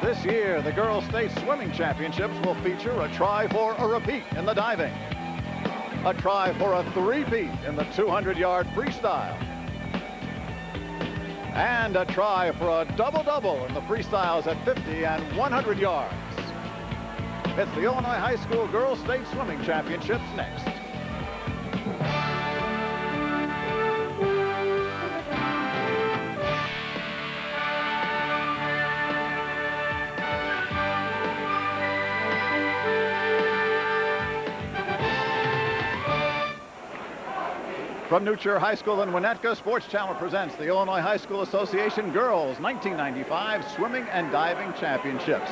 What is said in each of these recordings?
This year, the Girls State Swimming Championships will feature a try for a repeat in the diving, a try for a three-peat in the 200-yard freestyle, and a try for a double-double in the freestyles at 50 and 100 yards. It's the Illinois High School Girls State Swimming Championships next. From New Trier High School in Winnetka, Sports Channel presents the Illinois High School Association Girls 1995 Swimming and Diving Championships.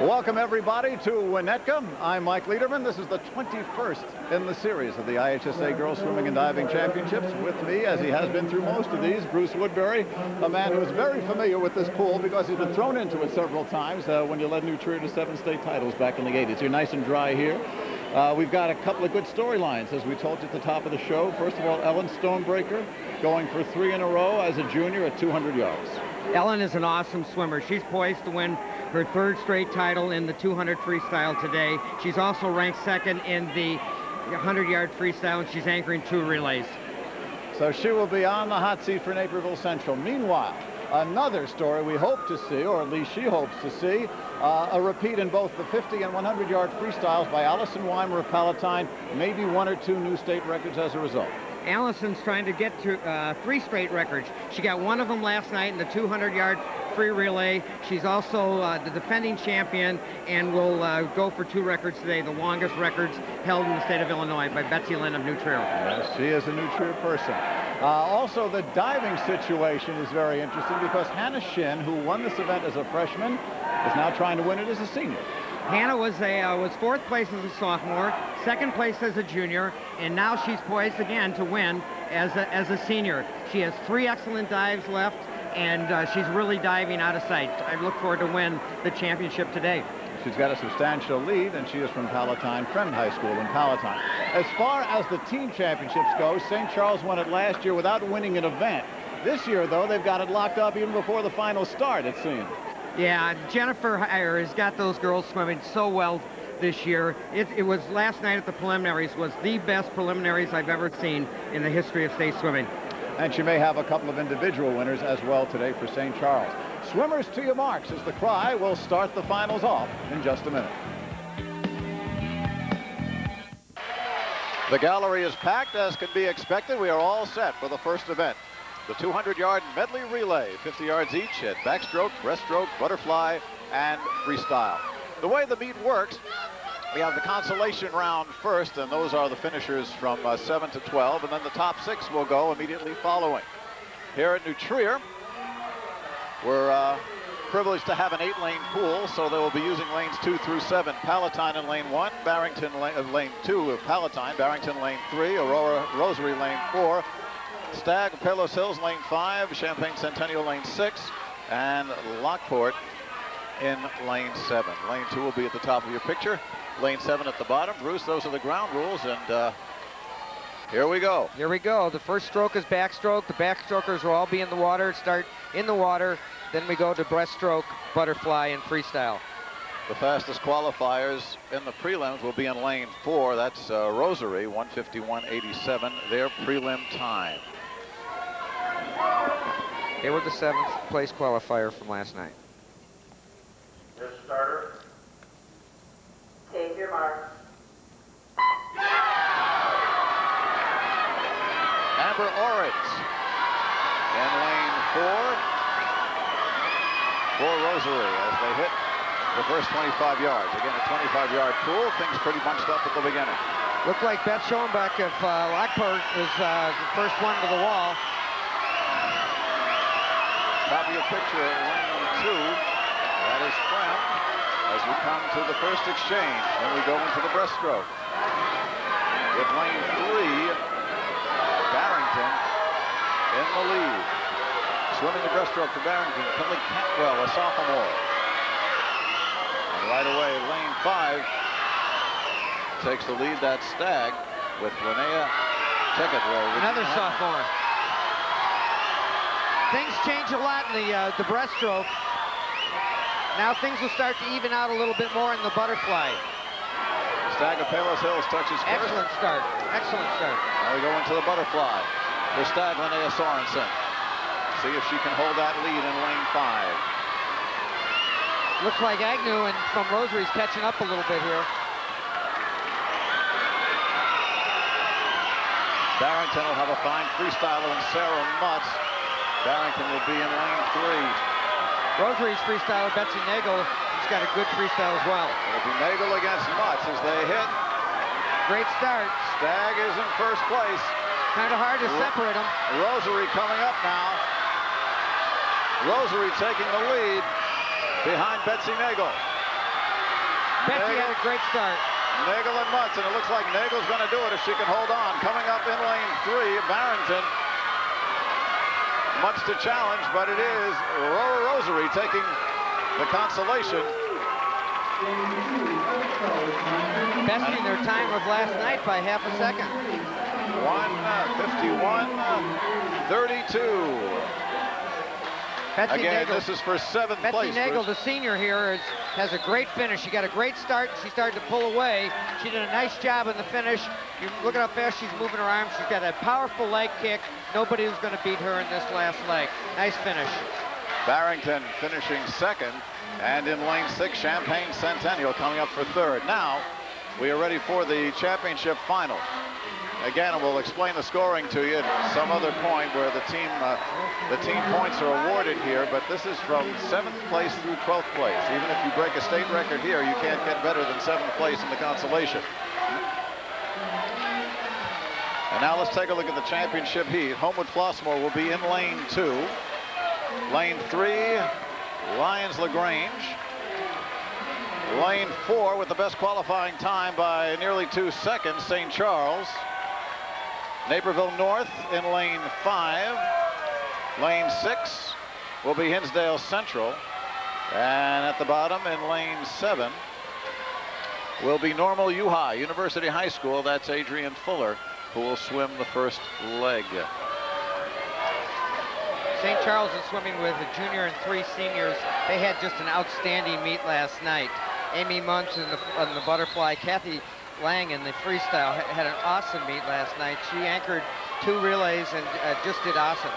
Welcome everybody to Winnetka. I'm Mike Lederman. This is the 21st in the series of the IHSA Girls Swimming and Diving Championships. With me, as he has been through most of these, Bruce Woodbury, a man who is very familiar with this pool because he's been thrown into it several times when you led New Trier to 7 state titles back in the 80s. You're nice and dry here. We've got a couple of good storylines, as we told you at the top of the show. First of all, Ellen Stonebreaker going for 3 in a row as a junior at 200 yards. Ellen is an awesome swimmer. She's poised to win her 3rd straight title in the 200 freestyle today. She's also ranked 2nd in the 100-yard freestyle, and she's anchoring 2 relays. So she will be on the hot seat for Naperville Central. Meanwhile, another story we hope to see, or at least she hopes to see, a repeat in both the 50 and 100-yard freestyles by Allison Weimer of Palatine, maybe 1 or 2 new state records as a result. Allison's trying to get to 3 straight records. She got 1 of them last night in the 200-yard free relay. She's also the defending champion and will go for 2 records today, the longest records held in the state of Illinois by Betsy Lynn of New Trier. Yes, she is a New Trier person. Also, the diving situation is very interesting because Hannah Shin, who won this event as a freshman, is now trying to win it as a senior. Hannah was 4th place as a sophomore, 2nd place as a junior, and now she's poised again to win as a senior. She has 3 excellent dives left, and she's really diving out of sight. I look forward to win the championship today. She's got a substantial lead, and she is from Palatine Friend High School in Palatine. As far as the team championships go, St. Charles won it last year without winning an event. This year, though, they've got it locked up even before the final start, it seems. Yeah, Jennifer Heyer has got those girls swimming so well this year. It was last night at the preliminaries, was the best preliminaries I've ever seen in the history of state swimming. And she may have a couple of individual winners as well today for St. Charles. Swimmers to your marks is the cry. We'll start the finals off in just a minute. The gallery is packed as could be expected. We are all set for the first event. The 200-yard medley relay, 50 yards each at backstroke, breaststroke, butterfly, and freestyle. The way the meet works, we have the consolation round first, and those are the finishers from 7 to 12, and then the top 6 will go immediately following. Here at New Trier, we're privileged to have an 8-lane pool, so they will be using lanes 2 through 7. Palatine in lane 1, Barrington lane 2 of Palatine, Barrington lane 3, Aurora Rosary lane 4, Stagg, Palos Hills, lane 5, Champaign Centennial, lane 6, and Lockport in lane 7. Lane 2 will be at the top of your picture, lane 7 at the bottom. Bruce, those are the ground rules, and here we go. Here we go. The first stroke is backstroke. The backstrokers will all be in the water, start in the water, then we go to breaststroke, butterfly, and freestyle. The fastest qualifiers in the prelims will be in lane 4. That's Rosary, 1:51.87, their prelim time. They were the 7th place qualifier from last night. This starter. Take your mark. Amber Orange in lane 4 for Rosary as they hit the first 25 yards. Again, a 25-yard pool. Things pretty bunched up at the beginning. Looked like Beth Schoenbeck of Lockport was the first one to the wall. Top of your picture at lane 2. That is Friend as we come to the first exchange. Then we go into the breaststroke. With lane 3, Barrington in the lead. Swimming the breaststroke for Barrington, Finley Cantwell, a sophomore. And right away, lane 5 takes the lead. That's Stagg with Linnea Tegetwell. Another sophomore. Things change a lot in the breaststroke. Now things will start to even out a little bit more in the butterfly. Stagg of Palos Hills touches first. Excellent start. Excellent start. Now we go into the butterfly for Stagg Linnea Sorensen. See if she can hold that lead in lane 5. Looks like Agnew and from Rosary's catching up a little bit here. Barrington will have a fine freestyler in Sarah Mutz. Barrington will be in lane 3. Rosary's freestyler, Betsy Nagel, she's got a good freestyle as well. It'll be Nagel against Mutz as they hit. Great start. Stagg is in first place. Kind of hard to separate them. Rosary coming up now. Rosary taking the lead behind Betsy Nagel. Betsy had a great start. Nagel and Mutz, and it looks like Nagel's going to do it if she can hold on. Coming up in lane 3, Barrington. Much to challenge, but it is Rosary taking the consolation. Besting their time of last night by half a second. 1:51:32. Betsy Again, Nagel, this is for 7th place. Betsy Nagel, the senior here, has a great finish. She got a great start. She started to pull away. She did a nice job in the finish. You look at how fast she's moving her arms. She's got a powerful leg kick. Nobody was going to beat her in this last leg. Nice finish. Barrington finishing 2nd, and in lane 6, Champaign Centennial coming up for 3rd. Now, we are ready for the championship final. Again, we'll explain the scoring to you at some other point where the team points are awarded here, but this is from 7th place through 12th place. Even if you break a state record here, you can't get better than 7th place in the consolation. And now let's take a look at the championship heat. Homewood Flossmoor will be in lane 2. Lane 3, Lyons LaGrange. Lane 4 with the best qualifying time by nearly 2 seconds, St. Charles. Naperville North in lane 5. Lane 6 will be Hinsdale Central. And at the bottom in lane 7 will be Normal U High, University High School. That's Adrian Fuller, who will swim the first leg. St. Charles is swimming with a junior and 3 seniors. They had just an outstanding meet last night. Amy Muntz in the butterfly, Kathy Lang in the freestyle had an awesome meet last night. She anchored 2 relays and just did awesome.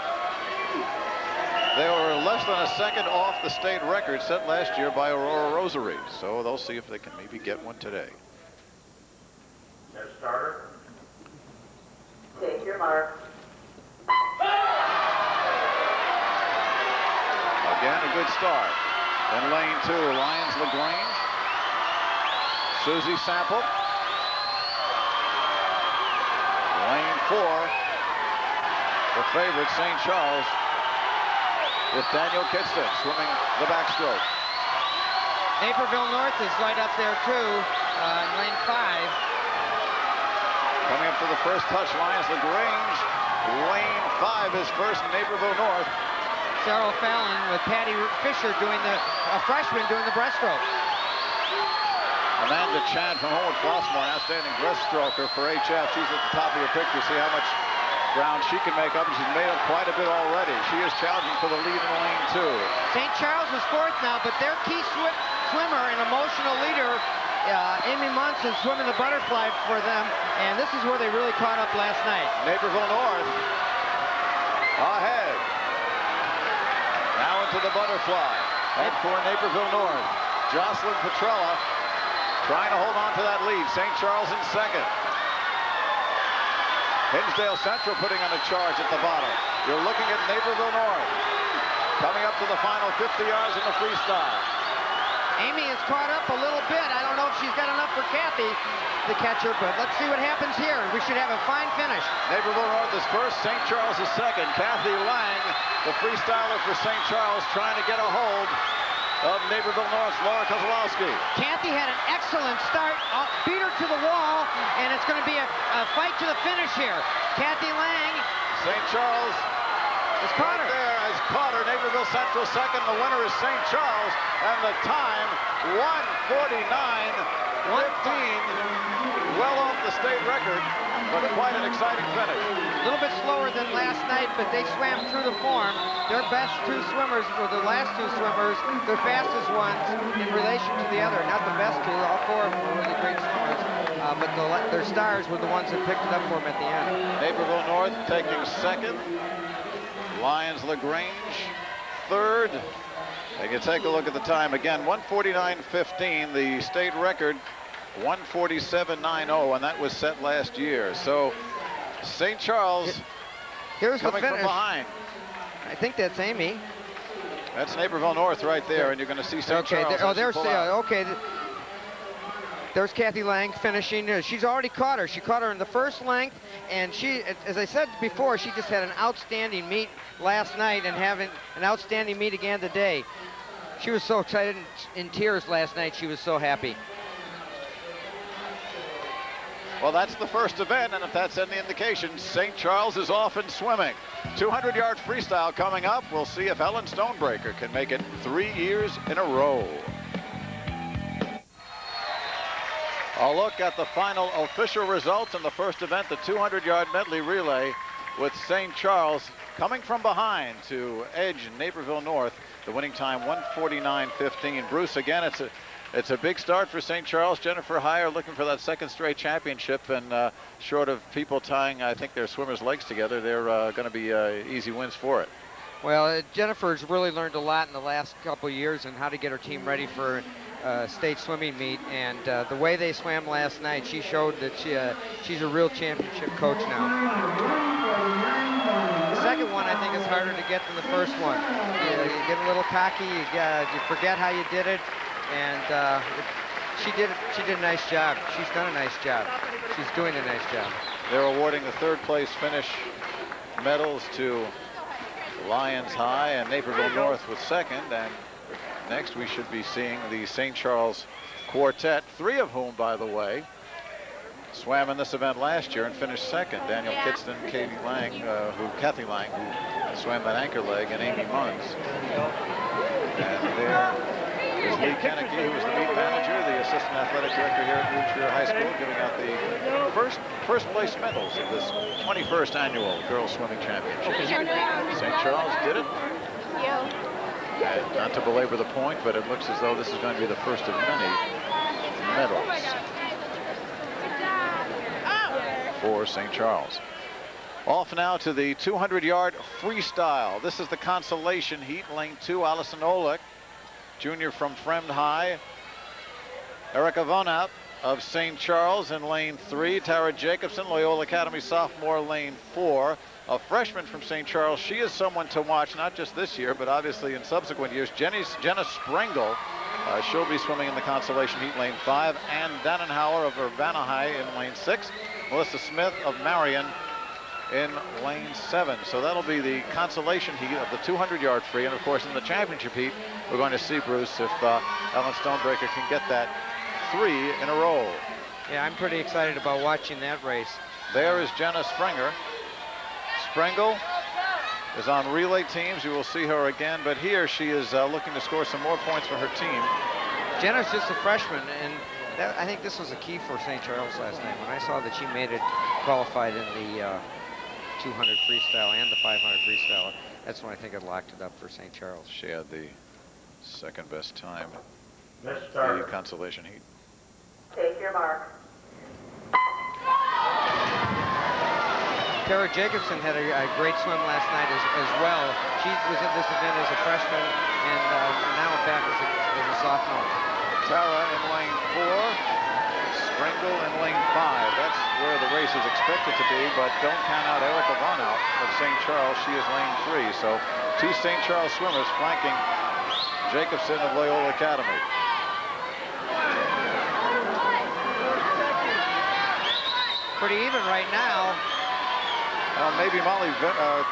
They were less than a second off the state record set last year by Aurora Rosary. So they'll see if they can maybe get one today. Their starter. Take your mark. Again, a good start. In lane 2, Lyons LaGrange. Susie Sample. Lane 4, the favorite, St. Charles, with Daniel Kidston swimming the backstroke. Naperville North is right up there too, in lane 5. Coming up to the first touch, Lyons LaGrange. Lane 5 is first, Naperville North. Sarah Fallon with Patty Fisher doing a freshman doing the breaststroke. Amanda Chan from Homewood Flossmoor, outstanding breaststroker for HF. She's at the top of your picture. See how much ground she can make up. She's made up quite a bit already. She is challenging for the lead in lane 2. St. Charles is 4th now, but their key swimmer and emotional leader, Amy Muntz, is swimming the butterfly for them, and this is where they really caught up last night. Naperville North ahead. Now into the butterfly. Head for Naperville North. Jocelyn Petrella trying to hold on to that lead. St. Charles in 2nd. Hinsdale Central putting on a charge at the bottom. You're looking at Naperville North coming up to the final 50 yards in the freestyle. Amy has caught up a little bit. I don't know if she's got enough for Kathy, the catcher, but let's see what happens here. We should have a fine finish. Naperville North is first, St. Charles is 2nd. Kathy Lang, the freestyler for St. Charles, trying to get a hold of Naperville North's Laura Kozlowski. Kathy had an excellent start, beat her to the wall, and it's going to be a fight to the finish here. Kathy Lang. St. Charles has caught her. There has caught her. Naperville Central 2nd. The winner is St. Charles, and the time 1:49. well off the state record, but quite an exciting finish. A little bit slower than last night, but they swam through the form. Their best two swimmers were the last two swimmers, their fastest ones in relation to the other. Not the best two, all four of them were really great swimmers, but their stars were the ones that picked it up for them at the end. Naperville North taking second. Lyons LaGrange third. They can take a look at the time again. 1:49.15, the state record. 1:47.90, and that was set last year. So St. Charles Here's coming the finish. from behind. I think that's Amy. That's Naperville North right there, and you're going to see St. Charles. Okay. There's Kathy Lang finishing. She's already caught her. She caught her in the first length, and she, as I said before, she just had an outstanding meet last night and having an outstanding meet again today. She was so excited, in tears last night. She was so happy. Well, that's the first event, and if that's any indication, St. Charles is off and swimming. 200-yard freestyle coming up. We'll see if Ellen Stonebreaker can make it 3 years in a row. A look at the final official results in the first event, the 200-yard medley relay, with St. Charles coming from behind to edge Naperville North. The winning time 1:49.15. Bruce, again, it's a big start for St. Charles. Jennifer Heyer looking for that second straight championship, and short of people tying, I think, their swimmers' legs together, they're going to be easy wins for it. Well, Jennifer's really learned a lot in the last couple of years on how to get her team ready for state swimming meet, and the way they swam last night, she showed that she's a real championship coach now. The second one, I think, is harder to get than the first one. You get a little cocky, you forget how you did it, and she did a nice job. She's done a nice job. She's doing a nice job. They're awarding the third place finish medals to Lyons High and Naperville North with second, and next we should be seeing the St. Charles quartet, three of whom, by the way, swam in this event last year and finished second. Daniel Kidston, Kathy Lang, who swam that anchor leg, and Amy Munns. And there is Lee Kennedy, who was the meet manager, the assistant athletic director here at Rouge High School, giving out the first place medals of this 21st annual Girls Swimming Championship. St. Charles did it. And not to belabor the point, but it looks as though this is going to be the first of many medals for St. Charles. Off now to the 200-yard freestyle. This is the consolation heat. Lane 2, Allison Olick, junior from Fremd High. Erica Vonap of St. Charles in lane 3. Tara Jacobson, Loyola Academy sophomore, lane 4. A freshman from St. Charles. She is someone to watch, not just this year, but obviously in subsequent years. Jenna Sprengel, she'll be swimming in the consolation heat, lane 5. Ann Dannenhauer of Urbana High in lane 6. Melissa Smith of Marion in lane 7. So that'll be the consolation heat of the 200-yard free. And of course, in the championship heat, we're going to see, Bruce, if Ellen Stonebreaker can get that 3 in a row. Yeah, I'm pretty excited about watching that race. There is Jenna Springer. Sprengel is on relay teams. You will see her again, but here she is looking to score some more points for her team. Jenna's just a freshman, and I think this was a key for St. Charles last night. When I saw that she made it, qualified in the 200 freestyle and the 500 freestyle, that's when I think it locked it up for St. Charles. She had the second best time in Starter. the consolation heat. Take your mark. Tara Jacobson had a great swim last night as well. She was in this event as a freshman, and now back as a sophomore. Tara in lane 4, Sprengel in lane 5. That's where the race is expected to be, but don't count out Erica Vonau of St. Charles. She is lane 3. So 2 St. Charles swimmers flanking Jacobson of Loyola Academy. Pretty even right now. Maybe Molly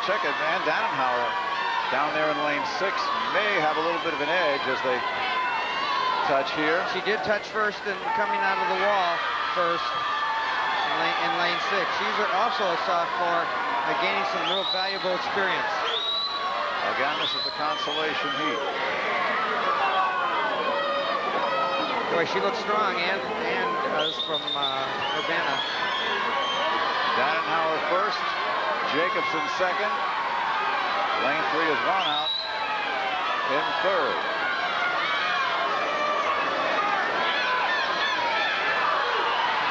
Checkett and Dannenhauer down there in lane 6 may have a little bit of an edge as they touch here. She did touch first and coming out of the wall first in lane 6. She's also a sophomore, gaining some real valuable experience. Again, this is the consolation heat. Boy, she looks strong, and does from Urbana. Dannenhauer first, Jacobson second. Lane 3 is one out in third.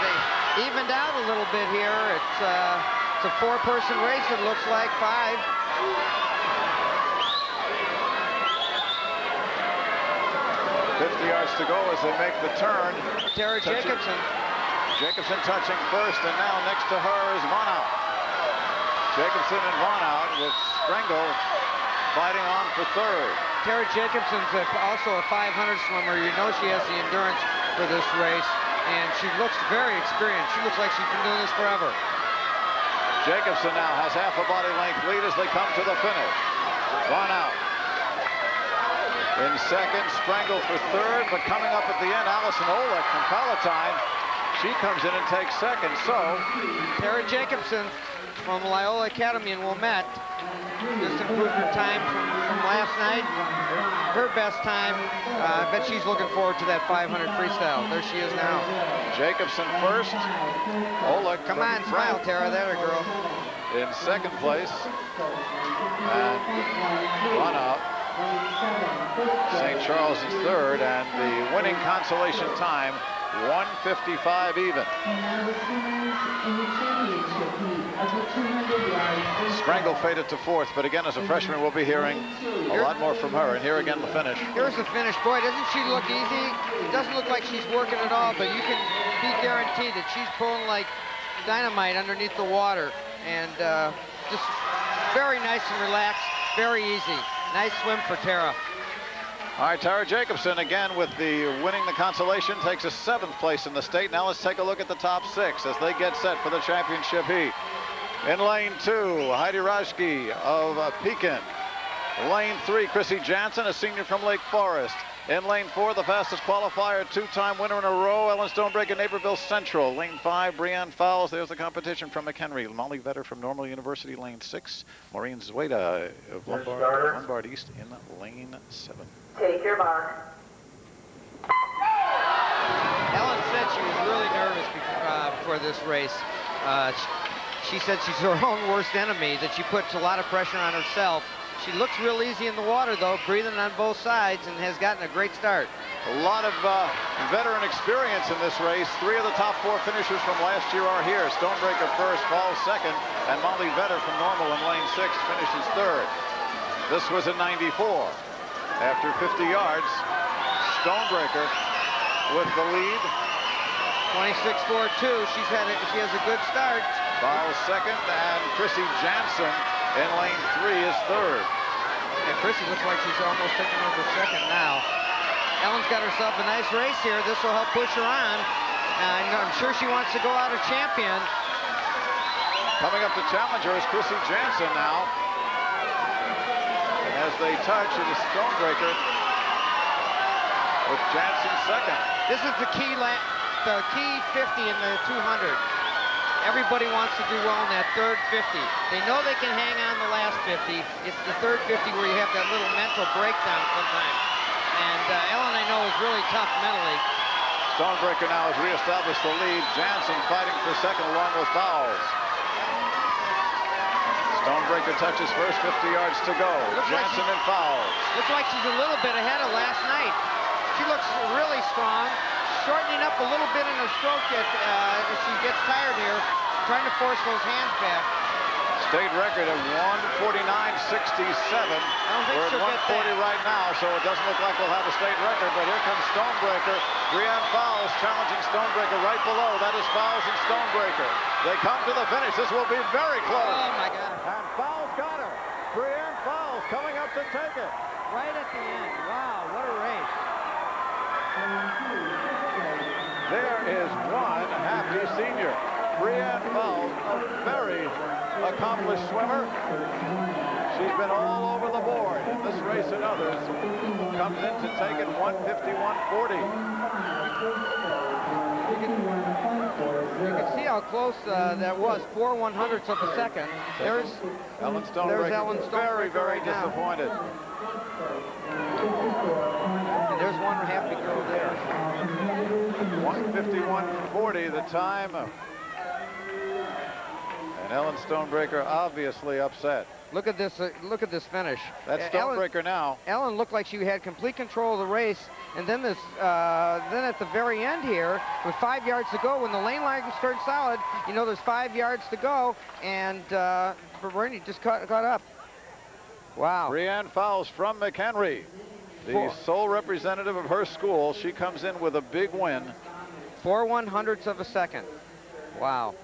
They evened out a little bit here. It's a 4-person race. It looks like 5. 50 yards to go as they make the turn. Tara Jacobson. Jacobson touching first, and now next to her is Vonhout. Jacobson and Vonhout with Sprengel fighting on for third. Tara Jacobson's also a 500 swimmer. You know she has the endurance for this race, and she looks very experienced. She looks like she's been doing this forever. Jacobson now has half a body length lead as they come to the finish. Vonhout in second, Sprengel for third, but coming up at the end, Allison Olek from Palatine. She comes in and takes second, so Tara Jacobson from Loyola Academy in Wilmette just improved her time from last night. Her best time. I bet she's looking forward to that 500 freestyle. There she is now. Jacobson first. Olek. Come on, smile, Tara. There, girl. In second place. And run out. St. Charles is third, and the winning consolation time, 1:55 even. Sprengel faded to fourth, but again, as a freshman, we'll be hearing a lot more from her. And here again, the finish. Here's the finish. Boy, doesn't she look easy? It doesn't look like she's working at all, but you can be guaranteed that she's pulling like dynamite underneath the water. And just very nice and relaxed, very easy. Nice swim for Tara. All right, Tara Jacobson again with the winning the consolation, takes a 7th place in the state. Now let's take a look at the top 6 as they get set for the championship heat. In lane 2, Heidi Rajki of Pekin. Lane 3, Chrissy Jansen, a senior from Lake Forest. In lane 4, the fastest qualifier, 2-time winner in a row, Ellen Stonebreaker, Naperville Central. Lane 5, Brianne Fowles. There's the competition from McHenry. Molly Vetter from Normal University, lane 6. Maureen Zueda of Lombard East in lane 7. Take your mark. Ellen said she was really nervous for this race. She said she's her own worst enemy, that she puts a lot of pressure on herself. She looks real easy in the water, though, breathing on both sides, and has gotten a great start. A lot of veteran experience in this race. 3 of the top 4 finishers from last year are here. Stonebreaker first, Falls second, and Molly Vetter from Normal in lane 6 finishes third. This was in 94. After 50 yards, Stonebreaker with the lead. 26.42. She has a good start. Falls second, and Chrissy Jansen in lane 3 is third. And Chrissy looks like she's almost taking over second now. Ellen's got herself a nice race here. This will help push her on. And I'm sure she wants to go out a champion. Coming up to challenge her is Chrissy Jansen now. And as they touch, it is Stonebreaker with Jansen second. This is the key 50 in the 200. Everybody wants to do well in that third 50. They know they can hang on the last 50. It's the third 50 where you have that little mental breakdown sometimes. And Ellen, I know, is really tough mentally. Stonebreaker now has reestablished the lead. Jansen fighting for second along with Fowles. Stonebreaker touches first, 50 yards to go. Jansen and Fowles. Looks like she's a little bit ahead of last night. She looks really strong. Shortening up a little bit in her stroke as she gets tired here, trying to force those hands back. State record of 149.67. We're at 140 right now, so it doesn't look like we'll have a state record, but here comes Stonebreaker. Brianne Fowles challenging Stonebreaker right below. That is Fowles and Stonebreaker. They come to the finish. This will be very close. Oh, my God. And Fowles got her. Brianne Fowles coming up to take it. Right at the end. Wow, what a race. There is one happy senior. Brianne Fowles, a very accomplished swimmer. She's been all over the board in this race and others. Comes in to take it 151.40. You can see how close that was. 4 100ths of a second. There's Ellen Stonebreaker. Ellen Stonebreaker very, very right now. disappointed. And there's one happy girl there. 1:51:40 the time. And Ellen Stonebreaker obviously upset. Look at this finish. That's Stonebreaker now. Ellen looked like she had complete control of the race, and then then at the very end here, with 5 yards to go, when the lane lines turned solid, you know there's 5 yards to go, and Bernie just caught up. Wow. Brianne Fowles from McHenry, the sole representative of her school. She comes in with a big win. 4/100ths of a second. Wow.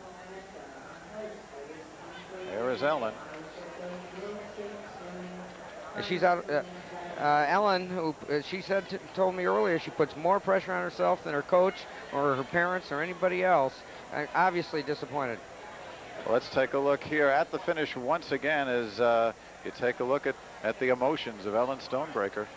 There is Ellen. She's out. Ellen, who she told me earlier, she puts more pressure on herself than her coach or her parents or anybody else. Obviously disappointed. Well, let's take a look here at the finish once again as you take a look at the emotions of Ellen Stonebreaker.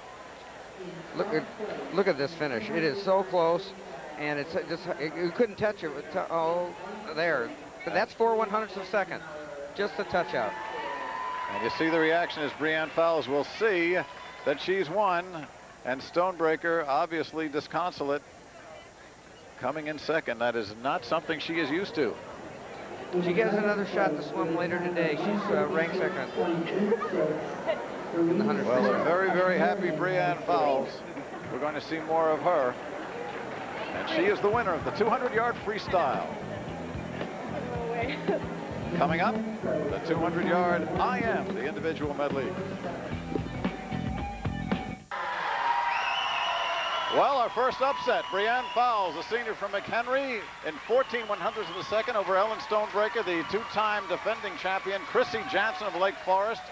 Look at this finish. It is so close, and it's just you couldn't touch it. Oh, there. But that's 4/100ths of a second. Just a touch out. And you see the reaction as Brianne Fowles will see that she's won, and Stonebreaker obviously disconsolate, coming in second. That is not something she is used to. She gets another shot to swim later today. She's ranked second in the 100. Well, a very, very happy Brianne Fowles. We're going to see more of her. And she is the winner of the 200-yard freestyle. Coming up, the 200-yard IM, the individual medley. Well, our first upset, Brianne Fowles, a senior from McHenry, in 14/100ths of a second over Ellen Stonebreaker, the two-time defending champion, Chrissy Jansen of Lake Forest,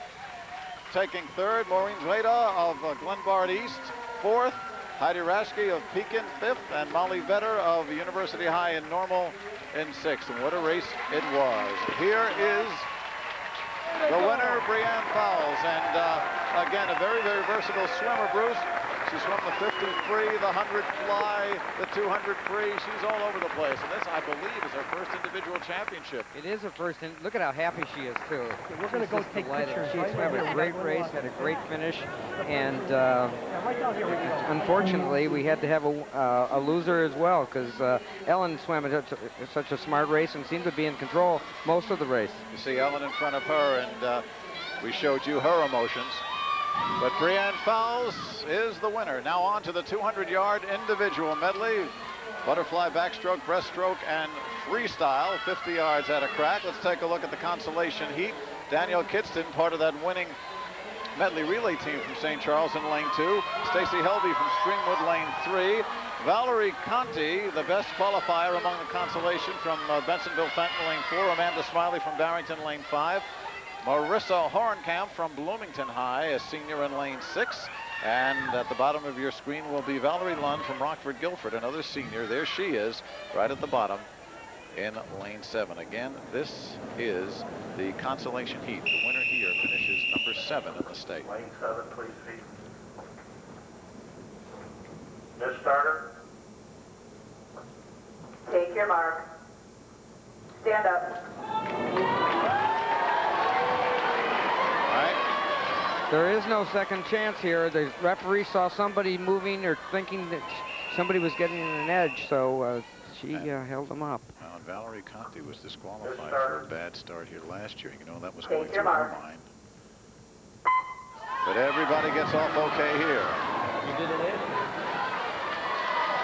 taking third. Maureen Zueda of Glenbard East, fourth. Heidi Raschke of Pekin, fifth, and Molly Vetter of University High in Normal in sixth. And what a race it was. Here is the winner, Brianne Fowles. And again, a very, very versatile swimmer, Bruce. She swam the 50 free, the 100 fly, the 200 free. She's all over the place. And this, I believe, is her first individual championship. It is her first. Look at how happy she is, too. We're going to go take pictures. She's had a great race, had a great finish. And unfortunately, we had to have a loser as well, because Ellen swam such a smart race and seemed to be in control most of the race. You see Ellen in front of her, and we showed you her emotions. But Brianne Fowles is the winner. Now on to the 200-yard individual medley. Butterfly, backstroke, breaststroke, and freestyle. 50 yards at a crack. Let's take a look at the consolation heat. Danielle Kidston, part of that winning medley relay team from St. Charles in lane 2. Stacy Helby from Stringwood, lane 3. Valerie Conti, the best qualifier among the consolation from Bensonville Fenton, lane 4. Amanda Smiley from Barrington, lane 5. Marissa Hornkamp from Bloomington High, a senior in lane 6. And at the bottom of your screen will be Valerie Lund from Rockford Guilford, another senior. There she is, right at the bottom in lane 7. Again, this is the consolation heat. The winner here finishes number 7 in the state. Lane 7, please, Pete. Miss Starter. Take your mark. Stand up. There is no second chance here. The referee saw somebody moving or thinking that somebody was getting an edge, so she held them up. And Valerie Conti was disqualified for a bad start here last year. You know, that was going through her mind. But everybody gets off okay here.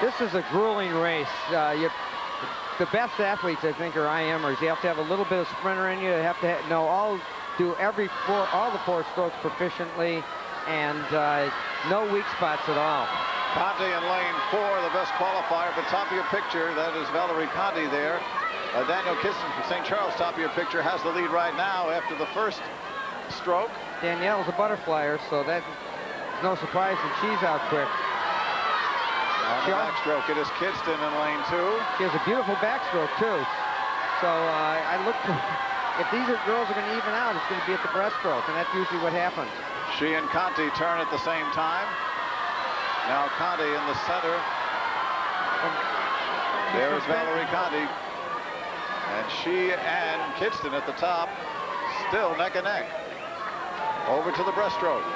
This is a grueling race. The best athletes, I think, are IMers. You have to have a little bit of sprinter in you. You have to know all the four strokes proficiently, and no weak spots at all. Conti in lane 4, the best qualifier. But top of your picture, that is Valerie Conti there. Danielle Kidston from St. Charles, top of your picture, has the lead right now after the first stroke. Danielle's a butterflyer, so that's no surprise that she's out quick. On the backstroke, it is Kidston in lane 2. She has a beautiful backstroke, too. So I look for... If these girls are going to even out, it's going to be at the breaststroke, and that's usually what happens. She and Conti turn at the same time. Now Conti in the center. There is Valerie Conti. And she and Kidston at the top, still neck and neck. Over to the breaststroke.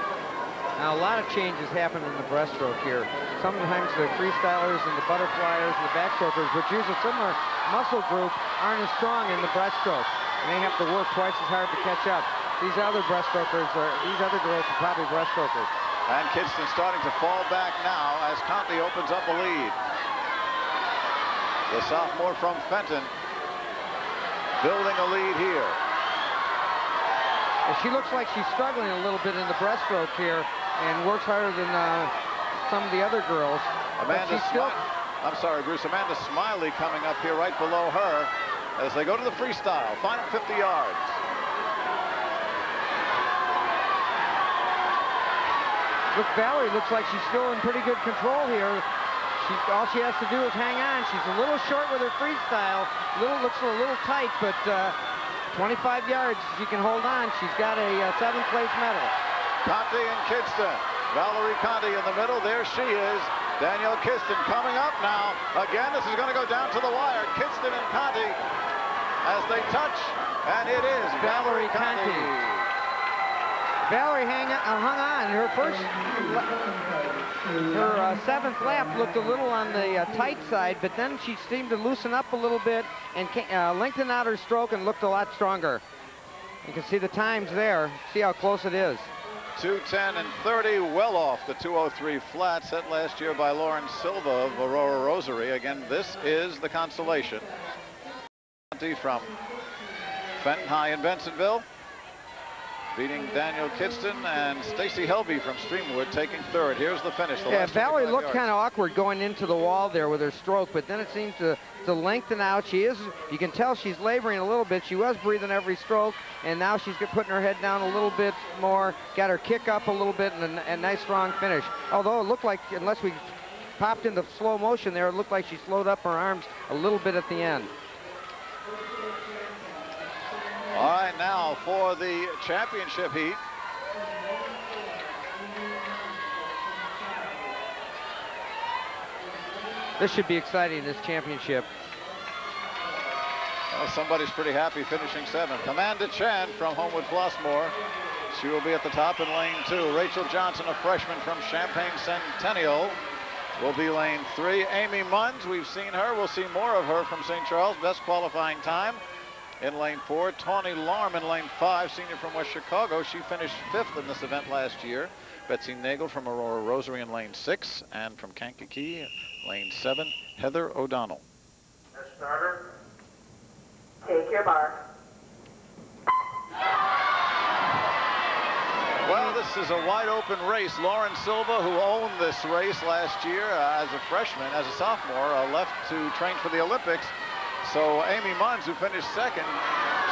Now, a lot of changes happen in the breaststroke here. Sometimes the freestylers and the butterflyers and the backstrokers, which use a similar muscle group, aren't as strong in the breaststroke. And they have to work twice as hard to catch up. These other breaststrokers, these other girls are probably breaststrokers. And Kidston starting to fall back now as Conti opens up a lead. The sophomore from Fenton building a lead here. And she looks like she's struggling a little bit in the breaststroke here and works harder than some of the other girls. Amanda Bruce. Amanda Smiley coming up here right below her as they go to the freestyle. Final 50 yards. Look, Valerie looks like she's still in pretty good control here. All she has to do is hang on. She's a little short with her freestyle. Looks a little tight, but 25 yards, she can hold on. She's got a 7th place medal. Conti and Kidston. Valerie Conti in the middle. There she is. Danielle Kidston coming up now. Again, this is going to go down to the wire. Kidston and Conti as they touch, and it is Valerie Conti. Valerie hung on. Her 7th lap looked a little on the tight side, but then she seemed to loosen up a little bit and lengthen out her stroke and looked a lot stronger. You can see the times there. See how close it is. 2:10 and 30, well off the 2:03 flat set last year by Lauren Silva of Aurora Rosary. Again, this is the consolation. From Fenton High in Bensonville, beating Danielle Kidston, and Stacy Helby from Streamwood taking 3rd. Here's the finish. Yeah, Valerie looked kind of awkward going into the wall there with her stroke, but then it seemed to lengthen out. You can tell she's laboring a little bit. She was breathing every stroke, and now she's putting her head down a little bit more, got her kick up a little bit, and a nice strong finish. Although it looked like, unless we popped into slow motion there, it looked like she slowed up her arms a little bit at the end. All right, now for the championship heat. This should be exciting, this championship. Well, somebody's pretty happy finishing 7th. Amanda Chan from Homewood Flossmoor. She will be at the top in lane 2. Rachel Johnson, a freshman from Champaign Centennial, will be lane 3. Amy Munns, we've seen her. We'll see more of her from St. Charles. Best qualifying time in lane 4. Tawny Larm in lane 5, senior from West Chicago. She finished 5th in this event last year. Betsy Nagel from Aurora Rosary in lane 6, and from Kankakee, lane 7, Heather O'Donnell. Starter. Take your bar. Well, this is a wide open race. Lauren Silva, who owned this race last year as a freshman, as a sophomore, left to train for the Olympics. So Amy Munns, who finished 2nd,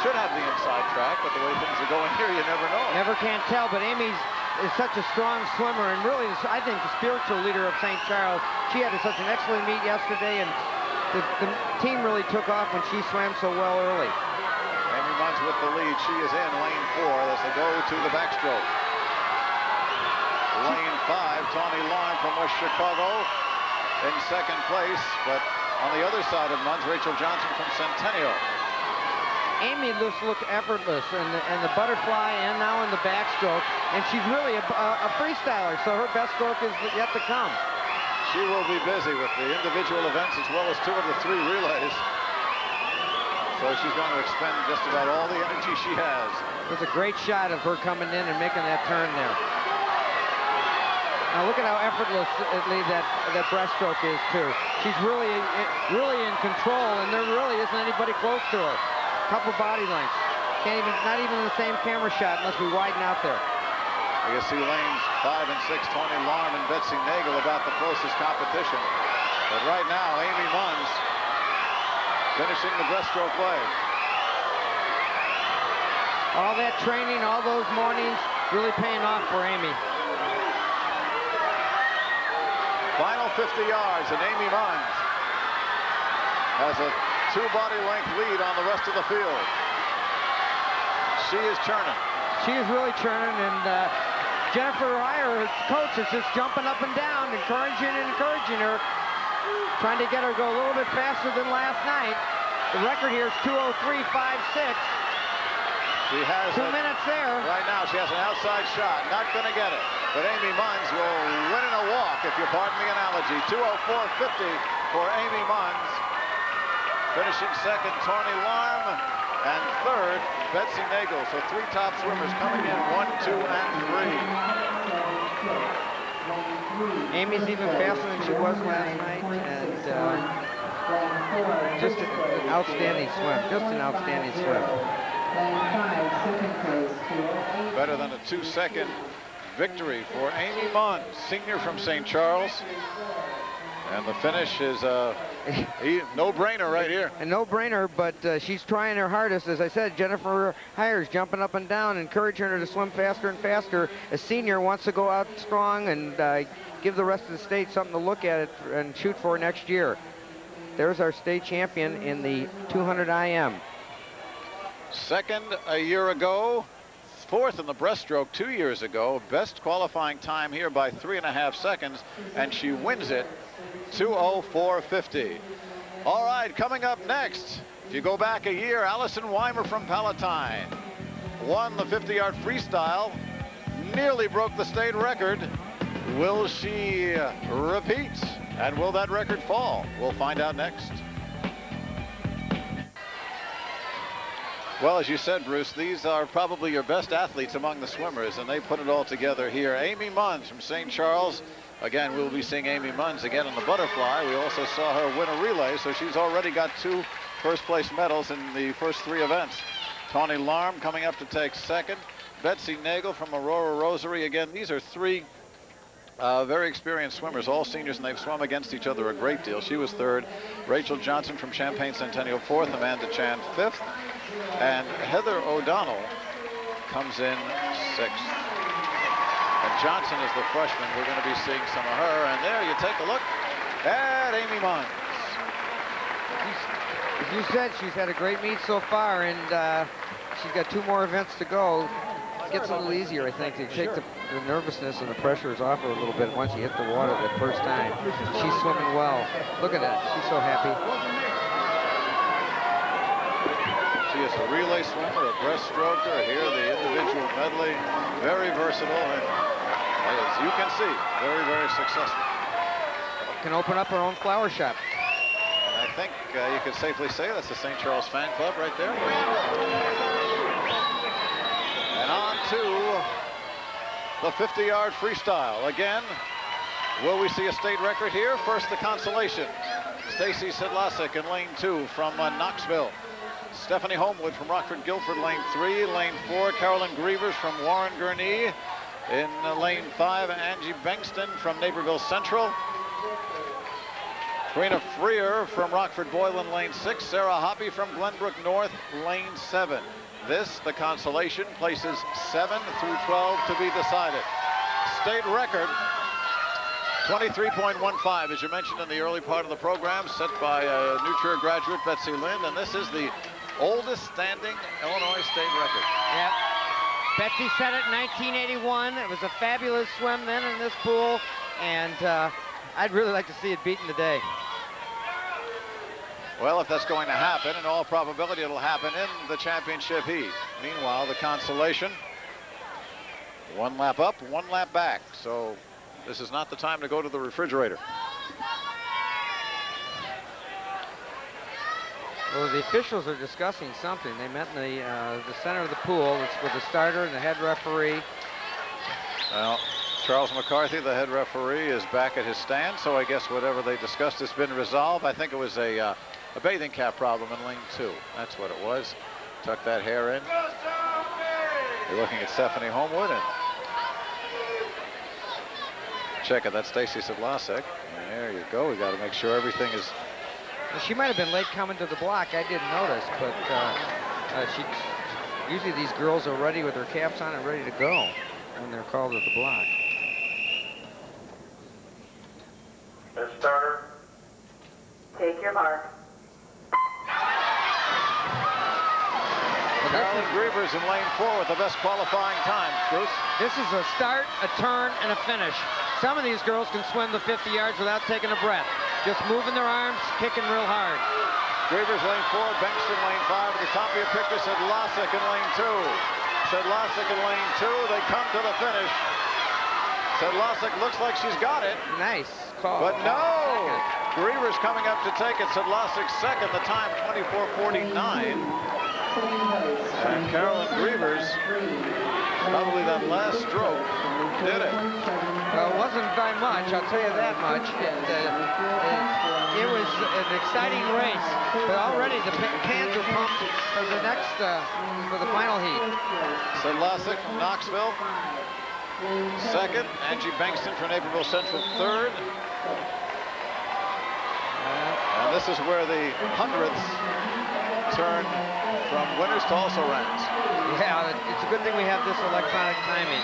should have the inside track, but the way things are going here, you never know. Never can tell, but Amy is such a strong swimmer, and really, I think, the spiritual leader of St. Charles. She had such an excellent meet yesterday, and the team really took off when she swam so well early. Amy Munns with the lead. She is in lane 4 as they go to the backstroke. Lane 5, Tawny Larm from West Chicago in 2nd place, but on the other side of Munns, Rachel Johnson from Centennial. Amy just looked effortless in the butterfly and now in the backstroke, and she's really a freestyler, so her best stroke is yet to come. She will be busy with the individual events as well as 2 of the 3 relays. So she's going to expend just about all the energy she has. It was a great shot of her coming in and making that turn there. Now look at how effortlessly that breaststroke is too. She's really in control, and there really isn't anybody close to her. Couple body lengths. Not even the same camera shot unless we widen out there. You see lanes 5 and 6, Tawny Larm and Betsy Nagel about the closest competition. But right now, Amy Munns finishing the breaststroke way. All that training, all those mornings, really paying off for Amy. Final 50 yards, and Amy Munns has a 2 body length lead on the rest of the field. She is churning. She is really churning, and Jennifer Ryer, her coach, is just jumping up and down, encouraging her, trying to get her to go a little bit faster than last night. The record here is 2:03.56. She has 2 minutes there. Right now, she has an outside shot. Not going to get it. But Amy Munns will win in a walk, if you pardon the analogy. 2:04.50 for Amy Munns. Finishing second, Tawny Larm. And third, Betsy Nagel. So 3 top swimmers coming in, 1, 2, and 3. Amy's even faster than she was last night, and just an outstanding swim. Just an outstanding swim. Better than a 2-second victory for Amy Munns, senior from St. Charles. And the finish is a no-brainer right here. A no-brainer, but she's trying her hardest. As I said, Jennifer Hires jumping up and down, encouraging her to swim faster and faster. A senior wants to go out strong and give the rest of the state something to look at it and shoot for next year. There's our state champion in the 200 IM. Second a year ago, fourth in the breaststroke 2 years ago. Best qualifying time here by 3.5 seconds, and she wins it 2:04.50. All right, coming up next, if you go back a year, Allison Weimer from Palatine won the 50-yard freestyle, nearly broke the state record. Will she repeat? And will that record fall? We'll find out next. Well, as you said, Bruce, these are probably your best athletes among the swimmers, and they put it all together here. Amy Munns from St. Charles. Again, we'll be seeing Amy Munns again on the butterfly. We also saw her win a relay, so she's already got 2 first-place medals in the first 3 events. Tawny Larm coming up to take second. Betsy Nagel from Aurora Rosary. Again, these are 3 very experienced swimmers, all seniors, and they've swum against each other a great deal. She was third. Rachel Johnson from Champaign Centennial fourth. Amanda Chan fifth. And Heather O'Donnell comes in sixth. And Johnson is the freshman. We're going to be seeing some of her. And there you take a look at Amy Munns. As you said, she's had a great meet so far, and she's got 2 more events to go. It gets a little easier, I think, to take the nervousness and the pressures off her a little bit once you hit the water the first time. She's swimming well. Look at that. She's so happy. She is a relay swimmer, a breaststroker. Here, the individual medley. Very versatile, and as you can see, very, very successful. Can open up her own flower shop. And I think you could safely say that's the St. Charles Fan Club right there. And on to the 50-yard freestyle. Again, will we see a state record here? First, the consolation. Stacy Sidlasek in lane 2 from Knoxville. Stephanie Homewood from Rockford-Guilford, lane 3. Lane 4, Carolyn Grievers from Warren Gurnee. In lane 5, Angie Bankston from Naperville Central. Karina Freer from Rockford Boylan, lane 6. Sarah Hoppy from Glenbrook North, lane 7. This, the consolation, places 7 through 12 to be decided. State record, 23.15, as you mentioned in the early part of the program, set by New Trier graduate Betsy Lind, and this is the oldest standing Illinois state record. Yep. Betsy set it in 1981. It was a fabulous swim then in this pool, and I'd really like to see it beaten today. Well, if that's going to happen, in all probability, it'll happen in the championship heat. Meanwhile, the consolation, 1 lap up, 1 lap back. So this is not the time to go to the refrigerator. Well, the officials are discussing something. They met in the center of the pool. It's with the starter and the head referee. Well, Charles McCarthy, the head referee, is back at his stand, so I guess whatever they discussed has been resolved. I think it was a bathing cap problem in lane 2. That's what it was. Tuck that hair in. You're looking at Stephanie Homewood, and check it. That's Stacy Sidlasek. There you go. We got to make sure everything is. Well, she might have been late coming to the block. I didn't notice, but usually these girls are ready with their caps on and ready to go when they're called at the block. The starter. Take your mark. Carolyn Grievers in lane 4 with the best qualifying time, Bruce. This is a start, a turn, and a finish. Some of these girls can swim the 50 yards without taking a breath. Just moving their arms, kicking real hard. Grievers lane 4, Bengtson lane 5. At the top of your picture, Sedlacek in lane 2. Sedlacek in lane 2. They come to the finish. Sedlacek looks like she's got it. Nice call. But no! Grievers coming up to take it. Sedlacek second, the time 24:49. And Carolyn Grievers, probably that last stroke, did it. Well, it wasn't by much, I'll tell you that much. It was an exciting race, but already the cans are pumped for the next, for the final heat. Sedlacek from Knoxville, second. Angie Bengtson from Naperville Central, third. And this is where the hundredths turn from winners to also ranks. Yeah, it's a good thing we have this electronic timing.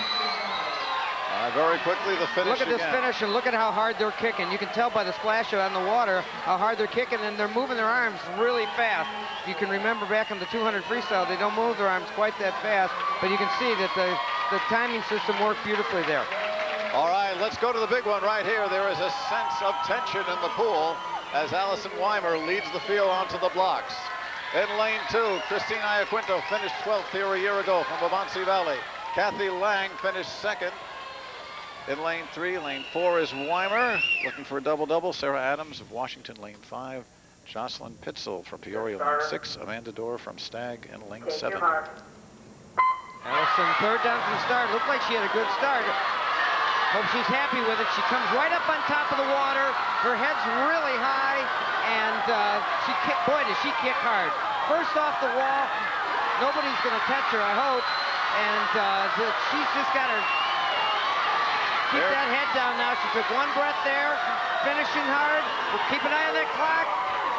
Very quickly, the finish. Look at this again. finish and look at how hard they're kicking. You can tell by the splash on the water how hard they're kicking, and they're moving their arms really fast. You can remember back in the 200 freestyle, they don't move their arms quite that fast, but you can see that the timing system worked beautifully there. All right, let's go to the big one right here. There is a sense of tension in the pool as Allison Weimer leads the field onto the blocks. In lane 2, Christine Iaquinto finished 12th here a year ago from Waubonsee Valley. Kathy Lang finished second. In lane 3, lane 4 is Weimer, looking for a double-double. Sarah Adams of Washington, lane 5. Jocelyn Pitzel from Peoria, lane 6. Amanda Dorr from Stagg in lane 7. Allison, third down from the start. Looked like she had a good start. Hope she's happy with it. She comes right up on top of the water. Her head's really high, and boy, does she kick hard. First off the wall, nobody's going to touch her, I hope, and she's just got her. Keep that head down now. She took one breath there, finishing hard. We'll keep an eye on that clock.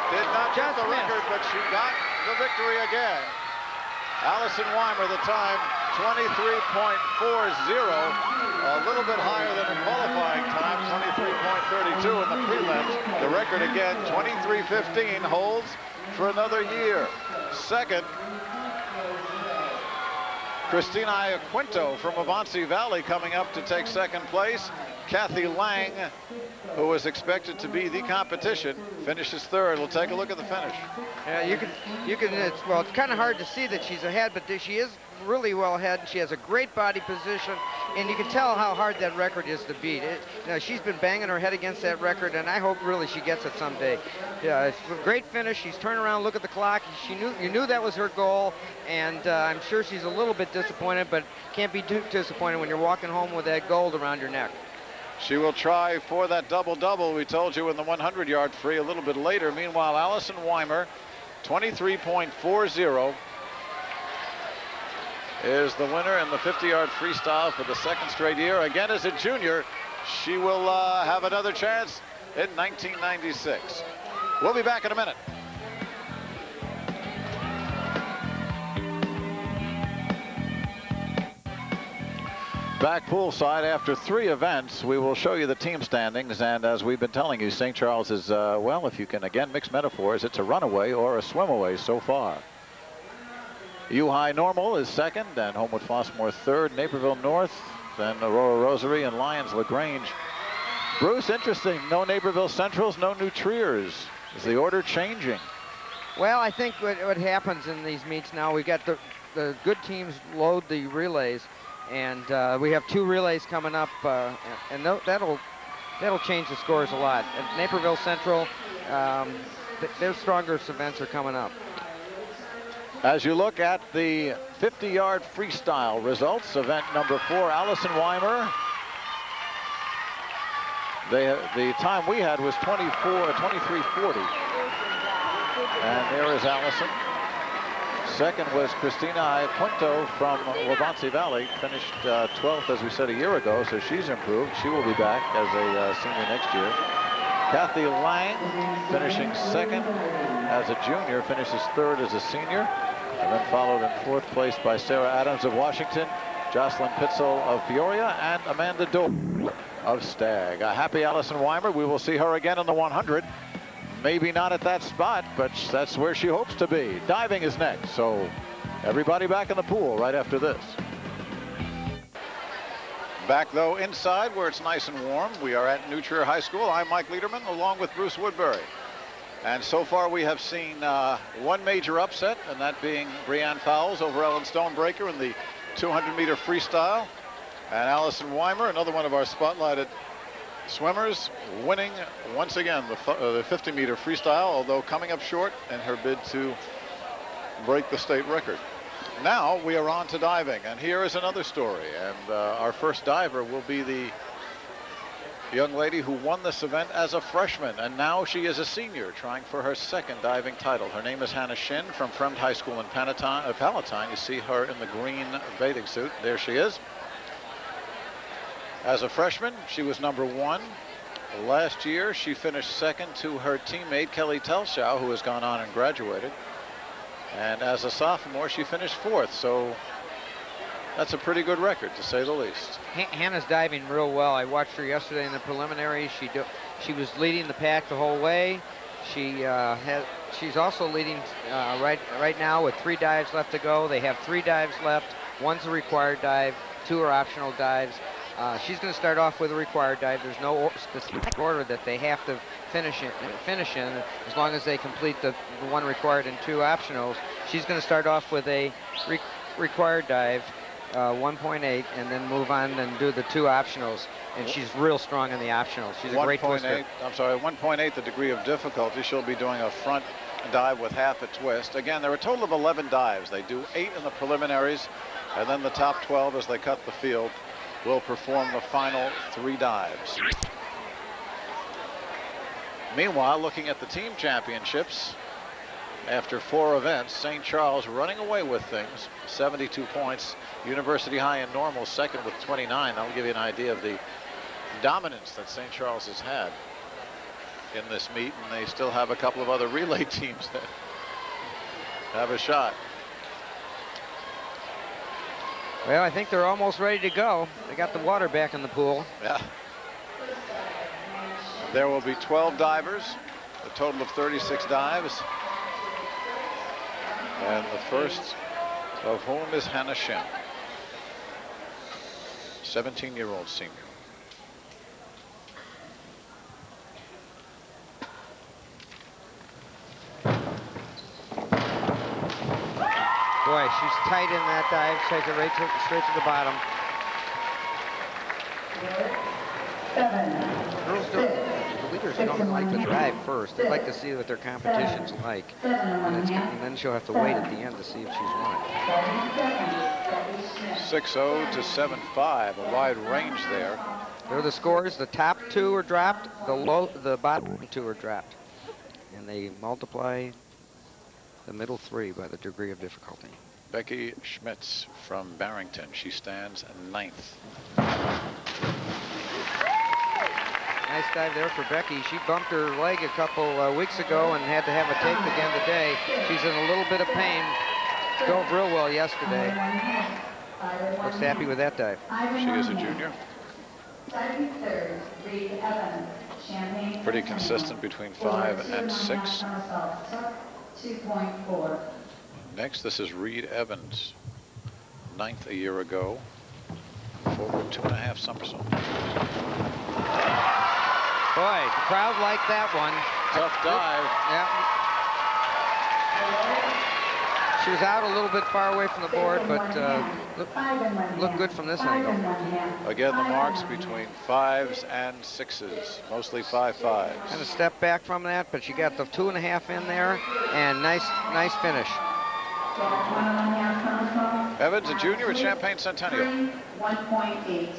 Did not get the missed. record, but she got the victory again. Allison Weimer, the time 23.40, a little bit higher than her qualifying time, 23.32 in the prelims. The record again, 23:15, holds for another year. Second, Christina Iaquinto from Waubonsee Valley coming up to take second place. Kathy Lang, who was expected to be the competition, finishes third. We'll take a look at the finish. Yeah, you can. It's kind of hard to see that she's ahead, but she is really well ahead. She has a great body position, and you can tell how hard that record is to beat. She's been banging her head against that record, and I hope really she gets it someday. Yeah, it's a great finish. She's turned around, look at the clock. You knew that was her goal, and I'm sure she's a little bit disappointed, but can't be too disappointed when you're walking home with that gold around your neck. She will try for that double-double we told you in the 100-yard free a little bit later. Meanwhile, Allison Weimer, 23.40, is the winner in the 50-yard freestyle for the second straight year. Again, as a junior, she will have another chance in 1996. We'll be back in a minute. Back poolside after 3 events, we will show you the team standings. And as we've been telling you, St. Charles is, well, if you can again mix metaphors, it's a runaway or a swim-away so far. U-High Normal is second, and Homewood Flossmoor third. Naperville North, then Aurora Rosary and Lyons LaGrange. Bruce, interesting. No Naperville Centrals, no New Triers. Is the order changing? Well, I think what happens in these meets now, we got the good teams load the relays. And we have 2 relays coming up, and that'll change the scores a lot. And Naperville Central, their strongest events are coming up. As you look at the 50-yard freestyle results, event number 4, Allison Weimer. The time we had was 23:40. And there is Allison. Second was Christina Iaquinto from Waubonsee Valley, finished 12th, as we said, a year ago, so she's improved. She will be back as a senior next year. Kathy Lang, finishing second as a junior, finishes third as a senior, and then followed in 4th place by Sarah Adams of Washington, Jocelyn Pitzel of Peoria, and Amanda Dorr of Stagg. A happy Allison Weimer. We will see her again in the 100. Maybe not at that spot, but that's where she hopes to be. Diving is next, so everybody back in the pool right after this. Back, though, inside where it's nice and warm. We are at New Trier High School. I'm Mike Lederman, along with Bruce Woodbury. And so far we have seen one major upset, and that being Breanne Fowles over Ellen Stonebreaker in the 200-meter freestyle. And Allison Weimer, another one of our spotlighted swimmers, winning once again the 50-meter freestyle, although coming up short in her bid to break the state record. Now we are on to diving, and here is another story. And our first diver will be the young lady who won this event as a freshman, and now she is a senior trying for her second diving title. Her name is Hannah Shin from Fremd High School in Palatine. You see her in the green bathing suit. There she is. As a freshman, she was #1. Last year, she finished second to her teammate Kelly Telschow, who has gone on and graduated. And as a sophomore, she finished 4th. So that's a pretty good record, to say the least. Hannah's diving real well. I watched her yesterday in the preliminaries. She was leading the pack the whole way. She's also leading right now with 3 dives left to go. They have 3 dives left. One's a required dive, 2 are optional dives. She's going to start off with a required dive. There's no specific order that they have to finish in as long as they complete the 1 required and 2 optionals. She's going to start off with a required dive, 1.8, and then move on and do the 2 optionals. And she's real strong in the optionals. She's a great twister. I'm sorry, 1.8, the degree of difficulty. She'll be doing a front dive with half a twist. Again, there are a total of 11 dives. They do 8 in the preliminaries, and then the top 12, as they cut the field, will perform the final 3 dives. Meanwhile, looking at the team championships, after 4 events, St. Charles running away with things, 72 points. University High and Normal second with 29. That'll give you an idea of the dominance that St. Charles has had in this meet, and they still have a couple of other relay teams that have a shot. Well, I think they're almost ready to go. They got the water back in the pool. Yeah. There will be 12 divers, a total of 36 dives. And the first of whom is Hannah Shin, 17-year-old senior. Boy, she's tight in that dive. Takes it straight to the bottom. 7. The leaders don't like to drive first. They like to see what their competition's like. And then she'll have to wait at the end to see if she's won it. 6-0 to 7-5, a wide range there. There are the scores. The top 2 are dropped. The bottom 2 are dropped. And they multiply the middle 3 by the degree of difficulty. Becky Schmitz from Barrington. She stands 9th. Nice dive there for Becky. She bumped her leg a couple weeks ago and had to have it taped again today. She's in a little bit of pain. Dove real well yesterday. Looks happy with that dive. She is a junior. Pretty consistent between 5 and 6. 2.4. Next, this is Reed Evans, 9th a year ago, forward 2.5 somersault. Boy, the crowd liked that one. Tough dive. Yeah. She was out a little bit far away from the board, but looked good from this angle. Again, the marks between 5s and 6s, mostly 5.5s. Kind of step back from that, but she got the 2.5 in there, and nice finish. Evans, a junior at Champaign Centennial. 1.8.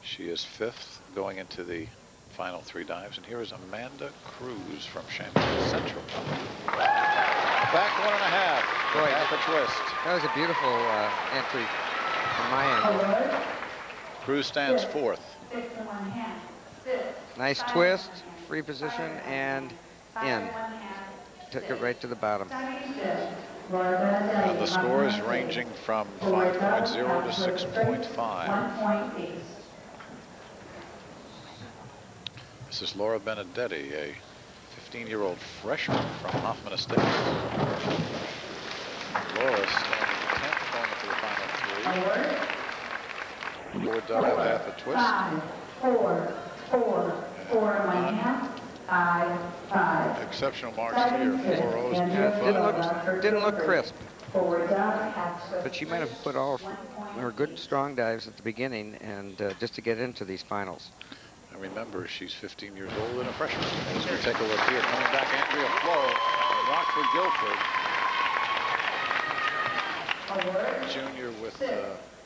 She is 5th going into the final 3 dives. And here is Amanda Cruz from Champaign Central. Back 1.5. Boy, half a twist. That was a beautiful entry from my angle. Cruz stands 4th. Nice twist, free position, and in. Took it right to the bottom. And the scores ranging from 5.0 to 6.5. This is Laura Benedetti, a 15-year-old freshman from Hoffman Estates. Laura standing 10th going into the final 3. Forward dive, half a twist. 4.5. exceptional marks here. 4 O's and 5. Didn't look crisp. But she might have put all of her good, strong dives at the beginning, and just to get into these finals. And remember, she's 15 years old and a freshman. As we take a look here, coming back, Andrea Flo, Rockford Guilford. Junior with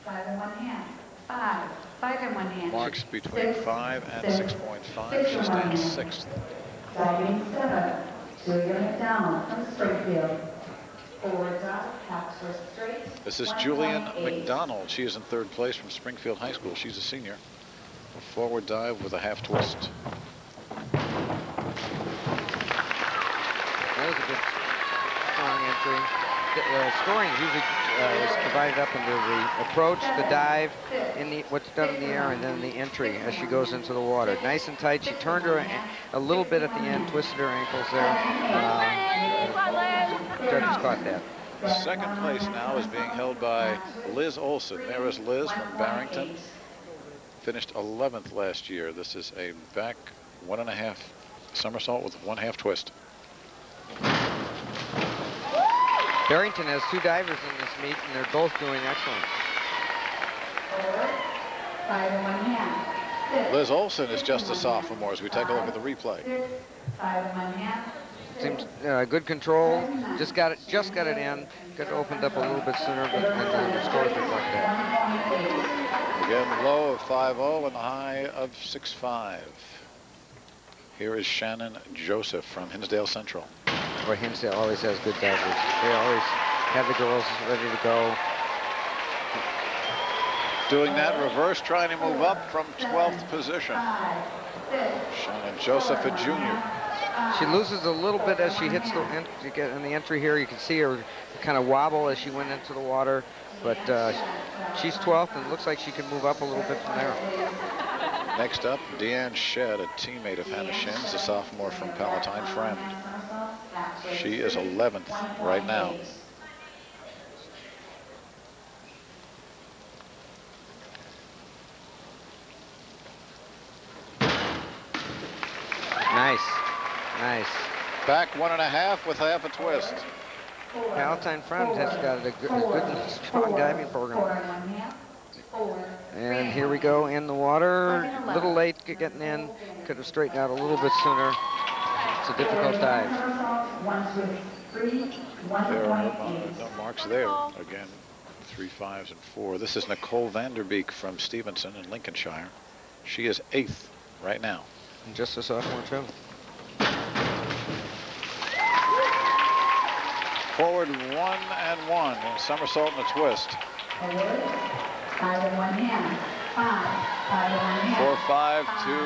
5 in one hand. 5 in one hand. marks between 5 and 6.5. She stands 6th. Diving 7. Julia McDonald from Springfield. Forwards up, half twist straight. This is Julian McDonald. She is in 3rd place from Springfield High School. She's a senior. A forward dive with a half twist. That was a good, strong entry. Scoring usually is divided up into the approach, the dive, what's done in the air, and then the entry as she goes into the water. Nice and tight. She turned her a little bit at the end, twisted her ankles there. Judges caught that. Second place now is being held by Liz Olson. There is Liz from Barrington. Finished 11th last year. This is a back 1.5 somersault with 1/2 twist. Barrington has 2 divers in this meet, and they're both doing excellent. 5 in one hand. Liz Olson is just a sophomore as we take a look at the replay. 5 in one hand. Seems good control. Just got it in. Could have opened up a little bit sooner, but the scores reflect that. Again, low of 5-0 and the high of 6-5. Here is Shannon Joseph from Hinsdale Central. Boy, Hinsdale always has good divers. They always have the girls ready to go. Doing that reverse, trying to move up from 12th position. Shannon Joseph, a junior. She loses a little bit as she hits in the entry here. You can see her kind of wobble as she went into the water, but she's 12th and it looks like she can move up a little bit from there. Next up, Deanne Shedd, a teammate of Hannah Shin's, a sophomore from Palatine Friend. She is 11th right now. Nice. Back 1.5 with half a twist. Palatine Friend has got a good strong diving program. And here we go in the water. A little late getting in. Could have straightened out a little bit sooner. It's a difficult dive. There are no marks there. Again, 3 5s and 4. This is Nicole Vanderbeek from Stevenson in Lincolnshire. She is 8th right now. And just a sophomore too. Forward 1 and 1. Somersault and a twist. 5 in one hand. 5 in one hand. 4-5 to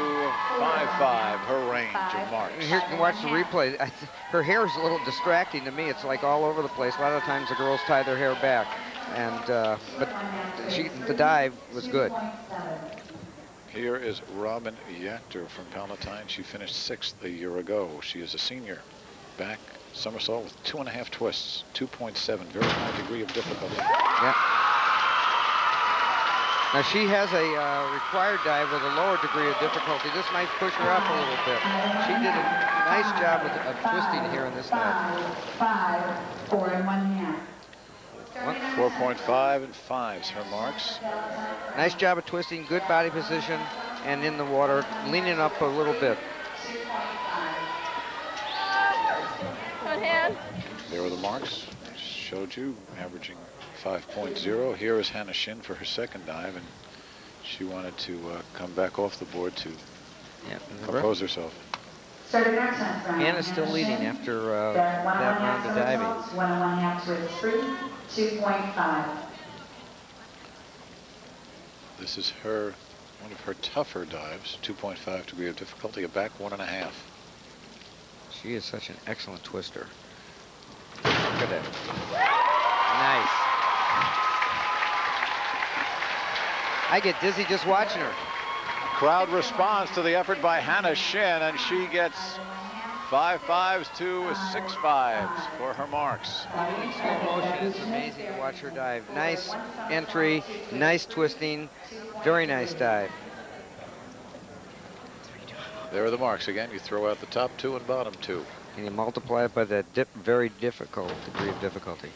5-5. Her range of marks. Here you can watch the replay. Her hair is a little distracting to me. It's like all over the place. A lot of times the girls tie their hair back, and but the dive was good. Here is Robin Yachter from Palatine. She finished 6th a year ago. She is a senior. Back somersault with 2.5 twists, 2.7, very high degree of difficulty. Yeah. Now she has a required dive with a lower degree of difficulty. This might push her up a little bit. She did a nice job of twisting here in this dive. 4 in one hand. 4.5 and 5s her marks. Nice job of twisting, good body position, and in the water, leaning up a little bit. There are the marks. Showed you, averaging 5.0. Here is Hannah Shin for her second dive, and she wanted to come back off the board to compose herself. Hannah's still leading after that round of diving. 1 and 1/2 with 3, 2.5. This is one of her tougher dives, 2.5 degree of difficulty, a back 1.5. She is such an excellent twister. Look at that. Nice. I get dizzy just watching her. Crowd responds to the effort by Hannah Shin, and she gets 5 5s to 6 5s for her marks. In slow motion, it's amazing to watch her dive. Nice entry, nice twisting, very nice dive. There are the marks again. You throw out the top 2 and bottom 2. And you multiply it by the very difficult degree of difficulty.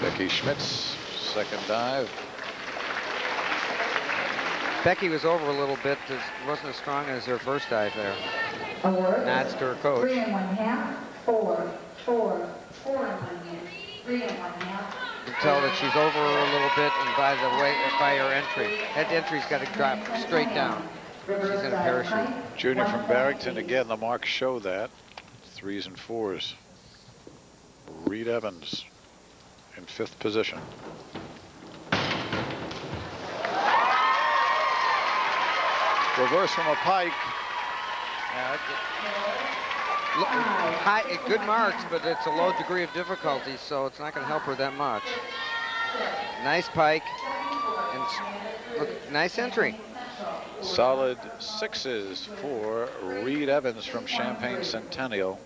Becky Schmitz, second dive. Becky was over a little bit. Wasn't as strong as her first dive there. Nods to her coach. 3 1/2, 4, 4, 4 1/2, 3 1/2. You can tell that she's over a little bit, and by her entry. That entry's got to drop straight down. She's in a parachute. Junior from Barrington, again, the marks show that. 3s and 4s. Reed Evans in 5th position. Reverse from a pike. Good marks, but it's a low degree of difficulty, so it's not going to help her that much. Nice pike, and look, nice entry. Solid 6s for Reed Evans from Champaign Centennial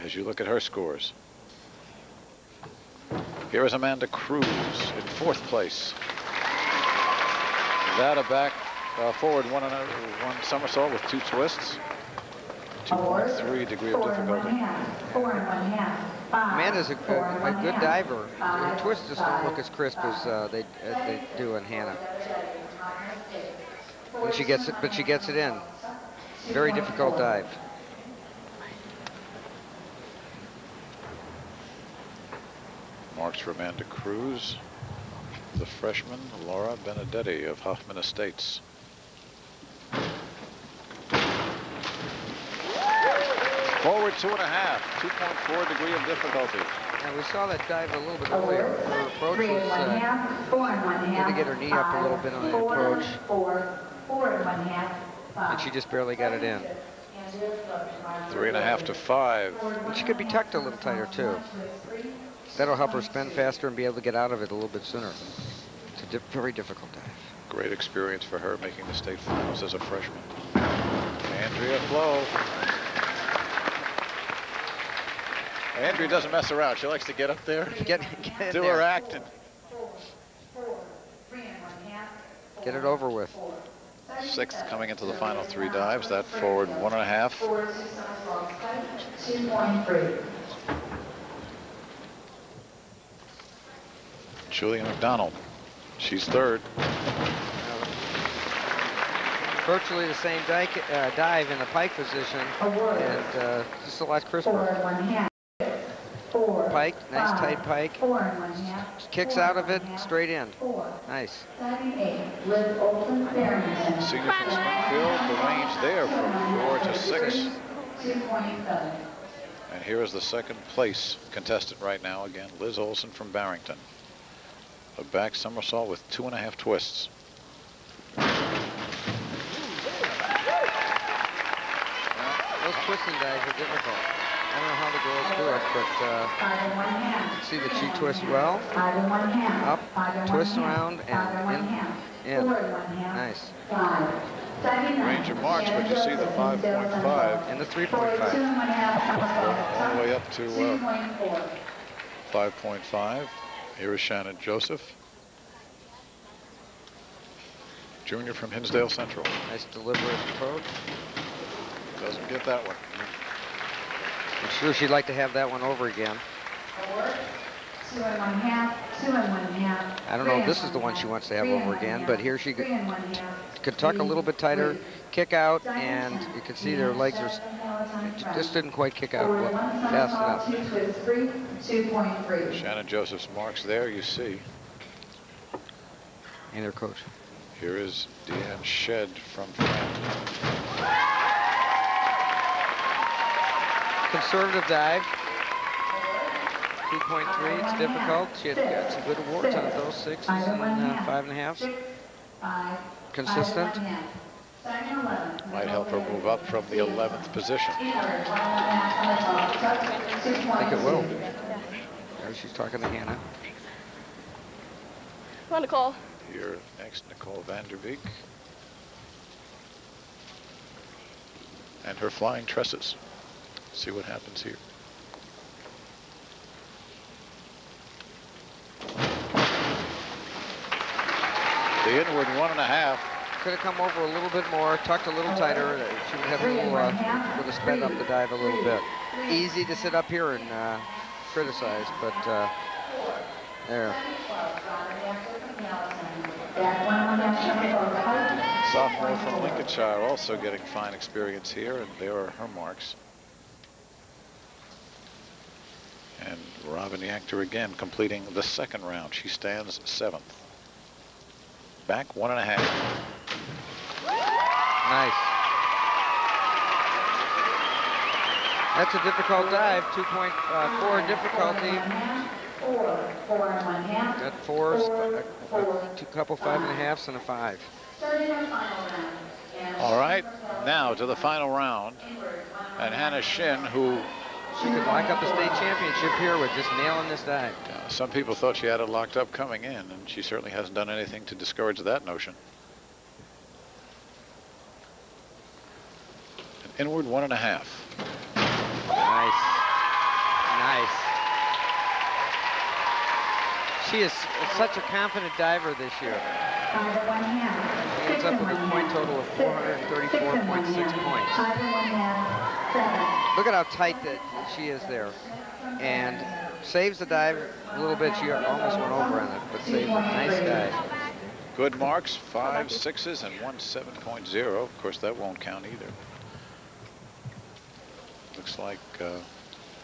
as you look at her scores. Here is Amanda Cruz in 4th place. That a back forward one somersault with 2 twists. 2.3 degree of difficulty. 4 1/2, 5. Amanda's a good diver. Her twists just don't look as crisp as they do in Hannah. And she gets it, but she gets it in. Very difficult dive. Marks for Amanda Cruz. The freshman, Laura Benedetti of Hoffman Estates. Forward 2.5, 2.4 degree of difficulty. And we saw that dive a little bit earlier. Her approach 3 was 1/2, 4 1/2. had to get her knee up a little bit on the approach. 4, 4 1/2, 5. And she just barely got it in. 3.5 to 5. And she could be tucked a little tighter too. That'll help her spin faster and be able to get out of it a little bit sooner. It's a very difficult dive. Great experience for her making the state finals as a freshman. Andrea Flo. Andrea doesn't mess around. She likes to get up there, Get in do there. her act, and 3 1/2. Get it over with. 6th coming into the final 3 dives. That forward 1.5. 4 somersaults tight, 2.3. Julia McDonald. She's 3rd. Virtually the same dive in the pike position, and just a lot 4 crisper. 1/2. 4. Pike, nice 5, tight pike. 4 1/2. Kicks 4 out of it, 1/2, straight in. 4. Nice. Diving 8. Liz Olson Barrington. Senior from Springfield. The range there from 4 to 6. 2.7. And here is the 2nd place contestant right now. Again, Liz Olson from Barrington. A back somersault with 2.5 twists. Those twisting dives are difficult. I don't know how the girls do it, but 5 1/2. see that she twists well. 5 1/2. Up, 5 twist 1/2. around, 5 and 1/2. in. 4 1/2. Nice. 5. Diving 9. Range of marks, but you see the 5.5. And the 4 3.5. 2 1/2 somersault. All the way up to 2.4. 5.5. Here is Shannon Joseph. Junior from Hinsdale Central. Nice deliberate approach. Doesn't get that one. I'm sure she'd like to have that one over again. 4. 2 1/2. 2 1/2. I don't know if this is the one she wants to have over again, but here she 3 1/2. could tuck a little bit tighter, kick out, and you can see their legs are just didn't quite kick out fast enough. 2 twists 3. 2.3. Shannon Joseph's marks there, you see. And their coach. Here is Deanne Shed from Frampton. Conservative dive. 2.3, it's difficult. She had got some good awards on those 6s and 5.5s. 6, 5. Consistent. 5 1/2. Diving 11. Might help her move up from the 11th position. 800. 1 1/2 somersault. Touch. 2.2. I think it will. There she's talking to Hannah. Come on, Nicole. Here next, Nicole Vanderbeek. And her flying tresses. See what happens here. The inward 1.5. could have come over a little bit more, tucked a little tighter. She would have a little, would have sped up the dive a little bit. Easy to sit up here and criticize, but there. Sophomore from Lincolnshire also getting fine experience here, and there are her marks. And Robin Yachter again completing the second round. She stands 7th. Back 1.5. Nice. That's a difficult dive, 2.4 difficulty. Got 4s, a couple 5.5s and a 5. All right, now to the final round. And Hannah Shin, who she could lock up the state championship here with just nailing this dive. Some people thought she had it locked up coming in, and she certainly hasn't done anything to discourage that notion. An inward 1.5. Nice. Nice. She is such a confident diver this year. She ends up with a point total of 434.6 points. Look at how tight that she is there. And saves the dive a little bit. She almost went over on it, but saves a nice dive. Good marks, 5 6s and 1 7.0. Of course, that won't count either. Looks like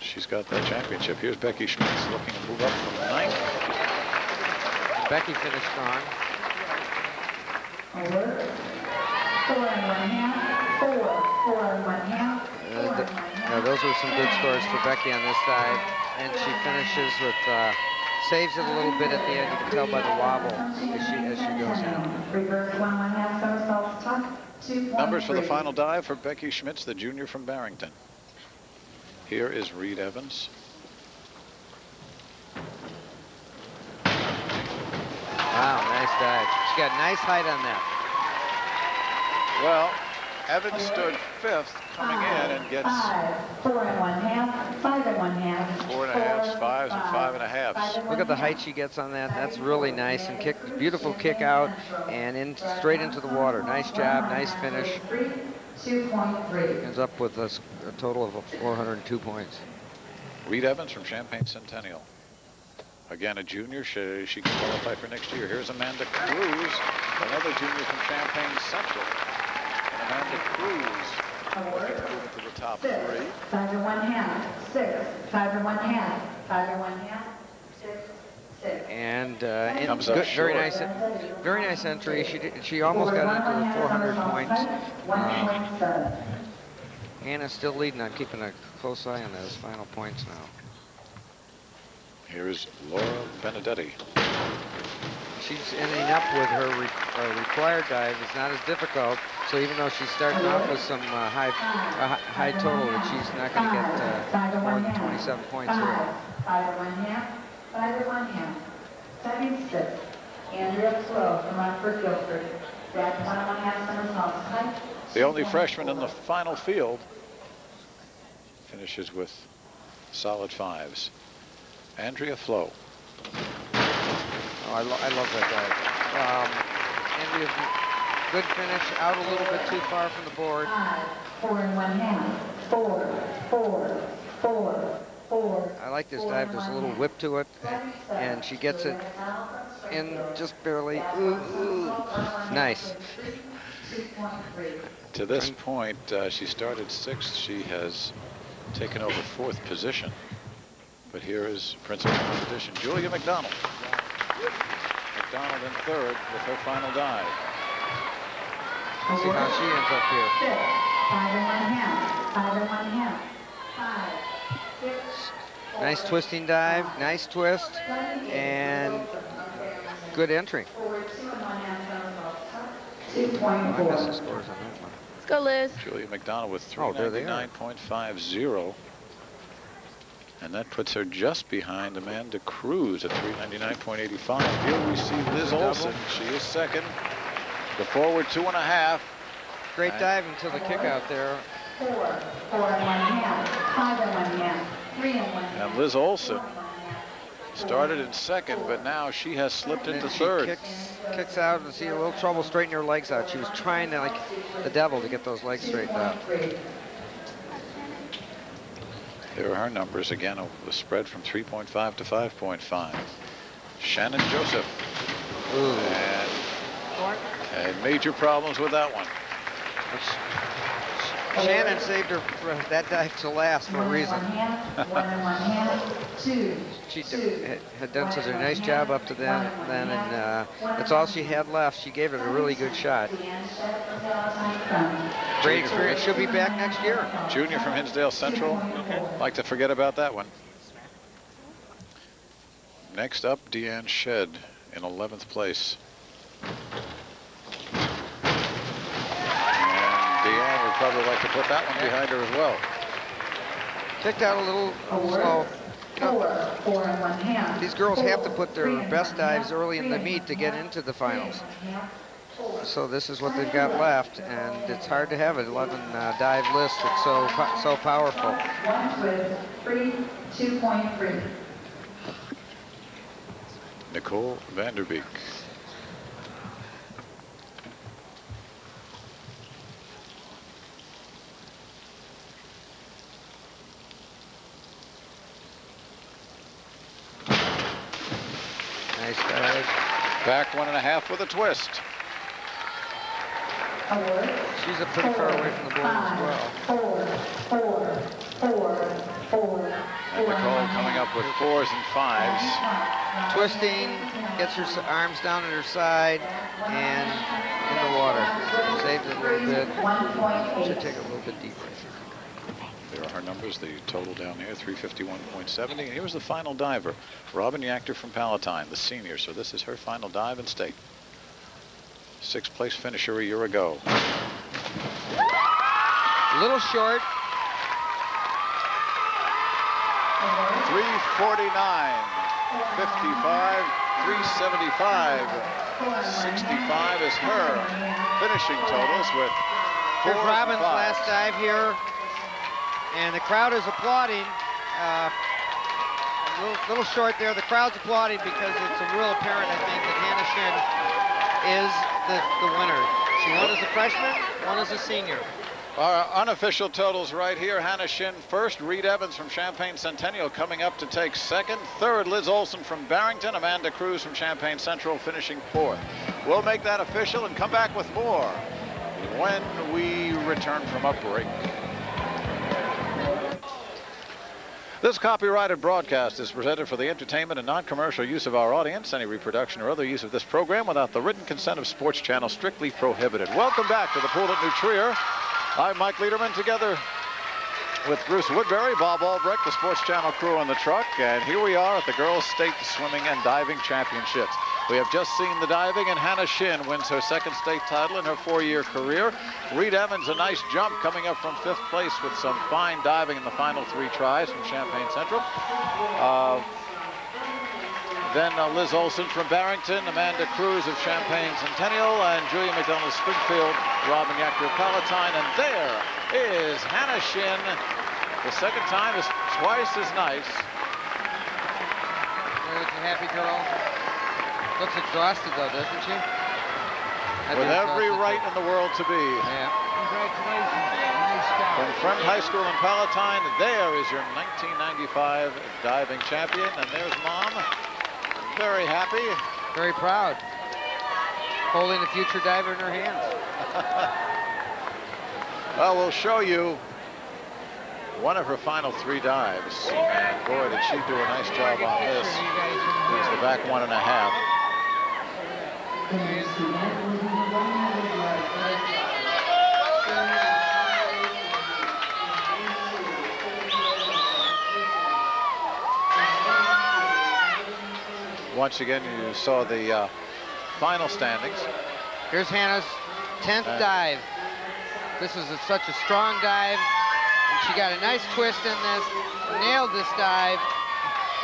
she's got that championship. Here's Becky Schmitz looking to move up from 9th. Becky finished strong. 4 1/2, 4 1/2. Those were some good scores for Becky on this dive, and she finishes with saves it a little bit at the end. You can tell by the wobble as she goes in. Reverse 1 1/2 somersaults tuck, 2.3. Numbers for the final dive for Becky Schmitz, the junior from Barrington. Here is Reed Evans. Wow, nice dive. She got nice height on that. Well, Evans stood 5th coming in and gets 4 1/2, 5 1/2, 4.5s, 5s, and 5.5s. Look at the height she gets on that. That's really nice. And beautiful kick out and in straight into the water. Nice job, nice finish. 2.3. Ends up with a total of 402 points. Reed Evans from Champaign Centennial. Again, a junior. She can qualify for next year. Here's Amanda Cruz, another junior from Champaign Central. Amanda Cruz looking to move into the top 3. 5 1/2, 6, 5 1/2, 5 1/2, 6, 6. And Comes up very short. nice entry. She almost got into the 400 points. 1.7. Hannah's still leading. I'm keeping a close eye on those final points now. Here is Laura Benedetti. She's ending up with her required dive. It's not as difficult. So even though she's starting off with some high total, she's not going to get more than 27 points here. 5 1/2, 5 1/2, 76. Andrea Flo from Rockford Guilford. Back 1 1/2 somersaults height. The only freshman in the final field finishes with solid 5s. Andrea Flo. Oh, I love that dive. Andrea's good finish, out a little bit too far from the board. 4 1/2, 4, 4, 4, 4. I like this dive. There's a little whip to it, and she gets it in just barely. Ooh. Nice. To this point, she started 6th. She has taken over 4th position. But here is principal competition, Julia McDonald. McDonald in 3rd with her final dive. See how she ends up here. 5 1/2, 5 1/2, 5, 6. Nice twisting dive, nice twist, and good entry. 2.4. I missed the scores on that one. Let's go, Liz. Julia McDonald with Oh, there they are. 399.50. And that puts her just behind Amanda Cruz at 399.85. Here we see Liz Olson. She is 2nd. The forward 2.5. Great dive until the kick out there. 4, 4 1/2, 5 1/2, 3 1/2. And Liz Olson Started in second, but now she has slipped into third. Kicks out and see a little trouble straightening her legs out. She was trying to, like the devil, to get those legs straightened out. There are her numbers again over the spread from 3.5 to 5.5. Shannon Joseph. Ooh. And had major problems with that one. Shannon saved her that dive to last for a reason. She had done such a nice job up to then, and that's all she had left. She gave it a really good shot. Great experience. She'll be back next year. Junior from Hinsdale Central. Like to forget about that one. Next up, Deanne Shedd in 11th place. Deanne would probably like to put that one behind her as well. Kicked out a little slow. You know, these girls have to put their best dives early in the meet to get into the finals. So this is what they've got left, and it's hard to have an 11 dive list that's so powerful. 2.3. Nicole Vanderbeek. Nice dive. Back 1.5 with a twist. She's a pretty far away from the board as well. 4. And Nicole coming up with 4s and 5s. Twisting, gets her arms down at her side, and in the water. Saved it a little bit. Should take it a little bit deeper. There are her numbers, the total down here, 351.70. And here's the final diver, Robin Yachter from Palatine, the senior. So this is her final dive in state. 6th place finisher a year ago. A little short. 349, 55, 375, 65 is her finishing totals with 4 Here's Robin's and 5s. last dive here. And the crowd is applauding. A little short there. The crowd's applauding because it's a real apparent, I think, that Hannah Shin is the winner. She won as a freshman, won as a senior. Our unofficial totals right here. Hannah Shin first. Reed Evans from Champaign Centennial coming up to take second. Third, Liz Olson from Barrington. Amanda Cruz from Champaign Central finishing 4th. We'll make that official and come back with more when we return from a break. This copyrighted broadcast is presented for the entertainment and non-commercial use of our audience. Any reproduction or other use of this program without the written consent of Sports Channel strictly prohibited. Welcome back to the pool at New Trier. I'm Mike Lederman, together with Bruce Woodbury, Bob Albrecht, the Sports Channel crew on the truck, and here we are at the Girls State Swimming and Diving Championships. We have just seen the diving, and Hannah Shin wins her 2nd state title in her 4-year career. Reed Evans, a nice jump, coming up from 5th place with some fine diving in the final 3 tries from Champaign Central. Then Liz Olson from Barrington, Amanda Cruz of Champaign Centennial, and Julia McDonald Springfield, Robin Yachter of Palatine. And there is Hannah Shin. The second time is twice as nice. There's a happy girl. Looks exhausted though, doesn't she? With every right in the world to be. Yeah. Congratulations. Nice job. From Friend High School in Palatine, there is your 1995 diving champion. And there's Mom. Very happy. Very proud. Holding the future diver in her hands. Well, we'll show you one of her final 3 dives. And boy, did she do a nice job on this. Here's the back 1.5. Once again, you saw the final standings. Here's Hannah's 10th dive. This is such a strong dive. And she got a nice twist in this, nailed this dive,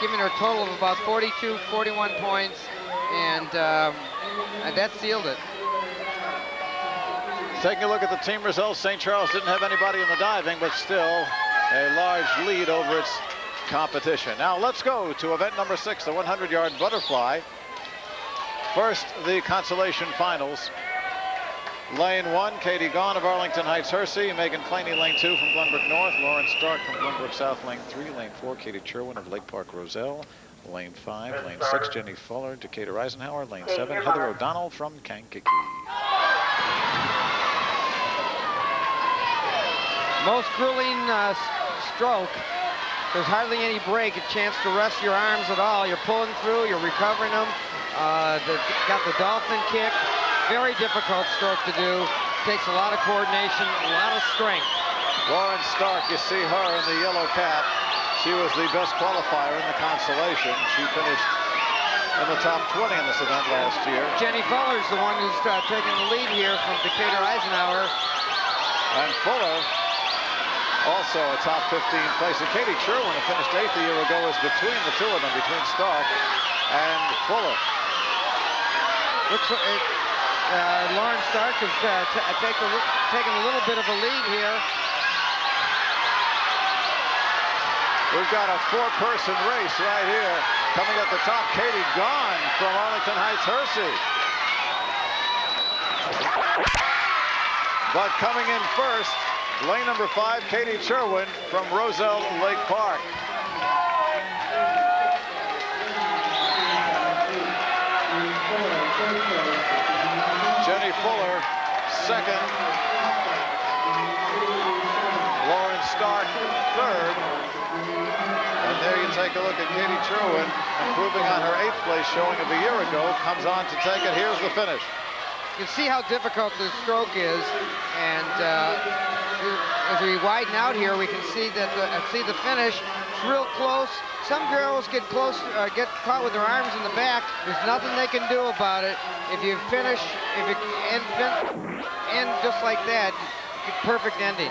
giving her a total of about 42, 41 points, and that sealed it. Taking a look at the team results, St. Charles didn't have anybody in the diving, but still a large lead over its competition. Now let's go to event number 6, the 100-yard butterfly. First, the consolation finals. Lane 1, Katie Gaughan of Arlington Heights Hersey. Megan Claney, lane 2 from Glenbrook North. Lauren Stark from Glenbrook South, lane 3. Lane 4, Katie Sherwin of Lake Park Roselle. Lane 5, lane 6, Jenny Fuller, Decatur Eisenhower. Lane 7, Heather O'Donnell from Kankakee. Most grueling stroke. There's hardly any break, a chance to rest your arms at all. You're pulling through, you're recovering them. Got the dolphin kick. Very difficult stroke to do. Takes a lot of coordination, a lot of strength. Lauren Stark, you see her in the yellow cap. She was the best qualifier in the consolation. She finished in the top 20 in this event last year. Jenny Fuller's the one who's taking the lead here from Decatur Eisenhower. And Fuller, also a top 15 place. And Katie Sherwin, who finished 8th a year ago, is between the two of them, between Stark and Fuller. Looks like Lauren Stark is taking a little bit of a lead here. We've got a 4-person race right here. Coming at the top, Katie Gaughan from Arlington Heights Hersey. But coming in first, lane number 5, Katie Sherwin from Roselle Lake Park. Jenny Fuller, second. Lauren Stark, third. And there you take a look at Katie Sherwin, improving on her 8th place showing of a year ago, comes on to take it. Here's the finish. You can see how difficult this stroke is, and as we widen out here, we can see that the finish. It's real close. Some girls get close, get caught with their arms in the back. There's nothing they can do about it. If you finish, if you end just like that, perfect ending.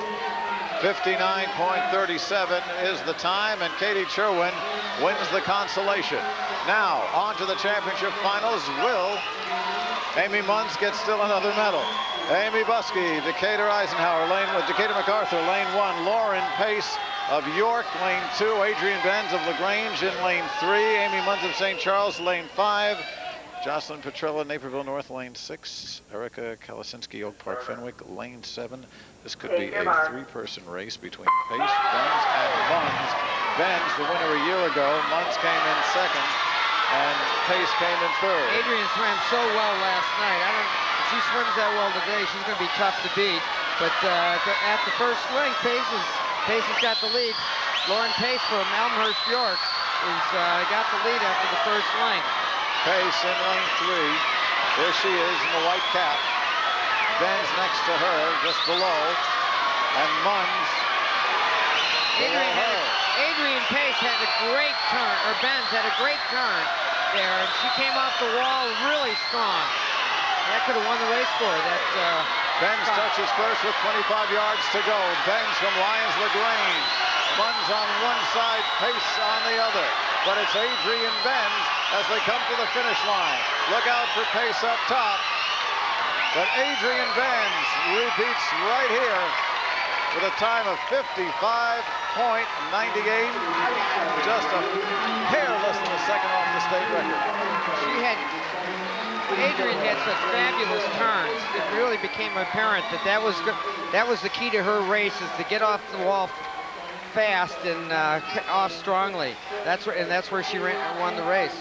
59.37 is the time, and Katie Sherwin wins the consolation. Now, on to the championship finals. Will Amy Munns get still another medal? Amy Buskey, Decatur Eisenhower, Decatur MacArthur, lane 1. Lauren Pace of York, lane 2. Adrian Benz of LaGrange in lane 3. Amy Munns of St. Charles, lane 5. Jocelyn Petrella, Naperville North, lane 6. Erica Kalasinski, Oak Park, Fenwick, lane 7. This could be a 3-person race between Pace, Benz, and Munns. Benz, the winner a year ago. Munns came in second, and Pace came in third. Adrian swam so well last night. If she swims that well today, she's going to be tough to beat. But at the first swing, Pace has got the lead. Lauren Pace from Elmhurst, York, got the lead after the first swing. Pace in lane 3. There she is in the white cap. Benz next to her, just below. And Munns below her. Adrian Pace had a great turn, or Benz had a great turn there, and she came off the wall really strong. That could have won the race for her. Benz touches first with 25 yards to go. Benz from Lyons LaGrange. Munns on one side, Pace on the other. But it's Adrian Benz as they come to the finish line. Look out for Pace up top. But Adrian Benz repeats right here with a time of 55.98. Just a hair less than a second off the state record. Adrian had such fabulous turns. It really became apparent that was the key to her race, is to get off the wall fast and off strongly. That's where she won the race.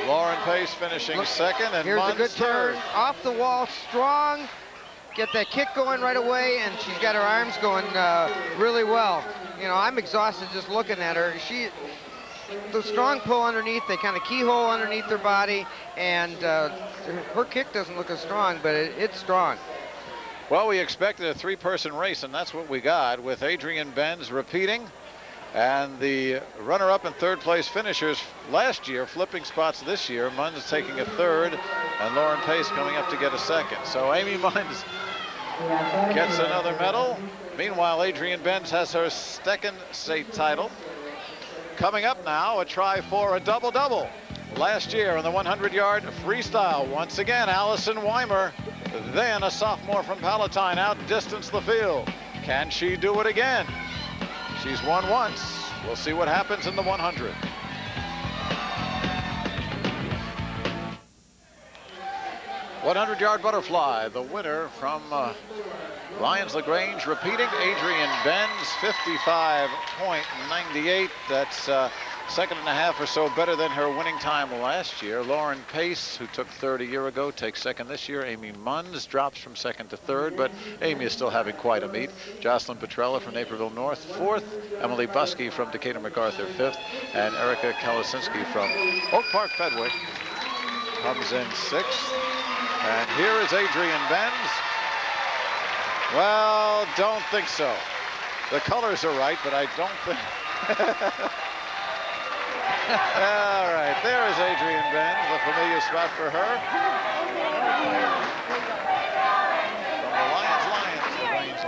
Lauren Pace finishing second, and here's Munns a good turn off the wall, strong. Get that kick going right away, and she's got her arms going really well. You know, I'm exhausted just looking at her. The strong pull underneath, they kind of keyhole underneath her body, and her kick doesn't look as strong, but it's strong. Well, we expected a 3-person race, and that's what we got, with Adrian Benz repeating, and the runner-up and third-place finishers last year flipping spots this year. Munns taking a third, and Lauren Pace coming up to get a second. So Amy Munns gets another medal. Meanwhile, Adrian Benz has her second state title. Coming up now, a try for a double-double. Last year in the 100-yard freestyle, once again, Allison Weimer, then a sophomore from Palatine, outdistanced the field. Can she do it again? She's won once. We'll see what happens in the 100. "100-yard butterfly," the winner from Lyons LaGrange, repeating, Adrian Benz, 55.98. That's second and a half or so better than her winning time last year. Lauren Pace, who took third a year ago, takes second this year. Amy Munns drops from second to third, but Amy is still having quite a meet. Jocelyn Petrella from Naperville North, fourth. Emily Buskey from Decatur MacArthur, fifth. And Erica Kalasinski from Oak Park Fedwick comes in sixth. And here is Adrian Benz. Well, don't think so. The colors are right, but I don't think. All right, there is Adrian Benz, a familiar spot for her. From the Lyons, the Lions.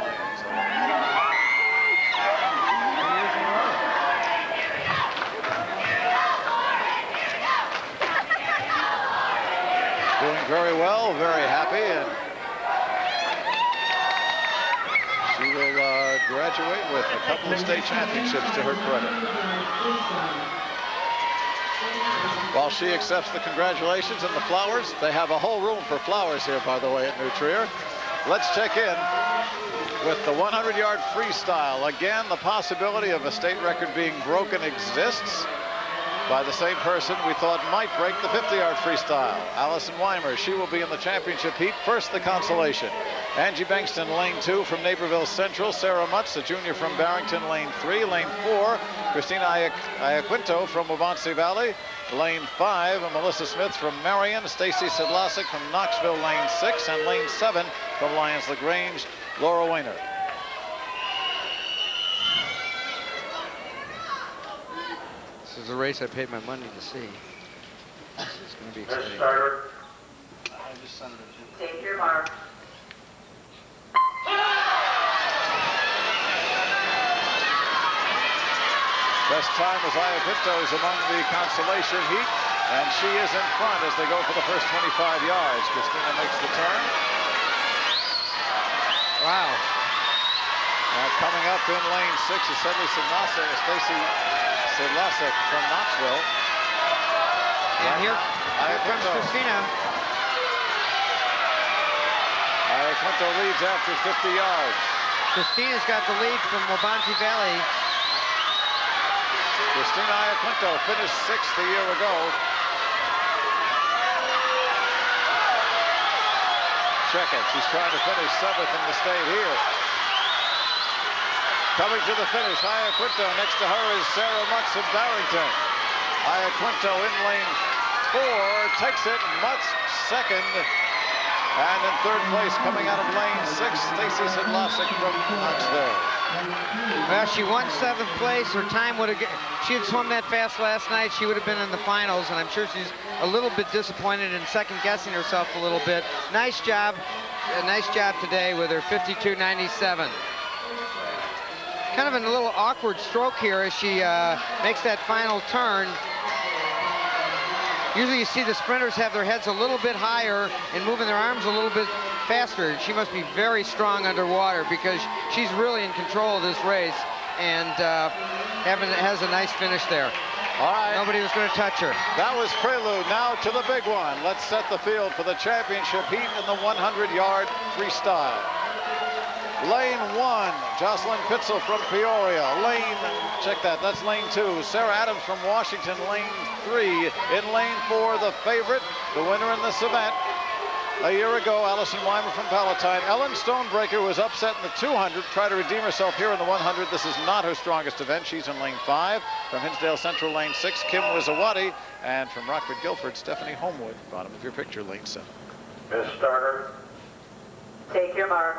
Doing very well, very happy, and she will graduate with a couple of state championships to her credit. While she accepts the congratulations and the flowers, they have a whole room for flowers here, by the way, at New Trier. Let's check in with the 100-yard freestyle. Again, the possibility of a state record being broken exists by the same person we thought might break the 50-yard freestyle. Allison Weimer, she will be in the championship heat. First, the consolation. Angie Bankston, lane 2 from Naperville Central. Sarah Mutz, a junior from Barrington, lane 3. Lane 4, Christina Iaquinto from Wabansie Valley. Lane 5, Melissa Smith from Marion. Stacy Sedlacek from Knoxville, lane 6. And lane 7 from Lyons LaGrange, Laura Weiner. This is a race I paid my money to see. This is going to be exciting. Take your mark. Best time was Iaquinto's among the consolation heat, and she is in front as they go for the first 25 yards. Christina makes the turn. Wow. Now coming up in lane 6 is Stacy Sedlacek from Knoxville. And here comes Christina. Iaquinto leads after 50 yards. Christina's got the lead from Wabansie Valley. Christina Iaquinto finished 6th a year ago. Check it. She's trying to finish 7th in the state here. Coming to the finish, Iaquinto. Next to her is Sarah Mutz of Barrington. Iaquinto in lane 4, takes it. Mutz second. And in third place, coming out of lane 6, Stacy Sedlacek from Knoxville. Well, she won 7th place. Her time would have, she had swum that fast last night, she would have been in the finals, and I'm sure she's a little bit disappointed and second-guessing herself a little bit. Nice job today with her 52.97. Kind of in a little awkward stroke here as she makes that final turn. Usually you see the sprinters have their heads a little bit higher and moving their arms a little bit faster. She must be very strong underwater because she's really in control of this race and has a nice finish there. All right. Nobody was going to touch her. That was prelude. Now to the big one. Let's set the field for the championship heat in the 100-yard freestyle. Lane 1, Jocelyn Pitzel from Peoria. Check that, that's lane 2. Sarah Adams from Washington, lane 3. In lane 4, the favorite, the winner in this event. A year ago, Allison Weimer from Palatine. Ellen Stonebreaker was upset in the 200, tried to redeem herself here in the 100. This is not her strongest event. She's in lane 5. From Hinsdale Central, lane 6, Kim Wizawati. And from Rockford Guilford, Stephanie Homewood. Bottom of your picture, lane 7. Miss Starter. Take your mark.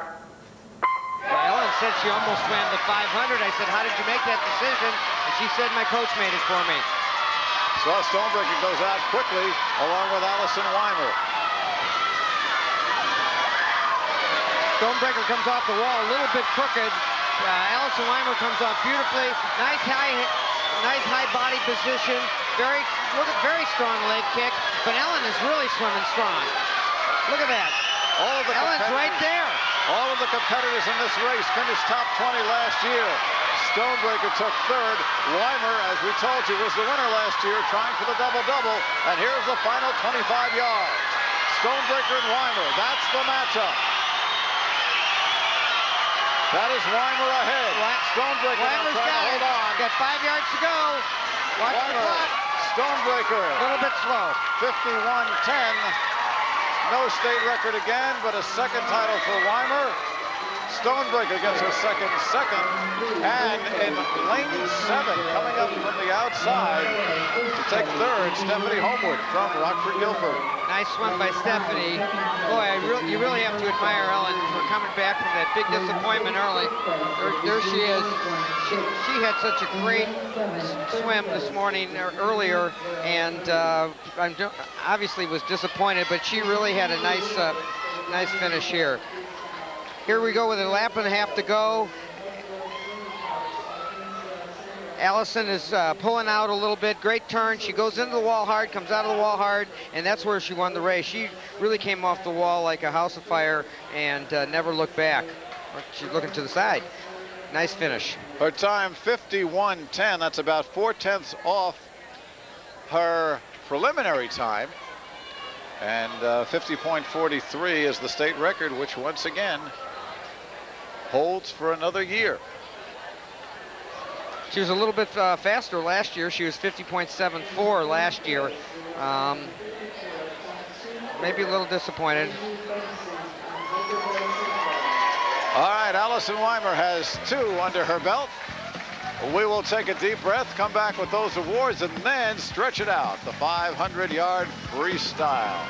Well, Ellen said she almost swam the 500. I said, how did you make that decision? And she said, my coach made it for me. So Stonebreaker goes out quickly along with Allison Weimer. Stonebreaker comes off the wall a little bit crooked. Allison Weimer comes off beautifully. Nice high body position. Very strong leg kick. But Ellen is really swimming strong. Look at that. Ellen's right there. All of the competitors in this race finished top 20 last year. Stonebreaker took third. Weimer, as we told you, was the winner last year, trying for the double-double. And here's the final 25 yards. Stonebreaker and Weimer, that's the matchup. That is Weimer ahead. Stonebreaker now trying to hold on. Got 5 yards to go. Watch the Weimer, clock. Stonebreaker. A little bit slow. 51-10. No state record again, but a second title for Weimer. Stonebreaker gets her second. And in lane 7, coming up from the outside to take third, Stephanie Homewood from Rockford Guilford. Nice swim by Stephanie. Boy, you really have to admire Ellen for coming back from that big disappointment early. There she is. She had such a great swim this morning earlier, and obviously was disappointed, but she really had a nice finish here. Here we go with a lap and a half to go. Allison is pulling out a little bit. Great turn. She goes into the wall hard, comes out of the wall hard, and that's where she won the race. She really came off the wall like a house of fire and never looked back. She's looking to the side. Nice finish. Her time, 51-10. That's about 4/10 off her preliminary time. And 50.43 is the state record, which once again holds for another year. She was a little bit faster last year. She was 50.74 last year. Maybe a little disappointed. All right, Allison Weimer has 2 under her belt. We will take a deep breath, come back with those awards, and then stretch it out. The 500-yard freestyle.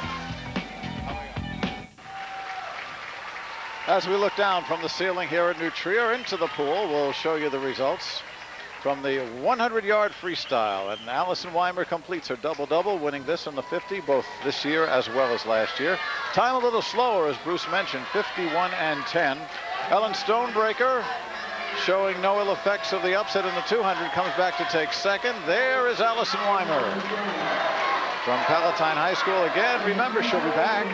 As we look down from the ceiling here at New Trier into the pool, we'll show you the results from the 100-yard freestyle. And Allison Weimer completes her double-double, winning this and the 50, both this year as well as last year. Time a little slower, as Bruce mentioned, 51-10. Ellen Stonebreaker, showing no ill effects of the upset in the 200, comes back to take second. There is Allison Weimer from Palatine High School again. Remember, she'll be back.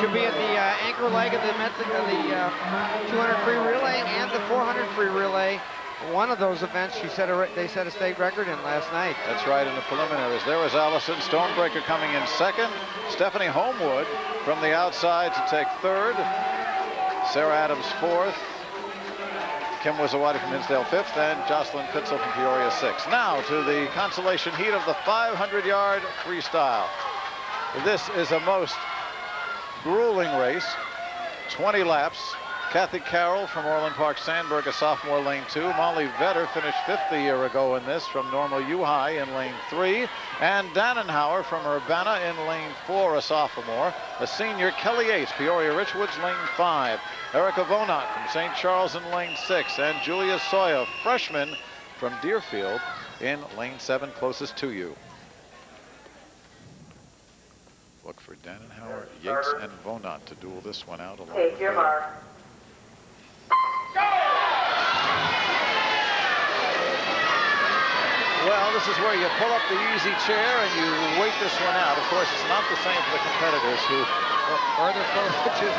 She'll be at the anchor leg of the 200 free relay and the 400 free relay. One of those events they set a state record in last night. That's right, in the preliminaries. There was Allison Stonebreaker coming in second. Stephanie Homewood from the outside to take third. Sarah Adams fourth. Kim Wizawati from Hinsdale fifth, and Jocelyn Pitzel from Peoria sixth. Now to the consolation heat of the 500-yard freestyle. This is a most grueling race, 20 laps. Kathy Carroll from Orland Park Sandburg, a sophomore, lane 2. Molly Vetter finished 5th a year ago in this from Normal U High in lane 3. And Dannenhauer from Urbana in lane 4, a sophomore. A senior, Kelly Yates, Peoria Richwoods, lane 5. Erica Vonat from St. Charles in lane 6. And Julia Soya, freshman from Deerfield in lane 7, closest to you. Look for Dannenhauer, Yates, and Vonat to duel this one out. Take your mark. Well, this is where you pull up the easy chair and you wait this one out. Of course, it's not the same for the competitors who... Or their coaches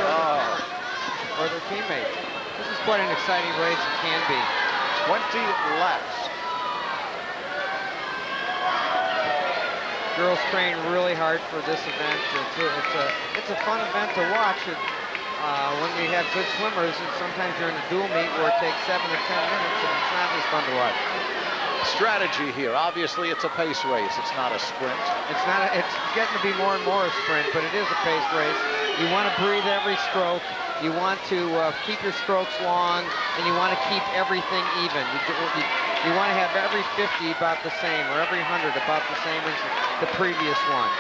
or their teammates. This is quite an exciting race, it can be. 20 laps. Girls train really hard for this event. It's a fun event to watch. When we have good swimmers, and sometimes you're in a dual meet where it takes 7 or 10 minutes, and it's not as fun to watch. Strategy here. Obviously, it's a pace race. It's not a sprint. It's getting to be more and more a sprint, but it is a pace race. You want to breathe every stroke. You want to keep your strokes long, and you want to keep everything even. You want to have every 50 about the same, or every 100 about the same as the previous one.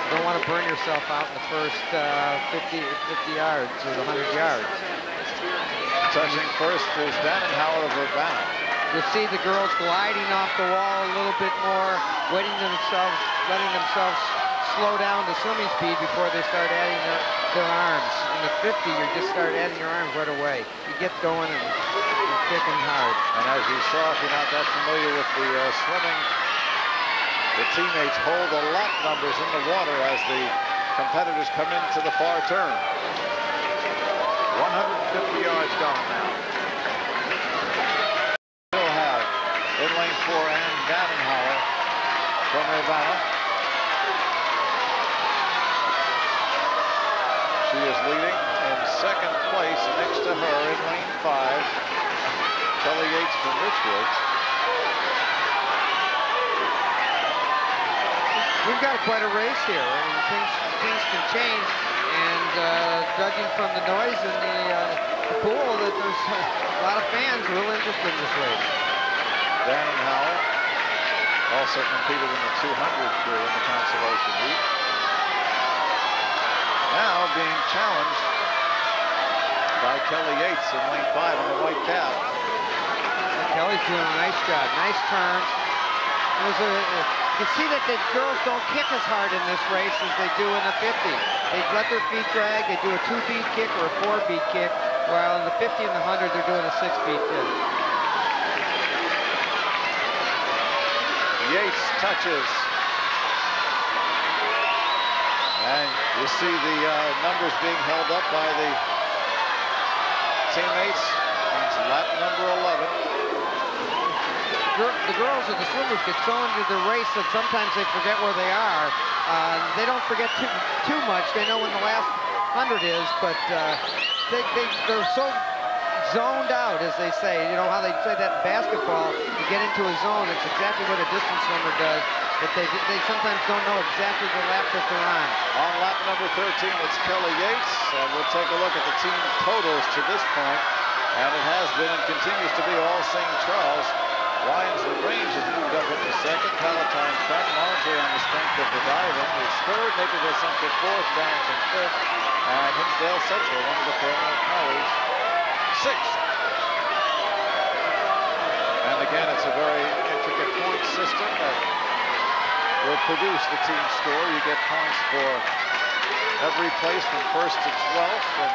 You don't want to burn yourself out in the first 50 yards or the 100 yards. Touching first is Dannenhauer of Urbana. You'll see the girls gliding off the wall a little bit more, letting themselves slow down to swimming speed before they start adding their arms. In the 50, you just start adding your arms right away. You get going and kicking hard. And as you saw, if you're not that familiar with the swimming, the teammates hold the lap numbers in the water as the competitors come into the far turn. 150 yards gone now. Still have in lane 4 Ann Dannenhauer from Urbana. She is leading in second place. Next to her in lane 5, Kelly Yates from Richwoods. We've got quite a race here. I mean, things can change, and judging from the noise in the pool, that there's a lot of fans real interested in this race. Dannenhauer also competed in the 200 crew in the consolation heat. Now being challenged by Kelly Yates in lane 5 in the white cap. Kelly's doing a nice job. Nice turn. You can see that the girls don't kick as hard in this race as they do in the 50. They let their feet drag. They do a 2-beat kick or a 4-beat kick, while in the 50 and the 100, they're doing a 6-beat kick. Yates touches. And you see the numbers being held up by the teammates. It's lap number 11. The girls or the swimmers get so into the race that sometimes they forget where they are. They don't forget too much. They know when the last 100 is, but they're so zoned out, as they say. You know how they say that in basketball, you get into a zone. It's exactly what a distance swimmer does. But they sometimes don't know exactly the lap that they're on. On lap number 13, it's Kelly Yates, and we'll take a look at the team totals to this point. And it has been and continues to be all St. Charles. Lyons LaGrange has moved up into second. Palatine front. Marjorie on the strength of the diving is third. Naperville Central fourth. Barrington fifth. And Hinsdale Central, one of the Fairmont Collies, sixth. And again, it's a very intricate point system that will produce the team score. You get points for every place from first to 12th. And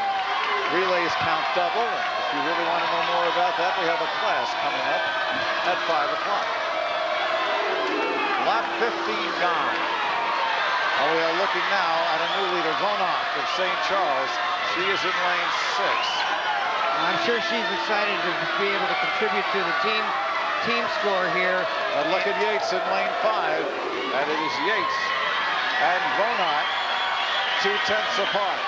relays count double. And if you really want to know more about that, we have a class coming up at 5 o'clock. Lap 15 gone. And we are looking now at a new leader, Vonoff of St. Charles. She is in lane 6. I'm sure she's excited to be able to contribute to the team score here. But look at Yates in lane 5. And it is Yates and Vonoff 2/10 apart.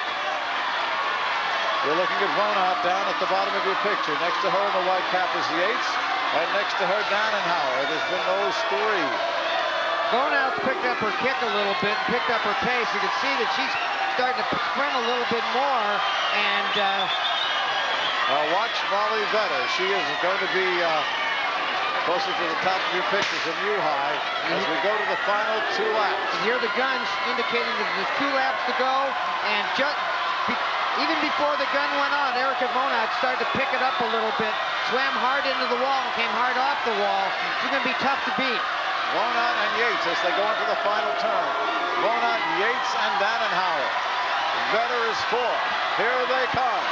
You're looking at Vonoff down at the bottom of your picture. Next to her in the white cap is Yates, and next to her Dannenhauer. There's been those three. Vonoff's picked up her kick a little bit, picked up her pace. You can see that she's starting to sprint a little bit more, and watch Molly Vetter. She is going to be closer to the top of your picture from you high as we go to the final 2 laps. You hear the guns indicating that there's 2 laps to go, and even before the gun went on, Erica Vonoff started to pick it up a little bit, swam hard into the wall, and came hard off the wall. She's going to be tough to beat. Vonoff and Yates as they go into the final turn. Vonoff, Yates, and Dannenhauer. Vetter is 4th. Here they come.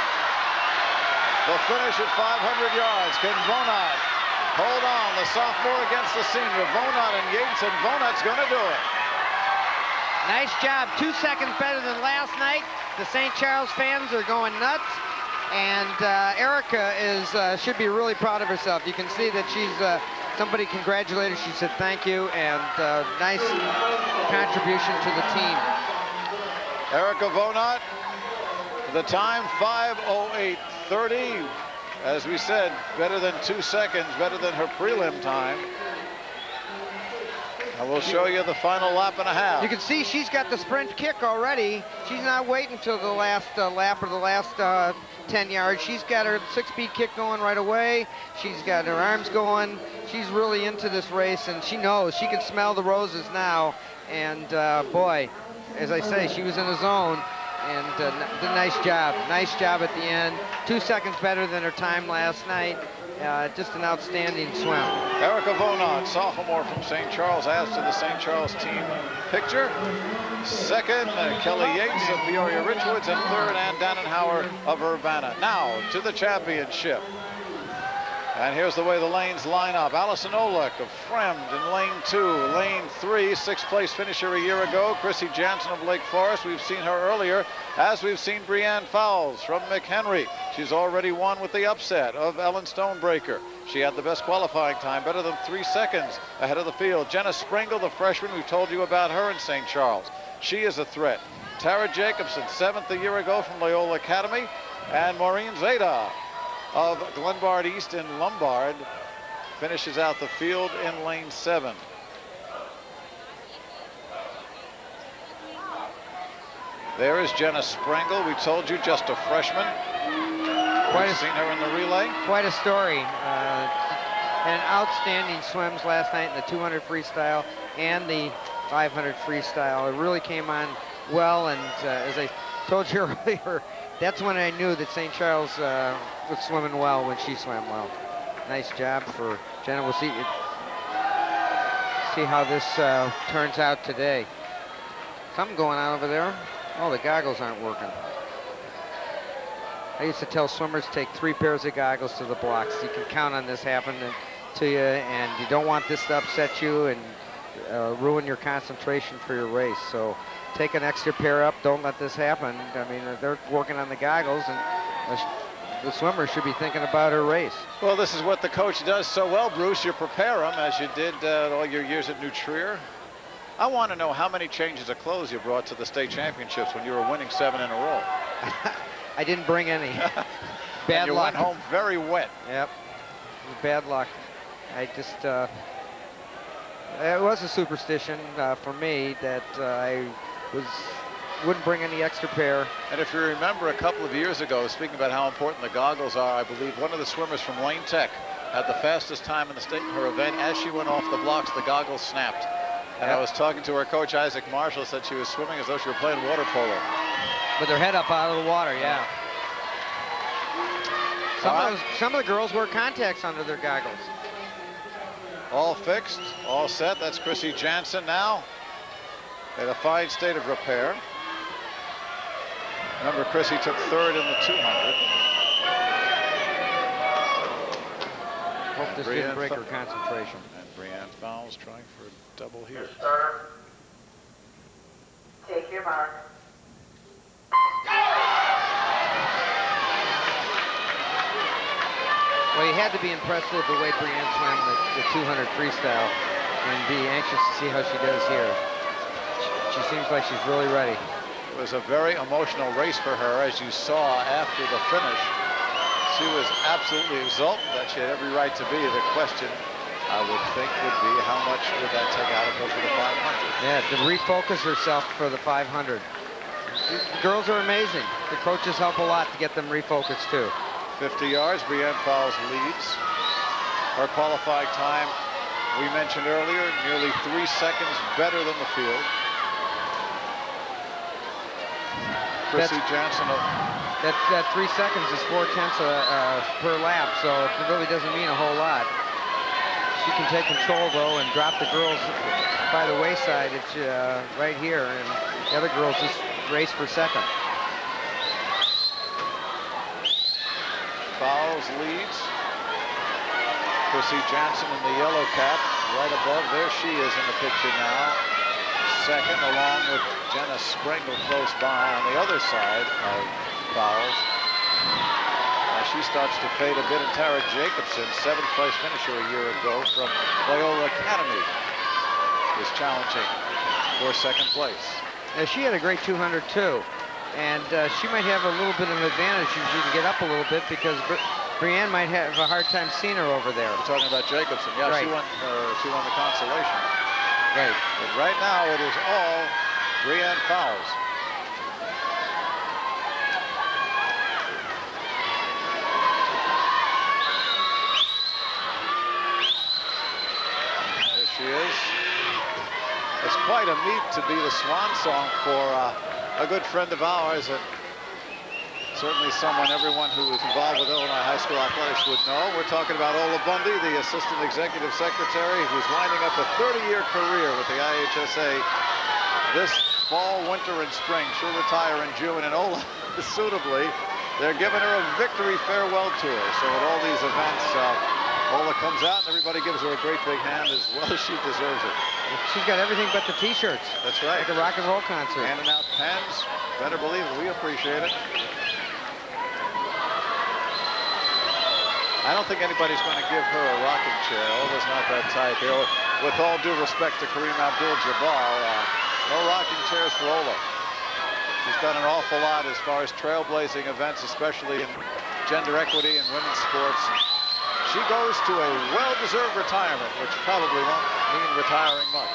The finish at 500 yards. Can Vonoff hold on? The sophomore against the senior. Vonoff and Yates, and Vonoff's going to do it. Nice job. 2 seconds better than last night. The St. Charles fans are going nuts, and Erica should be really proud of herself. You can see that she's somebody congratulated her. She said thank you, and nice contribution to the team. Erica Vonoff, the time 5:08:30. As we said, better than 2 seconds, better than her prelim time. And we'll show you the final lap and a half. You can see she's got the sprint kick already. She's not waiting until the last lap or the last 10 yards. She's got her 6-beat kick going right away. She's got her arms going. She's really into this race, and she knows. She can smell the roses now. And boy, as I say, she was in the zone. And did a nice job. Nice job at the end. 2 seconds better than her time last night. Just an outstanding swim. Erica Vonoff, sophomore from St. Charles, adds to the St. Charles team picture. Second, Kelly Yates of Peoria Richwoods, and third, Ann Dannenhauer of Urbana. Now to the championship. And here's the way the lanes line up. Allison Olek of Fremd in lane 2. Lane 3, 6th place finisher a year ago. Chrissy Jansen of Lake Forest. We've seen her earlier, as we've seen Brianne Fowles from McHenry. She's already won with the upset of Ellen Stonebreaker. She had the best qualifying time, better than 3 seconds ahead of the field. Jenna Springle, the freshman, we've told you about her in St. Charles. She is a threat. Tara Jacobson, 7th a year ago from Loyola Academy. And Maureen Zeta of Glenbard East in Lombard finishes out the field in lane 7. There is Jenna Springle. We told you, just a freshman. We've seen her in the relay. Quite a story. And outstanding swims last night in the 200 freestyle and the 500 freestyle. It really came on well, and as I told you earlier, that's when I knew that St. Charles was swimming well, when she swam well. Nice job for Jenna. We'll see how this turns out today. Something going on over there. Oh, the goggles aren't working. I used to tell swimmers, take 3 pairs of goggles to the blocks. You can count on this happening to you, and you don't want this to upset you and ruin your concentration for your race. So take an extra pair up. Don't let this happen. I mean, they're working on the goggles, and the swimmer should be thinking about her race. Well, this is what the coach does so well, Bruce. You prepare them, as you did all your years at New Trier. I want to know how many changes of clothes you brought to the state championships when you were winning 7 in a row. I didn't bring any. Bad and you luck. went home very wet. Yep. Bad luck. I just, it was a superstition for me that I wouldn't bring any extra pair. And if you remember a couple of years ago, speaking about how important the goggles are, I believe one of the swimmers from Lane Tech had the fastest time in the state in her event. As she went off the blocks, the goggles snapped. And I was talking to her coach, Isaac Marshall, said she was swimming as though she were playing water polo. With her head up out of the water, yeah. Some of the girls wear contacts under their goggles. All fixed, all set. That's Chrissy Jansen now in a fine state of repair. Remember, Chrissy took 3rd in the 200. Hope this didn't break her concentration. And Brianne Fowles trying for a double here. Take your mark. Well, you had to be impressed with the way Brianne swam the 200 freestyle and be anxious to see how she does here. She seems like she's really ready. It was a very emotional race for her, as you saw after the finish. She was absolutely exultant that she had every right to be. The question, I would think, would be how much would that take out of her for the 500? Yeah, to refocus herself for the 500. The girls are amazing. The coaches help a lot to get them refocused too. 50 yards, Brianne Fowles leads. Her qualifying time, we mentioned earlier, nearly 3 seconds better than the field. Chrissy Jansen. That 3 seconds is 4/10 per lap, so it really doesn't mean a whole lot. She can take control though and drop the girls by the wayside. It's right here, and the other girls just race for second. Fowles leads. Chrissy Jansen in the yellow cap, right above. There she is in the picture now. Second, along with Jenna Springle close by on the other side of Fowles. Now she starts to fade a bit, and Tara Jacobson, 7th place finisher a year ago from Loyola Academy, is challenging for 2nd place. Now, she had a great 200 too. And she might have a little bit of an advantage if she can get up a little bit, because Brianne might have a hard time seeing her over there. We're talking about Jacobson. Yeah, right. She won the consolation. Right. But right now it is all Brianne Fowles. There she is. It's quite a meet to be the swan song for a good friend of ours, and certainly everyone who is involved with Illinois high school athletics would know. We're talking about Ola Bundy, the Assistant Executive Secretary, who's winding up a 30-year career with the IHSA this fall, winter, and spring. She'll retire in June, and Ola, suitably, they're giving her a victory farewell tour. So at all these events, Ola comes out and everybody gives her a great big hand as well as she deserves it. She's got everything but the t-shirts. That's right. Like a rock and roll concert. Handing out pens. Better believe it. We appreciate it. I don't think anybody's going to give her a rocking chair. Ola's not that type. You know, with all due respect to Kareem Abdul-Jabbar, no rocking chairs for Ola. She's done an awful lot as far as trailblazing events, especially in gender equity and women's sports. She goes to a well-deserved retirement, which probably won't mean retiring much.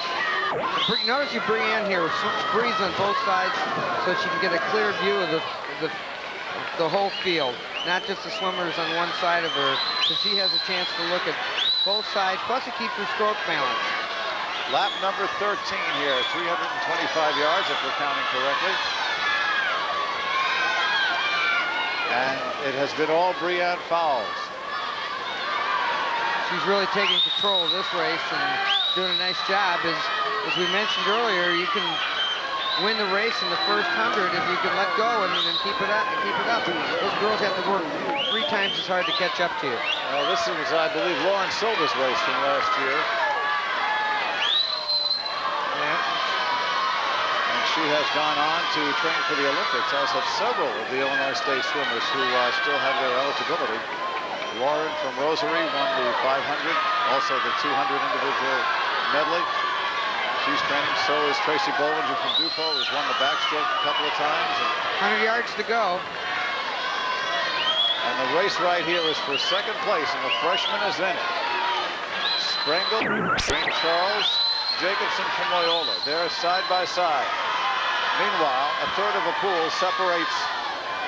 Notice you bring in here, breeze on both sides, so she can get a clear view of the whole field, not just the swimmers on one side of her, so she has a chance to look at both sides, plus it keeps her stroke balance. Lap number 13 here, 325 yards if we're counting correctly. And it has been all Breanne Fowles. She's really taking control of this race and doing a nice job. As we mentioned earlier, you can win the race in the first 100 if you can let go and keep it up. Those girls have to work 3 times as hard to catch up to you. Well, this is, I believe, Lauren Silva's race from last year. And she has gone on to train for the Olympics, as have several of the Illinois State swimmers who still have their eligibility. Lauren from Rosary won the 500, also the 200 individual medley. She's training, so is Tracy Bollinger from Dupo, who's won the backstroke a couple of times. 100 yards to go. And the race right here is for second place, and the freshman is in it. Sprengel, St. Charles, Jacobson from Loyola. They're side by side. Meanwhile, a third of the pool separates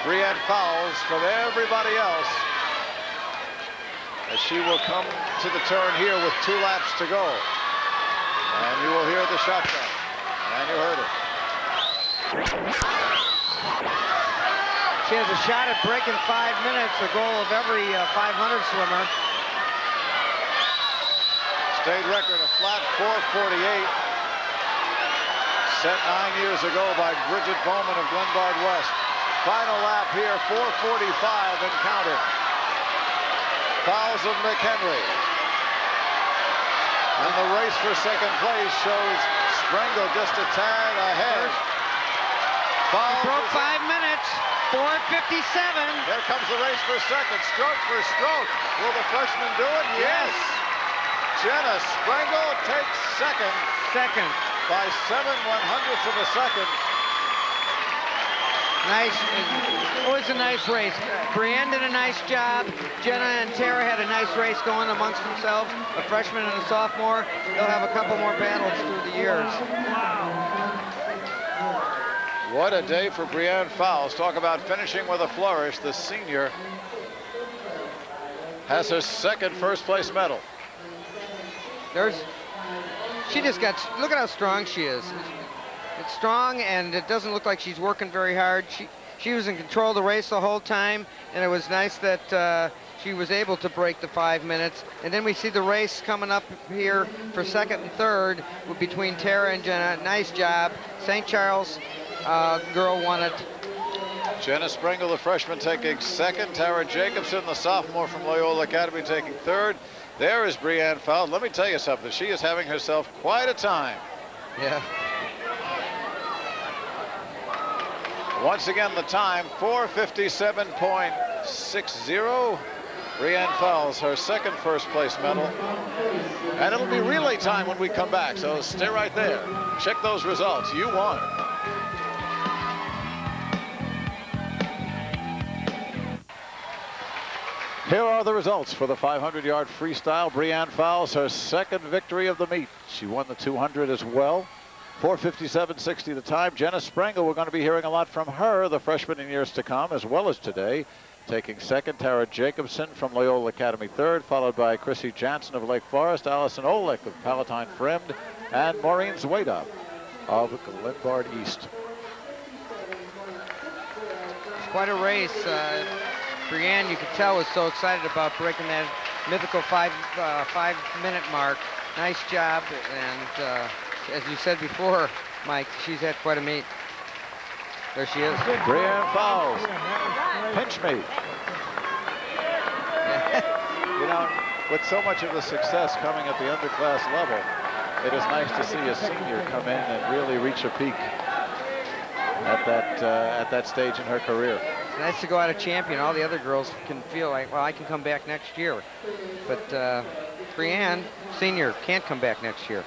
Breanne Fowles from everybody else, as she will come to the turn here with 2 laps to go. And you will hear the shotgun. And you heard it. She has a shot at breaking 5 minutes, the goal of every 500 swimmer. State record, a flat 4:48. Set 9 years ago by Bridget Bowman of Glenbard West. Final lap here, 4:45 and counting. Fowles of McHenry. And the race for second place shows Sprengel just a tad ahead. Fowles broke 5 minutes, 4:57. There comes the race for second, stroke for stroke. Will the freshman do it? Yes. Jenna Sprengel takes second. Second. By 7/100ths of a second. Nice, always a nice race. Breanne did a nice job. Jenna and Tara had a nice race going amongst themselves. A freshman and a sophomore. They'll have a couple more battles through the years. What a day for Breanne Fowles. Talk about finishing with a flourish. The senior has her second first place medal. She just got, look at how strong she is. It's strong, and it doesn't look like she's working very hard. She was in control of the race the whole time, and it was nice that she was able to break the 5 minutes. And then we see the race coming up here for second and third between Tara and Jenna. Nice job. St. Charles girl won it. Jenna Sprengel, the freshman, taking second. Tara Jacobson, the sophomore from Loyola Academy, taking third. There is Breanne Fowles. Let me tell you something. She is having herself quite a time. Yeah. Once again, the time, 4:57.60. Breanne Fowles, her second first place medal. And it'll be relay time when we come back, so stay right there. Check those results. You won. Here are the results for the 500-yard freestyle. Breanne Fowles, her second victory of the meet. She won the 200 as well. 4:57.60 the time. Jenna Sprengel, we're going to be hearing a lot from her, the freshman in years to come, as well as today. Taking second, Tara Jacobson from Loyola Academy third, followed by Chrissy Jansen of Lake Forest, Allison Olick of Palatine Fremd, and Maureen Zweidop of Glenbard East. It's quite a race. Breanne, you could tell, was so excited about breaking that mythical 5 minute mark. Nice job, and as you said before, Mike, she's had quite a meet. There she is. Breanne Fowles. Pinch me. You know, with so much of the success coming at the underclass level, it is nice to see a senior come in and really reach a peak at that stage in her career. It's nice to go out a champion. All the other girls can feel like, well, I can come back next year. But Brianne, senior, can't come back next year.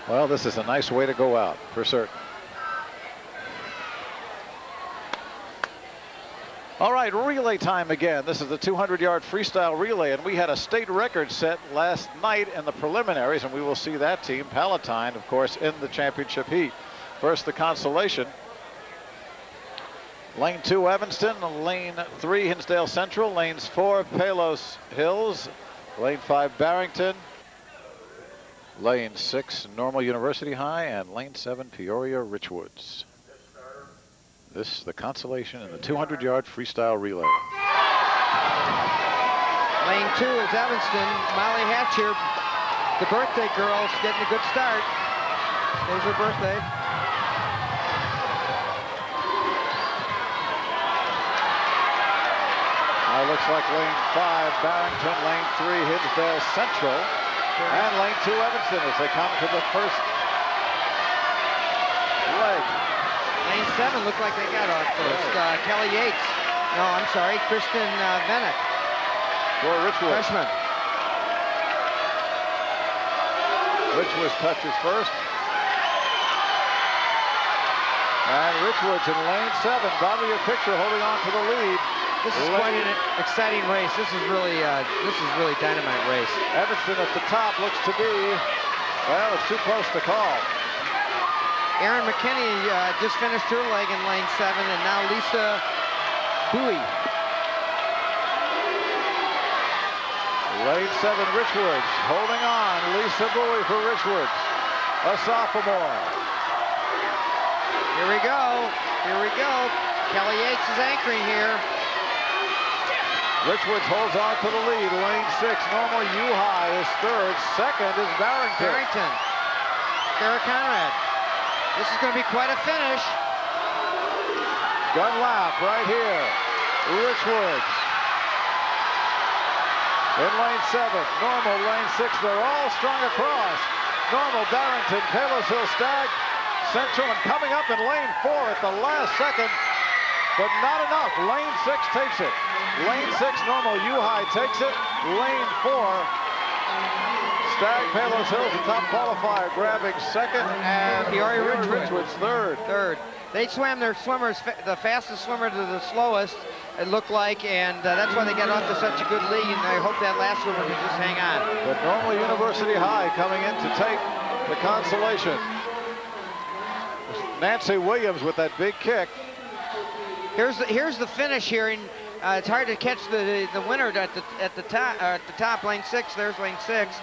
Well, this is a nice way to go out, for certain. All right, relay time again. This is the 200-yard freestyle relay, and we had a state record set last night in the preliminaries, and we will see that team, Palatine, of course, in the championship heat. First, the consolation. Lane 2, Evanston. Lane 3, Hinsdale Central. Lanes 4, Palos Hills. Lane 5, Barrington. Lane 6, Normal University High. And Lane 7, Peoria Richwoods. This is the consolation in the 200-yard freestyle relay. Lane 2 is Evanston. Molly Hatcher, the birthday girl, is getting a good start. There's her birthday. Looks like lane 5, Barrington, lane 3, Hinsdale Central, and lane 2, Evanston, as they come to the first leg. Lane 7 looked like they got off first. Kelly Yates. No, I'm sorry, Kristen Vennick. For Richwood. Freshman. Richwood touches first. And Richwood's in lane 7. Bottom of your picture holding on to the lead. This is quite an exciting race. This is really dynamite race. Evanston at the top looks to be, well, it's too close to call. Erin McKinney just finished her leg in lane 7, and now Lisa Bowie. Lane 7, Richwoods holding on. Lisa Bowie for Richwoods, a sophomore. Here we go. Here we go. Kelly Yates is anchoring here. Richwoods holds on to the lead. Lane 6, Normal U High is third. Second is Barrington. Sarah Conrad. This is going to be quite a finish. Gun lap right here. Richwoods. In lane 7, Normal, lane 6. They're all strung across. Normal, Barrington, Palos Hill Stag, Central, and coming up in lane 4 at the last second. But not enough. Lane 6 takes it. Lane 6, Normal U High takes it. Lane 4, Stag Palos Hills, the top qualifier, grabbing second, and Peoria Richwoods third. They swam their swimmers, the fastest swimmer to the slowest, it looked like, and that's why they got off to such a good lead, and I hope that last swimmer can just hang on. But Normal University High coming in to take the consolation. Nancy Williams with that big kick. Here's the finish here, and it's hard to catch the winner at the top. Lane 6. There's lane 6,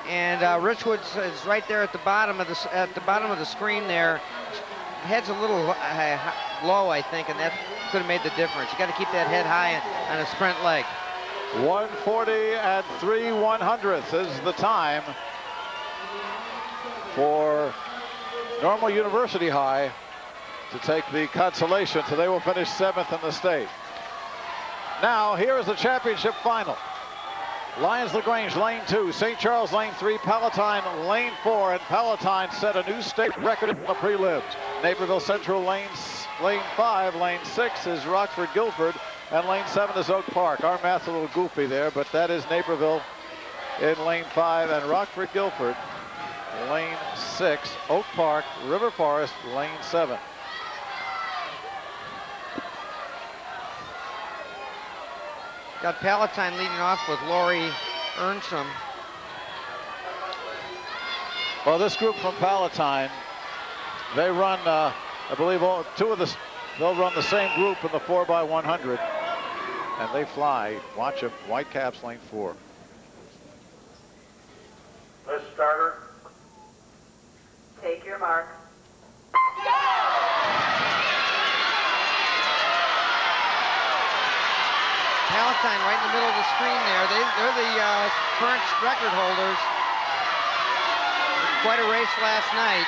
and Richwoods is right there at the bottom of the screen there. Head's a little low, I think, and that could have made the difference. You got to keep that head high on a sprint leg. 1:40 and 3/100ths is the time for Normal University High to take the consolation, so they will finish 7th in the state. Now, here is the championship final. Lyons-LaGrange, lane 2, St. Charles, lane 3, Palatine, lane 4, and Palatine set a new state record in the prelims. Naperville Central, lane 5, lane 6 is Rockford-Guilford, and lane 7 is Oak Park. Our math's a little goofy there, but that is Naperville in lane 5, and Rockford-Guilford, lane 6, Oak Park, River Forest, lane 7. Got Palatine leading off with Lori Ernstrom. Well, this group from Palatine, they run, I believe, they'll run the same group in the 4x100, and they fly. Watch them, Whitecaps, lane 4. Let's starter. Take your mark. Palatine right in the middle of the screen there. They're the current record holders. Quite a race last night,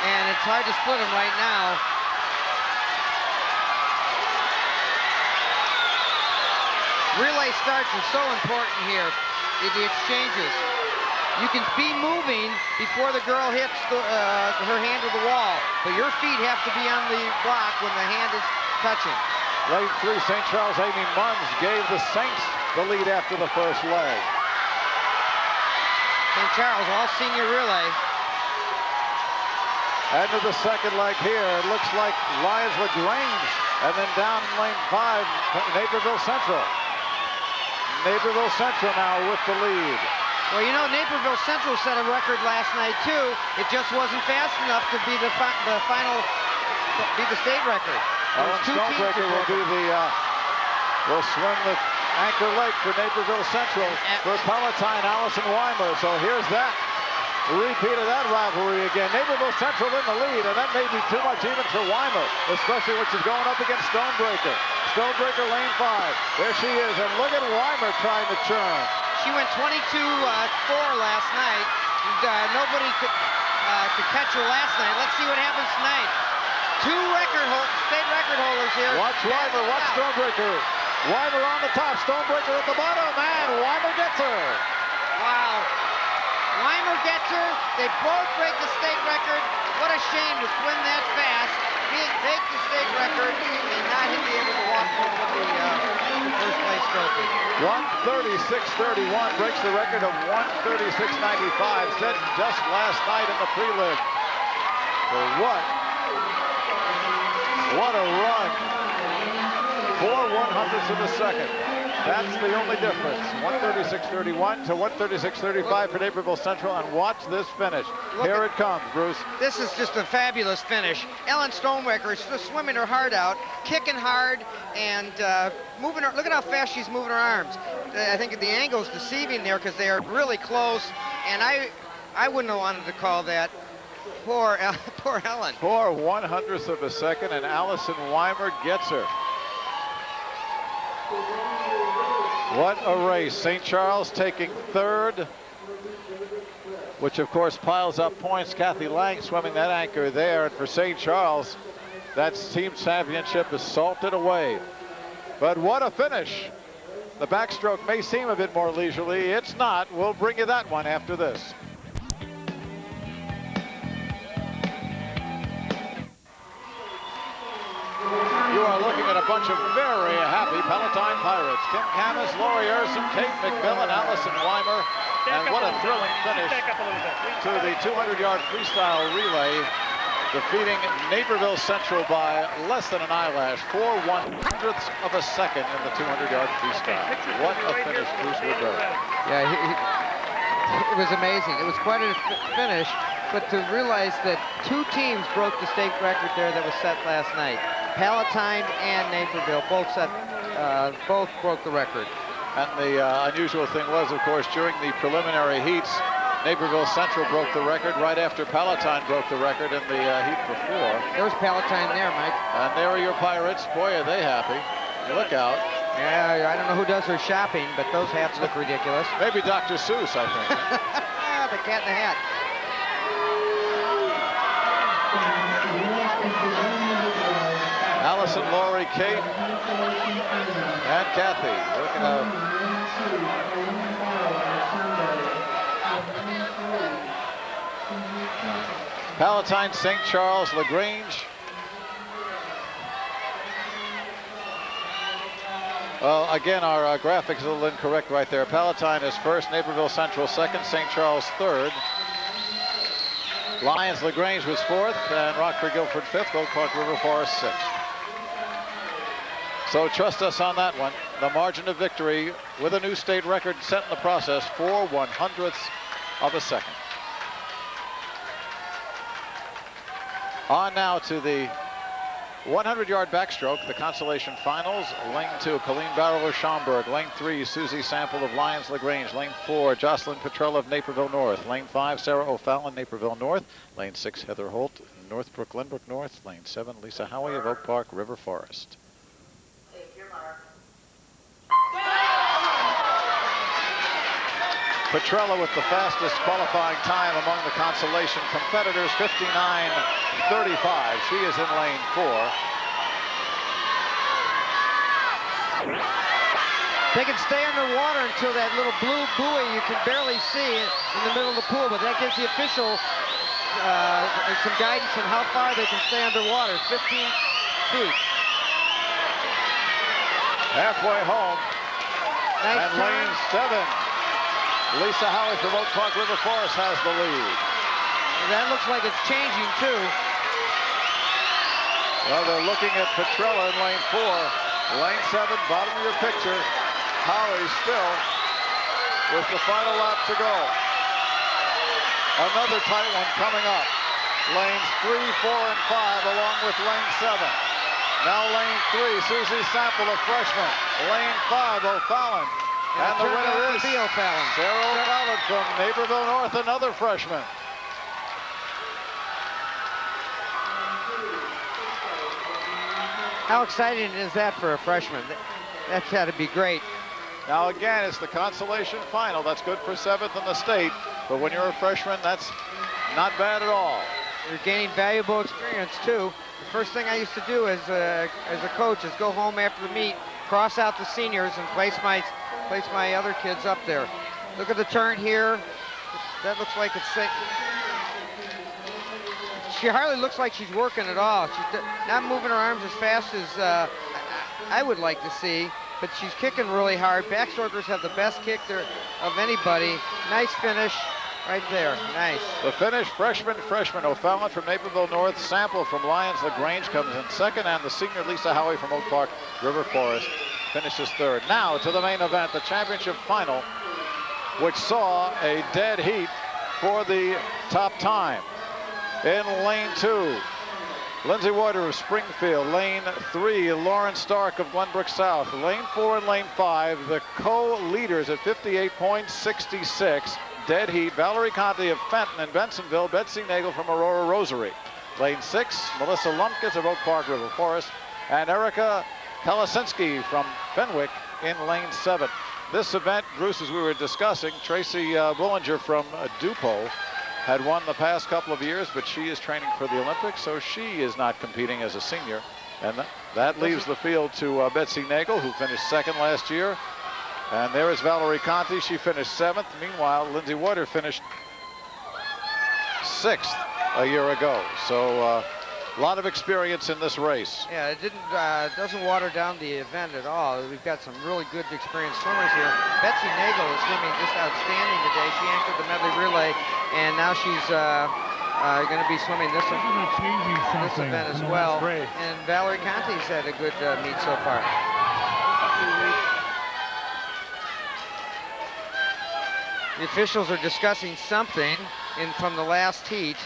and it's hard to split them right now. relay starts are so important here, the exchanges. You can be moving before the girl hits her hand to the wall, but your feet have to be on the block when the hand is touching. Lane 3, St. Charles' Amy Munns gave the Saints the lead after the first leg. St. Charles, all senior relay. Into the second leg here, it looks like Lions LaGrange, and then down in lane 5, Naperville Central. Naperville Central now with the lead. Well, you know, Naperville Central set a record last night, too. It just wasn't fast enough to be the state record. Ellen Stonebreaker will do will swim the anchor leg for Naperville Central for Palatine, Allison Weimer. So here's that. Repeat of that rivalry again. Naperville Central in the lead, and that may be too much even for Weimer, especially when she's going up against Stonebreaker. Stonebreaker, lane 5. There she is, and look at Weimer trying to churn. She went 22-4 last night. And, nobody could catch her last night. Let's see what happens tonight. Two state record holders here. Watch Weimer, watch Stonebreaker. Weimer on the top, Stonebreaker at the bottom, and Weimer gets her. Wow. Weimer gets her. They both break the state record. What a shame to swim that fast, take the state record, and not be able to walk home with the first place trophy. 1:36:31 breaks the record of 1:36:95 set just last night in the prelim. So what a run. 4/100ths of a second. That's the only difference. 1:36:31 to 1:36:35 for Naperville Central, and watch this finish. Here it comes, Bruce. This is just a fabulous finish. Ellen Stonebreaker is just swimming her heart out, kicking hard, and moving her. Look at how fast she's moving her arms. I think the angle's deceiving there because they are really close, and I wouldn't have wanted to call that. Poor Ellen. 4/100ths of a second, and Allison Weimer gets her. What a race. St. Charles taking third, which of course piles up points. Kathy Lang swimming that anchor there, and for St. Charles, that team championship is salted away. But what a finish. The backstroke may seem a bit more leisurely. It's not. We'll bring you that one after this. You are looking at a bunch of very happy Palatine Pirates. Kim Camus, Lori Urson, Kate McMillan, Allison Weimer, and what a thrilling finish to the 200-yard freestyle relay, defeating Naperville Central by less than an eyelash, 4/100ths of a second in the 200-yard freestyle. What a finish, Bruce Woodbury. Yeah, it was amazing. It was quite a finish, but to realize that two teams broke the state record there that was set last night. Palatine and Naperville both broke the record. And the unusual thing was, of course, during the preliminary heats, Naperville Central broke the record right after Palatine broke the record in the heat before. There's Palatine there, Mike. And there are your Pirates. Boy, are they happy. Look out. Yeah, I don't know who does her shopping, but those hats look ridiculous. Maybe Dr. Seuss, I think. The cat in the hat. Allison, Lori, Kate, and Kathy. Looking at Palatine, St. Charles, LaGrange. Well, again, our graphics is a little incorrect right there. Palatine is first, Naperville Central second, St. Charles third. Lions LaGrange was fourth, and Rockford Guilford fifth, Oak Park River Forest sixth. So trust us on that one. The margin of victory with a new state record set in the process, 4/100ths of a second. On now to the 100-yard backstroke, the consolation finals. Lane 2, Colleen Barrow of Schaumburg. Lane 3, Susie Sample of Lions LaGrange. Lane 4, Jocelyn Petrella of Naperville North. Lane 5, Sarah O'Fallon, Naperville North. Lane 6, Heather Holt, Northbrook, Lynbrook North. Lane 7, Lisa Howie of Oak Park River Forest. Petrella with the fastest qualifying time among the consolation competitors, 59:35. She is in lane 4. They can stay underwater until that little blue buoy you can barely see in the middle of the pool, but that gives the official some guidance on how far they can stay underwater, 15 feet. Halfway home. Nice and turn. lane 7. Lisa Howard from Oak Park River Forest has the lead. That looks like it's changing too. Well, they're looking at Petrella in lane 4. Lane 7, bottom of your picture. Howie still with the final lap to go. Another tight one coming up. Lanes 3, 4, and 5 along with lane 7. Now lane 3, Susie Sample, a freshman. Lane 5, O'Fallon. And the winner is O'Fallon. Sarah O'Fallon from Naperville North, another freshman. How exciting is that for a freshman? That's got to be great. Now again, it's the consolation final. That's good for 7th in the state. But when you're a freshman, that's not bad at all. You're gaining valuable experience too. The first thing I used to do as a coach is go home after the meet, cross out the seniors, and place my other kids up there. Look at the turn here. That looks like it's safe. She hardly looks like she's working at all. She's not moving her arms as fast as I would like to see, but she's kicking really hard. Backstrokers have the best kick there of anybody. Nice finish right there. Nice. The finish, freshman O'Fallon from Naperville North, Sample from Lyons LaGrange comes in 2nd, and the senior Lisa Howie from Oak Park River Forest finishes 3rd. Now to the main event, the championship final, which saw a dead heat for the top time. In lane 2, Lindsay Warder of Springfield. Lane 3, Lauren Stark of Glenbrook South. Lane 4 and lane 5, the co-leaders at 58 points, 66. Dead heat, Valerie Conti of Fenton and Bensonville, Betsy Nagel from Aurora Rosary. Lane 6, Melissa Lumpkins of Oak Park River Forest, and Erica Kalasinski from Fenwick in lane 7. This event, Bruce, as we were discussing, Tracy Bullinger from Dupo had won the past couple of years, but she is training for the Olympics, so she is not competing as a senior. And that leaves the field to Betsy Nagel, who finished 2nd last year. And there is Valerie Conti. She finished 7th. Meanwhile, Lindsay Warder finished 6th a year ago. So a lot of experience in this race. Yeah, it doesn't water down the event at all. We've got some really good experienced swimmers here. Betsy Nagel is swimming just outstanding today. She anchored the medley relay, and now she's going to be swimming this event as well. And Valerie Conti's had a good meet so far. The officials are discussing something from the last heat.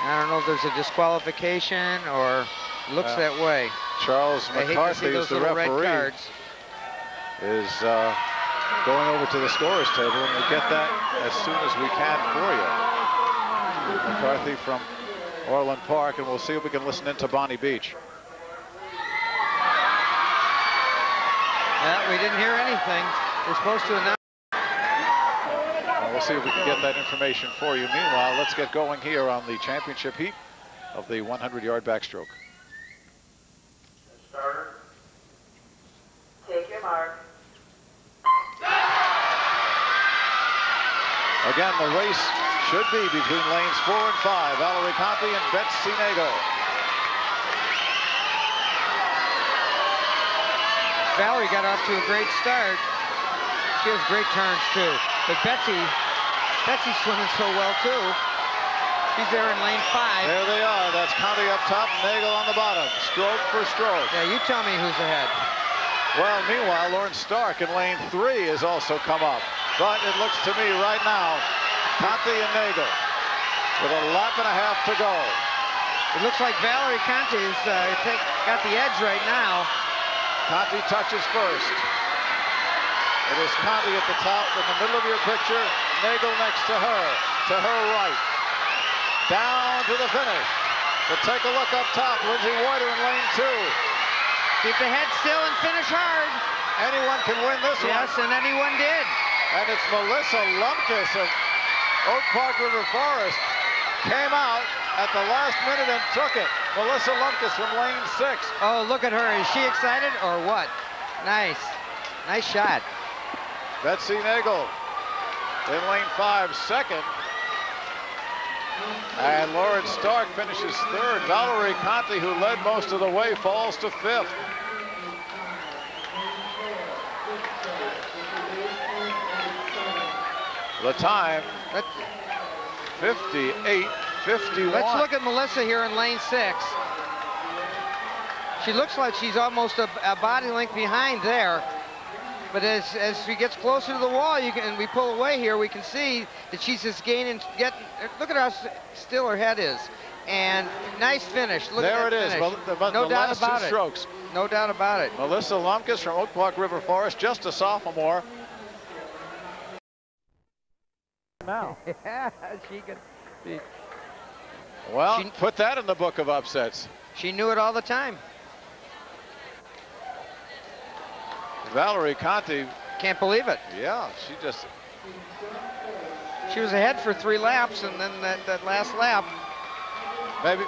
I don't know if there's a disqualification or looks that way. Charles McCarthy is the referee. Is going over to the scorers table, and we'll get that as soon as we can for you. McCarthy from Orland Park, and we'll see if we can listen into Bonnie Beach. Yeah, we didn't hear anything. We're supposed to announce. We'll see if we can get that information for you. Meanwhile, let's get going here on the championship heat of the 100-yard backstroke. Starter, take your mark. Again, the race should be between lanes 4 and 5. Valerie Conti and Betsy Nagel. Valerie got off to a great start. She has great turns too. But Betsy's swimming so well too. She's there in lane 5. There they are. That's Conti up top, Nagel on the bottom. Stroke for stroke. Yeah, you tell me who's ahead. Well, meanwhile, Lauren Stark in lane 3 has also come up. But it looks to me right now, Conti and Nagel with a lap and a half to go. It looks like Valerie Conti's got the edge right now. Conti touches first. It is Conti at the top in the middle of your picture. Nagel next to her right. Down to the finish. But take a look up top. Lindsay Warder in lane 2. Keep the head still and finish hard. Anyone can win this one. Yes, and anyone did. And it's Melissa Lumpkins of Oak Park River Forest. Came out at the last minute and took it. Melissa Lumpkins from lane 6. Oh, look at her. Is she excited or what? Nice. Nice shot. Betsy Nagel in lane 5, second. And Lauren Stark finishes third. Valerie Conti, who led most of the way, falls to 5th. The time, 58:51. Let's look at Melissa here in lane 6. She looks like she's almost a body length behind there. But as she gets closer to the wall, and we pull away here, we can see that she's just gaining, look at how still her head is. And nice finish. Look there at that it is. finish. No doubt about it. Strokes. No doubt about it. Melissa Lumpkins from Oak Park River Forest, just a sophomore. Now. Yeah, she could be. Well, put that in the book of upsets. She knew it all the time. Valerie Conti. Can't believe it. Yeah, she was ahead for 3 laps, and then that last lap. Maybe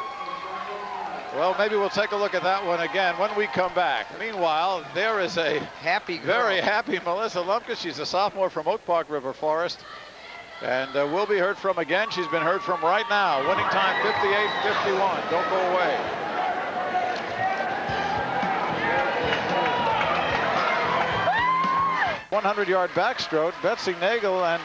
we'll take a look at that one again when we come back. Meanwhile, there is a very happy Melissa Lumpkins. She's a sophomore from Oak Park River Forest. And will be heard from again. She's been heard from right now. Winning time 58:51. Don't go away. "100-yard backstroke." Betsy Nagel and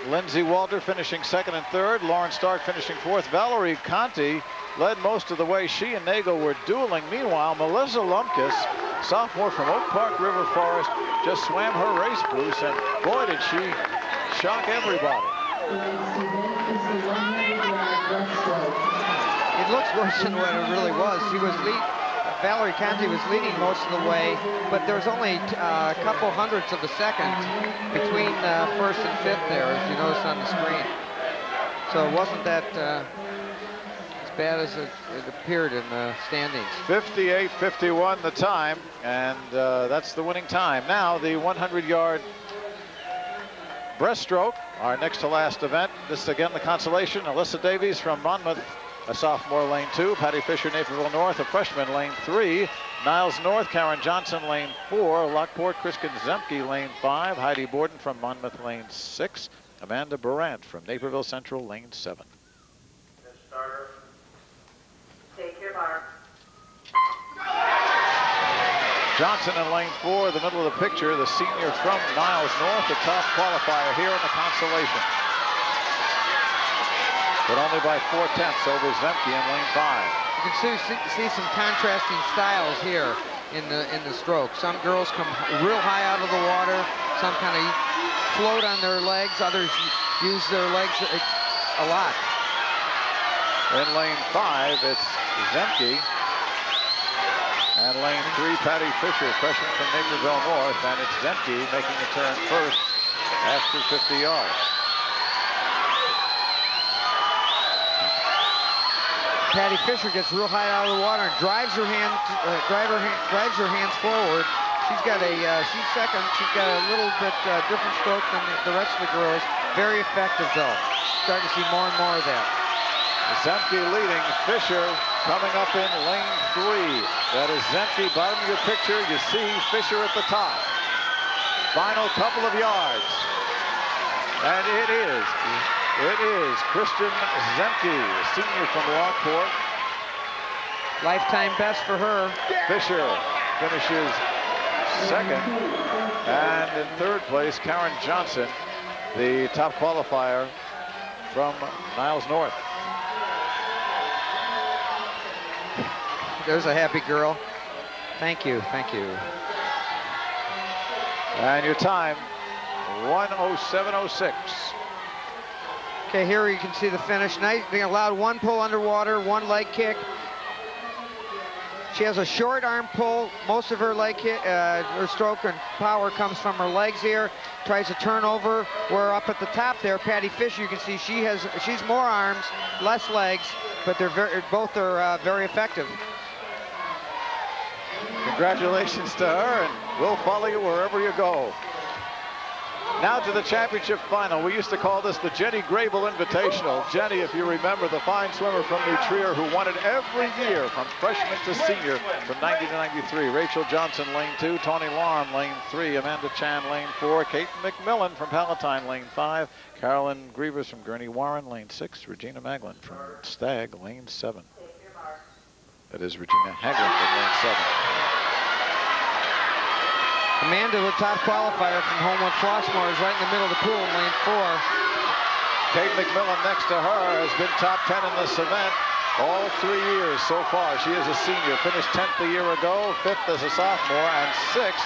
Lindsay Walter finishing second and third. Lauren Stark finishing fourth. Valerie Conti led most of the way. She and Nagel were dueling. Meanwhile, Melissa Lumpkins, sophomore from Oak Park River Forest, just swam her race, Bruce, and boy, did she shock everybody. It looks worse than what it really was. Valerie Conti was leading most of the way, but there was only a couple hundredths of a second between first and fifth there, as you notice on the screen. So it wasn't that as bad as it appeared in the standings. 58:51 the time, and that's the winning time. Now the 100-yard breaststroke, our next to last event. This is again the consolation. Alyssa Davies from Monmouth, a sophomore, lane 2. Patty Fisher, Naperville North, a freshman, lane 3. Niles North, Karen Johnson, lane 4. Lockport, Kristen Zemke, lane 5. Heidi Borden from Monmouth, lane 6. Amanda Burant from Naperville Central, lane 7. Starter, take your mark. Johnson in lane 4, the middle of the picture, the senior from Niles North, the top qualifier here in the consolation. But only by 4/10 over Zemke in lane 5. You can see some contrasting styles here in the stroke. Some girls come real high out of the water. Some kind of float on their legs. Others use their legs a lot. In lane 5, it's Zemke. And lane 3, Patty Fisher, freshman from Naperville North. And it's Zemke making the turn first after 50 yards. Patty Fisher gets real high out of the water and drives her hands forward. She's second. She's got a little bit different stroke than the rest of the girls. Very effective though. Starting to see more and more of that. Zemke leading, Fisher coming up in lane 3. That is Zemke, bottom of your picture. You see Fisher at the top. Final couple of yards. And it is Kristen Zemke, senior from Lockport. Lifetime best for her. Fisher finishes second. And in third place, Karen Johnson, the top qualifier from Niles North. There's a happy girl. Thank you, thank you. And your time, 1:07:06. Okay, here you can see the finish. Nice, they allowed one pull underwater, one leg kick. She has a short arm pull. Most of her leg kick, her stroke and power comes from her legs here. Tries to turn over. We're up at the top there. Patty Fisher, you can see she's more arms, less legs, but both are very effective. Congratulations to her, and we'll follow you wherever you go. Now to the championship final. We used to call this the Jenny Grable Invitational. Jenny, if you remember, the fine swimmer from New Trier who won it every year from freshman to senior from 90 to 93. Rachel Johnson, lane 2. Tawny Larm, lane 3. Amanda Chan, lane 4. Kate McMillan from Palatine, lane 5. Carolyn Grievous from Gurney Warren, lane 6. Regina Maglin from Stagg, lane 7. That is Regina Haglund in lane 7. Amanda, the top qualifier from Homewood Flossmoor, is right in the middle of the pool in lane 4. Kate McMillan next to her has been top 10 in this event all 3 years so far. She is a senior, finished 10th a year ago, 5th as a sophomore, and 6th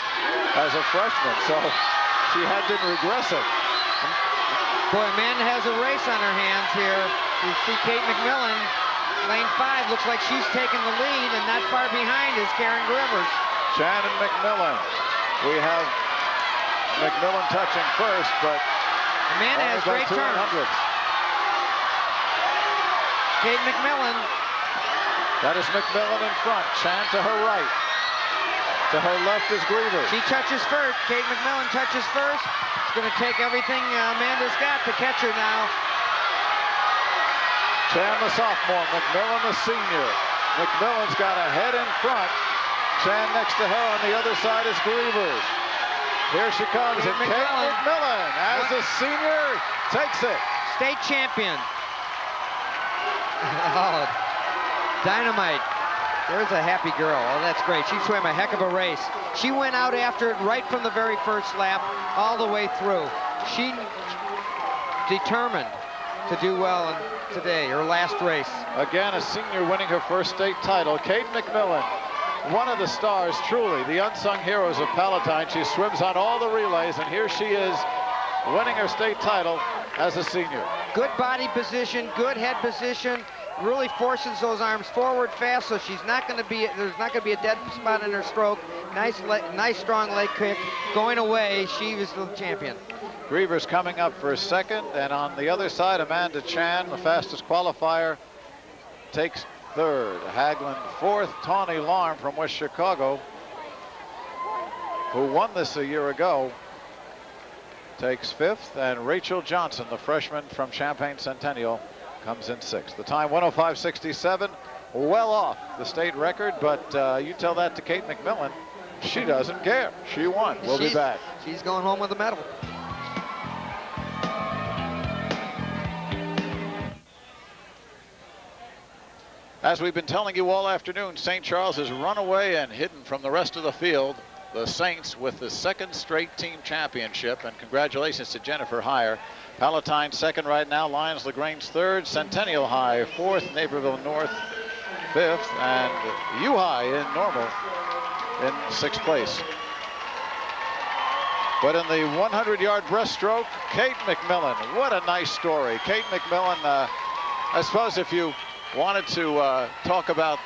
as a freshman. So she had been regressing. Boy, Amanda has a race on her hands here. You see Kate McMillan, lane 5, looks like she's taking the lead, and not far behind is Karen Rivers. Shannon McMillan. We have McMillan touching first, but Amanda has great turns. Kate McMillan. That is McMillan in front. Chan to her right. To her left is Grievous. She touches first. Kate McMillan touches first. It's going to take everything Amanda's got to catch her now. Chan the sophomore, McMillan the senior. McMillan's got a head in front. Chan next to her. On the other side is Grievous. Here she comes, and Kate McMillan, as a senior, takes it. State champion. Oh, dynamite. There's a happy girl. Oh, that's great. She swam a heck of a race. She went out after it right from the very first lap all the way through. She determined to do well today, her last race. Again, a senior winning her first state title. Kate McMillan, one of the stars, truly, the unsung heroes of Palatine. She swims on all the relays, and here she is winning her state title as a senior. Good body position, good head position, really forces those arms forward fast, so she's not going to be, there's not going to be a dead spot in her stroke. Nice strong leg kick. Going away, she was the champion. Grievous coming up for a second, and on the other side, Amanda Chan, the fastest qualifier, takes third. Haglund fourth. Tawny Larm from West Chicago, who won this a year ago, takes fifth. And Rachel Johnson, the freshman from Champaign Centennial, comes in sixth. The time 105.67, well off the state record, but you tell that to Kate McMillan, she doesn't care. She won. We'll be back. She's going home with a medal. As we've been telling you all afternoon, St. Charles has run away and hidden from the rest of the field. The Saints with the second straight team championship, and congratulations to Jennifer Heyer. Palatine second right now, Lyons LaGrange third, Centennial High fourth, Naperville North fifth, and U High in Normal in sixth place. But in the 100-yard breaststroke, Kate McMillan, what a nice story. Kate McMillan, I suppose if you wanted to talk about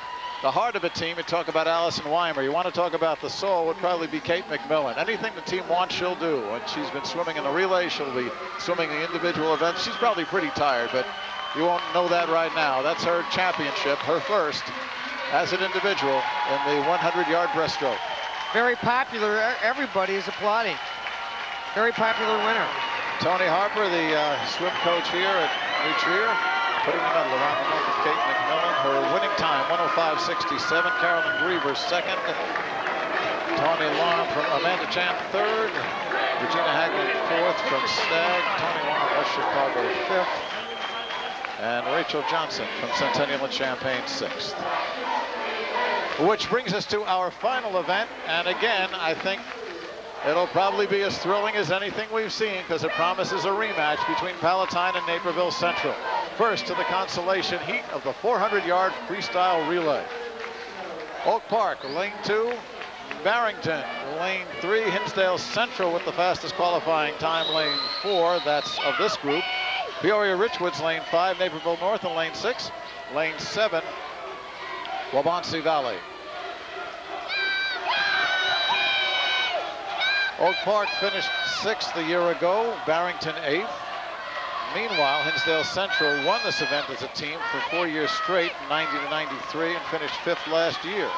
the heart of a team, and talk about Allison Weimer. You want to talk about the soul, would probably be Kate McMillan. Anything the team wants, she'll do. When she's been swimming in the relay, she'll be swimming the individual events. She's probably pretty tired, but you won't know that right now. That's her championship, her first as an individual in the 100-yard breaststroke. Very popular. Everybody is applauding. Very popular winner. Tony Harper, the swim coach here at New Trier, putting a medal around the neck of Kate McMillan. Her winning time, 105.67. Carolyn Grievous second. Tawny Larm from Amanda Chan third. Regina Haglund fourth from Stagg. Tawny Larm, West Chicago fifth. And Rachel Johnson from Centennial and Champaign sixth. Which brings us to our final event. And again, I think it'll probably be as thrilling as anything we've seen, because it promises a rematch between Palatine and Naperville Central. First to the consolation heat of the 400-yard freestyle relay. Oak Park, lane 2. Barrington, lane 3. Hinsdale Central with the fastest qualifying time, lane 4. That's of this group. Peoria Richwoods, lane 5. Naperville North in lane 6. Lane 7, Waubonsee Valley. Oak Park finished 6th a year ago. Barrington 8th. Meanwhile, Hinsdale Central won this event as a team for 4 years straight, 90 to 93, and finished 5th last year.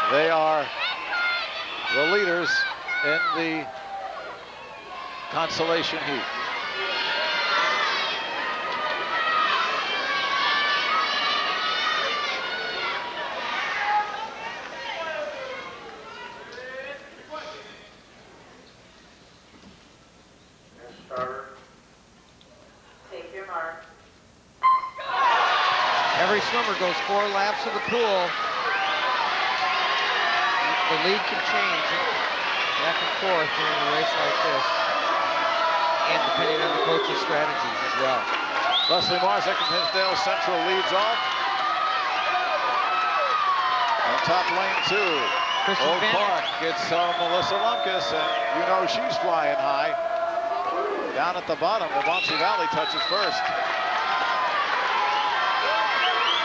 They are the leaders in the consolation heat. Every swimmer goes 4 laps of the pool. The lead can change back and forth during a race like this, and depending on the coach's strategies as well. Leslie Marzek from Hinsdale Central leads off. On top lane 2, Oak Park gets Melissa Lumpkins, and you know she's flying high. Down at the bottom, Waubonsee Valley touches first.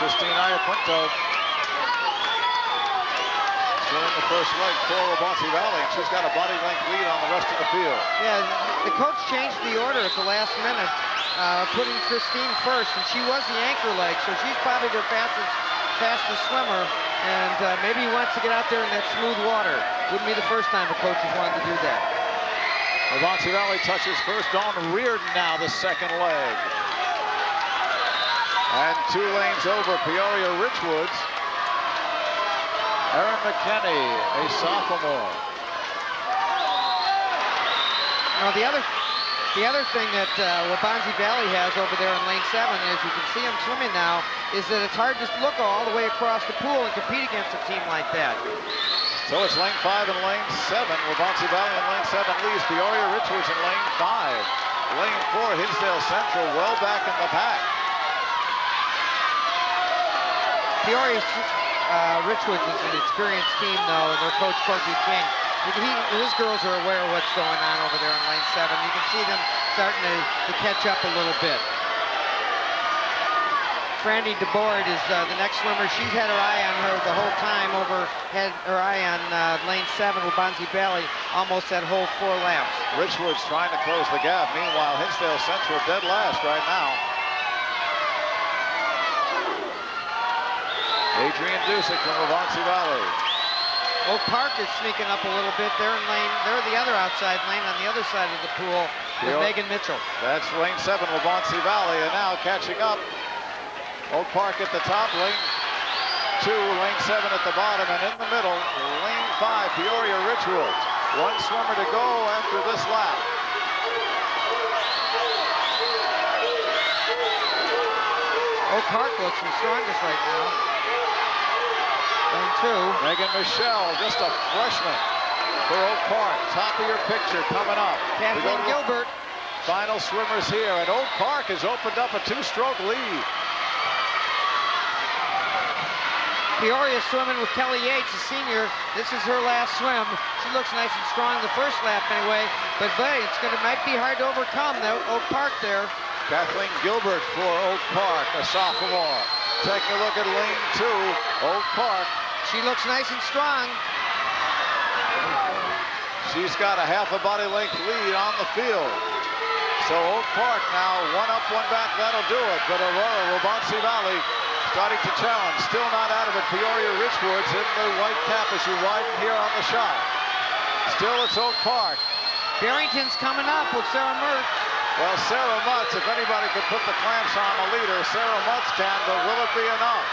Christine Ayacuento swimming the first leg for Waubonsee Valley, and she's got a body length lead on the rest of the field. Yeah, the coach changed the order at the last minute, putting Christine first, and she was the anchor leg, so she's probably their fastest swimmer, and maybe he wants to get out there in that smooth water. Wouldn't be the first time the coaches wanted to do that. Waubonsee Valley touches first. Dawn Reardon now the second leg. And 2 lanes over, Peoria Richwoods. Erin McKenney, a sophomore. Now the other thing that Waubonsee Valley has over there in lane 7, as you can see them swimming now, is that it's hard to look all the way across the pool and compete against a team like that. So it's lane 5 and lane 7. Waubonsee Valley in lane 7 leads. Peoria Richwoods in lane 5. Lane 4, Hinsdale Central well back in the pack. Peoria Richwoods is an experienced team, though, and their coach, Corky King, his girls are aware of what's going on over there in lane 7. You can see them starting to catch up a little bit. Franny DeBoard is the next swimmer. She's had her eye on her the whole time had her eye on lane 7, Waubonsee Valley, almost that whole 4 laps. Richwoods trying to close the gap. Meanwhile, Hinsdale Central dead last right now. Adrian Dusick from Waubonsee Valley. Oak Park is sneaking up a little bit. They're the other outside lane on the other side of the pool with Megan Mitchell. That's lane 7, Waubonsee Valley, and now catching up. Oak Park at the top, lane 2, lane 7 at the bottom, and in the middle, lane 5, Peoria Richwoods. 1 swimmer to go after this lap. Oak Park looks the strongest right now. Lane 2. Megan Michelle, just a freshman for Oak Park. Top of your picture coming up. Kathleen Gilbert. Final swimmers here, and Oak Park has opened up a 2-stroke lead. Peoria swimming with Kelly Yates, a senior. This is her last swim. She looks nice and strong the first lap anyway, but might be hard to overcome though. Oak Park there. Kathleen Gilbert for Oak Park, a sophomore. Taking a look at lane 2, Oak Park. She looks nice and strong. She's got a half a body length lead on the field. So Oak Park now 1 up, 1 back, that'll do it. But Aurora, Waubonsee Valley starting to challenge. Still not out of it. Peoria Richwoods in the white cap as you widen here on the shot. Still it's Oak Park. Barrington's coming up with Sarah Mertz. Well, Sarah Mutz, if anybody could put the clamps on the leader, Sarah Mutz can, but will it be enough?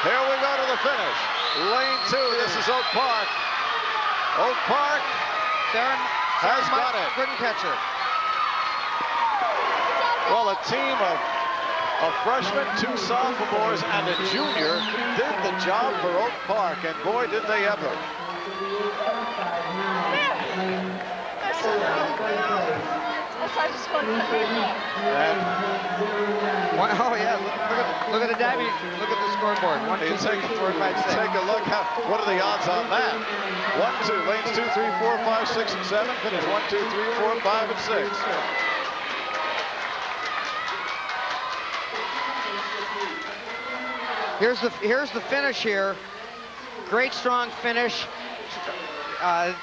Here we go to the finish. Lane 2, this is Oak Park. Oak Park Sarah has got it. Couldn't catch her. Well, a team of freshmen, 2 sophomores, and a junior did the job for Oak Park, and boy, did they ever. Oh yeah, look at the diving. Look at the scoreboard. 1, 2, 3, 4, 5, 6. Take a look. What are the odds on that? 1, 2, lanes 2, 3, 4, 5, 6, and 7. Finish 1, 2, 3, 4, 5, and 6. Here's the finish here. Great strong finish.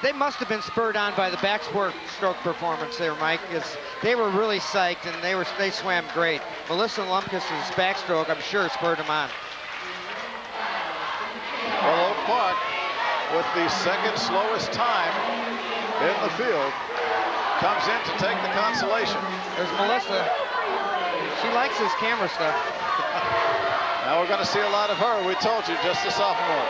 They must have been spurred on by the backstroke performance there, Mike, because they were really psyched and they swam great. Melissa Lumpkins' backstroke, I'm sure, spurred them on. Well, Oak Park with the second slowest time in the field, comes in to take the consolation. There's Melissa. She likes this camera stuff. Now we're going to see a lot of her. We told you, just a sophomore.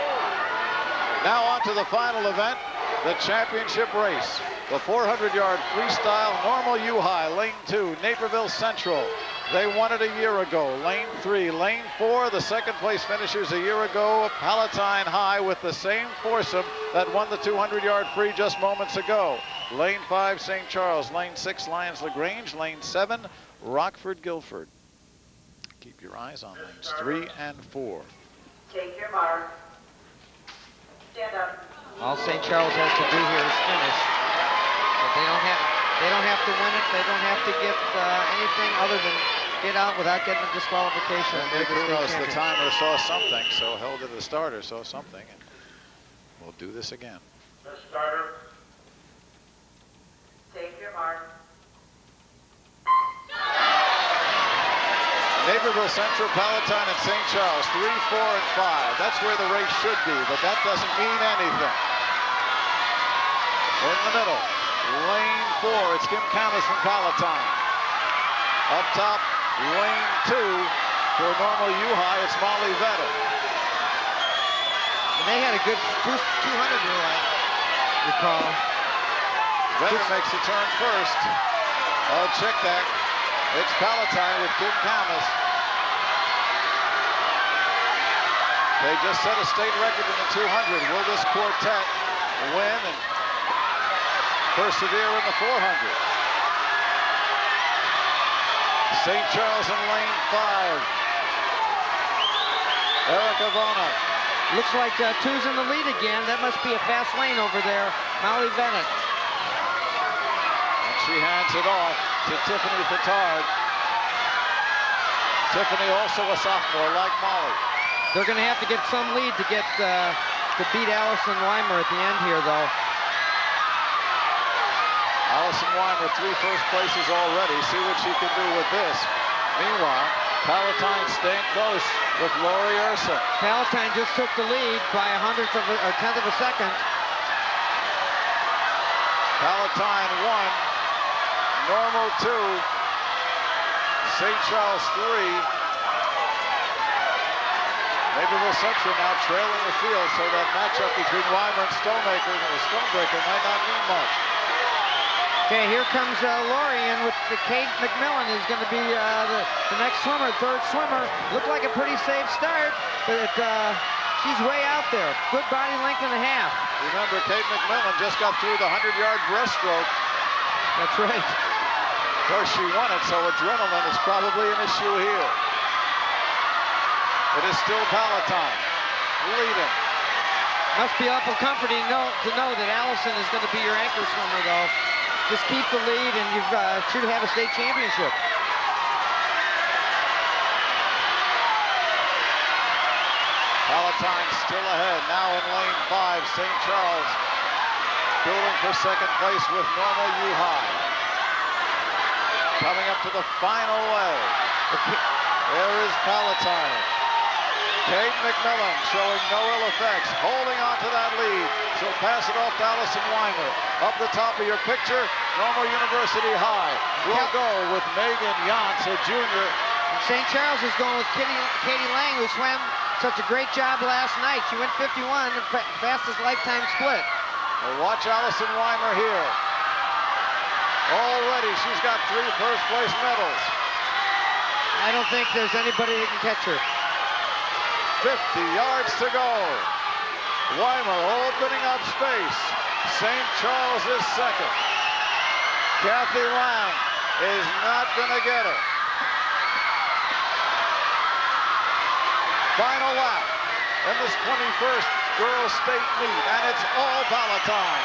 Now on to the final event, the championship race. The 400-yard freestyle normal U-High, lane 2, Naperville Central. They won it a year ago. Lane 3, lane 4, the second place finishers a year ago, Palatine High, with the same foursome that won the 200-yard free just moments ago. Lane 5, St. Charles. Lane 6, Lyons LaGrange. Lane 7, Rockford Guilford. Keep your eyes on lanes 3 and 4. Take your mark. Stand up. All St. Charles has to do here is finish. But they don't have to win it. They don't have to get anything other than get out without getting a disqualification. And Nick Kunos, the timer, saw something, so held it the starter, saw something, and we'll do this again. The starter. Take your mark. Naperville Central, Palatine, and St. Charles, 3, 4, and 5. That's where the race should be, but that doesn't mean anything. In the middle, lane 4, it's Kim Camus from Palatine. Up top, lane 2, for normal U-High, it's Molly Vettel. And they had a good 200 relay, recall. Vettel makes the turn first. Oh, check that. It's Palatine with Kim Camus. They just set a state record in the 200. Will this quartet win and persevere in the 400? St. Charles in lane 5. Erica Vona. Looks like two's in the lead again. That must be a fast lane over there. Molly Bennett. And she hands it off to Tiffany Petard. Tiffany also a sophomore like Molly. They're going to have to get some lead to get to beat Allison Weimer at the end here, though. Allison Weimer, 3 first places already. See what she can do with this. Meanwhile, Palatine staying close with Lori Urson. Palatine just took the lead by a tenth of a second. Palatine 1, normal 2, St. Charles 3. Naperville Central now trailing the field, so that matchup between Weimer and Stonebreaker might not mean much. Okay, here comes Lori in with the Kate McMillan, who's going to be the next swimmer, third swimmer. Looked like a pretty safe start, but she's way out there. Good body length and a half. Remember, Kate McMillan just got through the 100-yard breaststroke. That's right. Of course, she won it, so adrenaline is probably an issue here. It is still Palatine leading. Must be awful comforting to know that Allison is going to be your anchor swimmer, though. Just keep the lead, and you should have a state championship. Palatine still ahead. Now in lane 5, St. Charles dueling for second place with normal U-High. Coming up to the final leg. There is Palatine. Kate McMillan showing no ill effects, holding on to that lead. She'll pass it off to Allison Weimer. Up the top of your picture, Normal University High. We'll go with Megan Yance, a junior. And St. Charles is going with Katie Lang, who swam such a great job last night. She went 51, the fastest lifetime split. Well, watch Allison Weimer here. Already, she's got 3 first-place medals. I don't think there's anybody that can catch her. 50 yards to go. Weimer opening up space. St. Charles is second. Kathy Lang is not going to get her. Final lap in this 21st girls state meet, and it's all Palatine.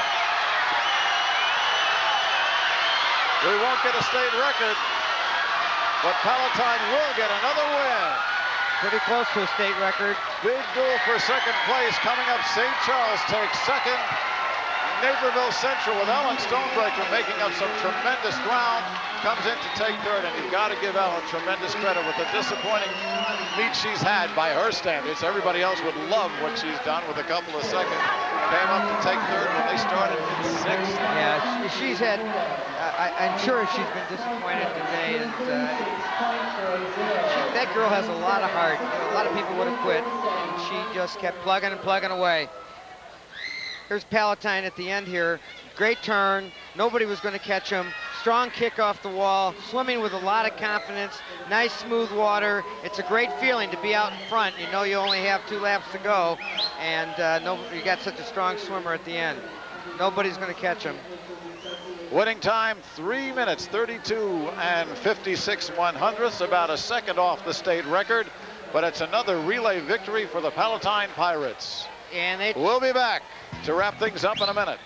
We won't get a state record, but Palatine will get another win. Pretty close to a state record. Big duel for second place coming up. St. Charles takes second. Naperville Central with Ellen Stonebreaker making up some tremendous ground. Comes in to take third, and you've got to give Ellen tremendous credit with the disappointing meet she's had by her standards. Everybody else would love what she's done with a couple of seconds. Came up to take third when they started in sixth. Yeah, she's had, I'm sure she's been disappointed today. And, that girl has a lot of heart. You know, a lot of people would have quit, and she just kept plugging and plugging away. Here's Palatine at the end here. Great turn. Nobody was going to catch him. Strong kick off the wall. Swimming with a lot of confidence. Nice smooth water. It's a great feeling to be out in front. You know you only have 2 laps to go, and you got such a strong swimmer at the end. Nobody's going to catch him. Winning time 3 minutes 32 and 56/100ths, about a second off the state record, but it's another relay victory for the Palatine Pirates. And we'll be back to wrap things up in a minute.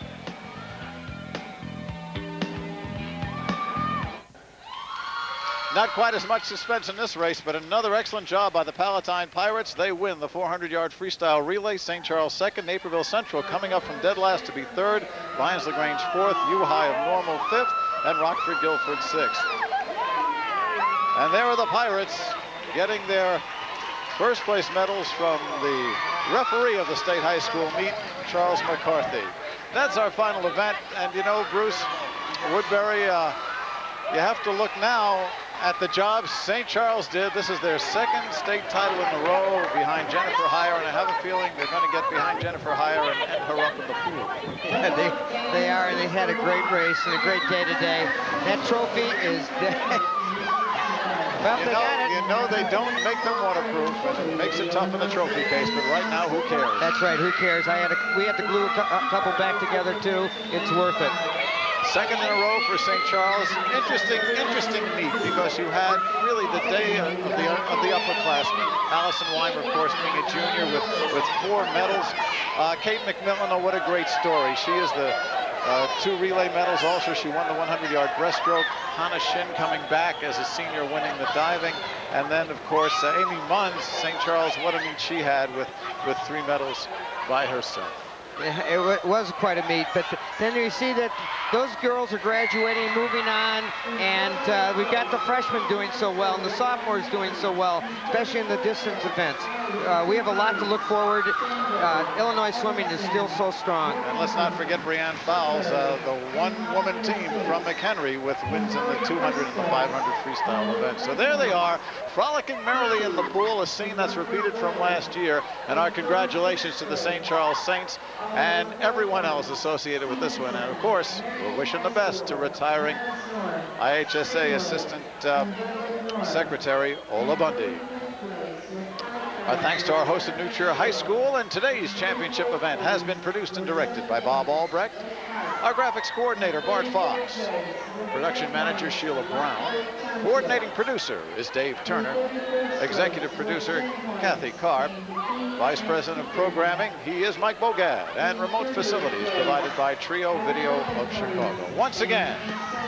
Not quite as much suspense in this race, but another excellent job by the Palatine Pirates. They win the 400-yard freestyle relay. St. Charles second, Naperville Central coming up from dead last to be third, Lyons-LaGrange fourth, U-High of Normal fifth, and Rockford-Guilford sixth. And there are the Pirates getting their first place medals from the referee of the state high school meet, Charles McCarthy. That's our final event, and you know, Bruce Woodbury, you have to look now at the job St. Charles did. This is their second state title in a row behind Jennifer Heyer, and I have a feeling they're going to get behind Jennifer Heyer and end her up in the pool. Yeah, they are, and they had a great race and a great day today. That trophy is dead. Well, you know they don't make them waterproof, and it makes it tough in the trophy case, but right now, who cares? That's right, who cares? We had to glue a couple back together, too. It's worth it. Second in a row for St. Charles. Interesting meet, because you had really the day of the upperclassmen. Allison Weimer, of course, being a junior with 4 medals. Kate McMillan, oh, what a great story. She is the 2 relay medals. Also, she won the 100-yard breaststroke. Hannah Shin coming back as a senior, winning the diving. And then, of course, Amy Munns, St. Charles, what a meet she had with 3 medals by herself. Yeah, it was quite a meet, but then you see that those girls are graduating, moving on, and we've got the freshmen doing so well, and the sophomores doing so well, especially in the distance events. We have a lot to look forward. Illinois swimming is still so strong. And let's not forget Brianne Fowles, the one-woman team from McHenry with wins in the 200 and the 500 freestyle events. So there they are, frolicking merrily in the pool, a scene that's repeated from last year. And our congratulations to the St. Charles Saints and everyone else associated with this one. And of course, we're wishing the best to retiring IHSA Assistant Secretary Ola Bundy. Our thanks to our host at New Trier High School, and today's championship event has been produced and directed by Bob Albrecht. Our graphics coordinator, Bart Fox. Production manager, Sheila Brown. Coordinating producer is Dave Turner. Executive producer, Kathy Karp. Vice President of Programming, he is Mike Bogad. And remote facilities provided by Trio Video of Chicago. Once again,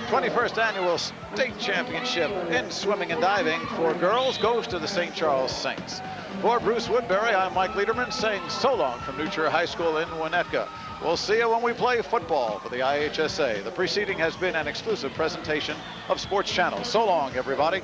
21st Annual State Championship in Swimming and Diving for girls goes to the St. Charles Saints. For Bruce Woodbury, I'm Mike Lederman saying so long from New Trier High School in Winnetka. We'll see you when we play football for the IHSA. The preceding has been an exclusive presentation of Sports Channel. So long, everybody.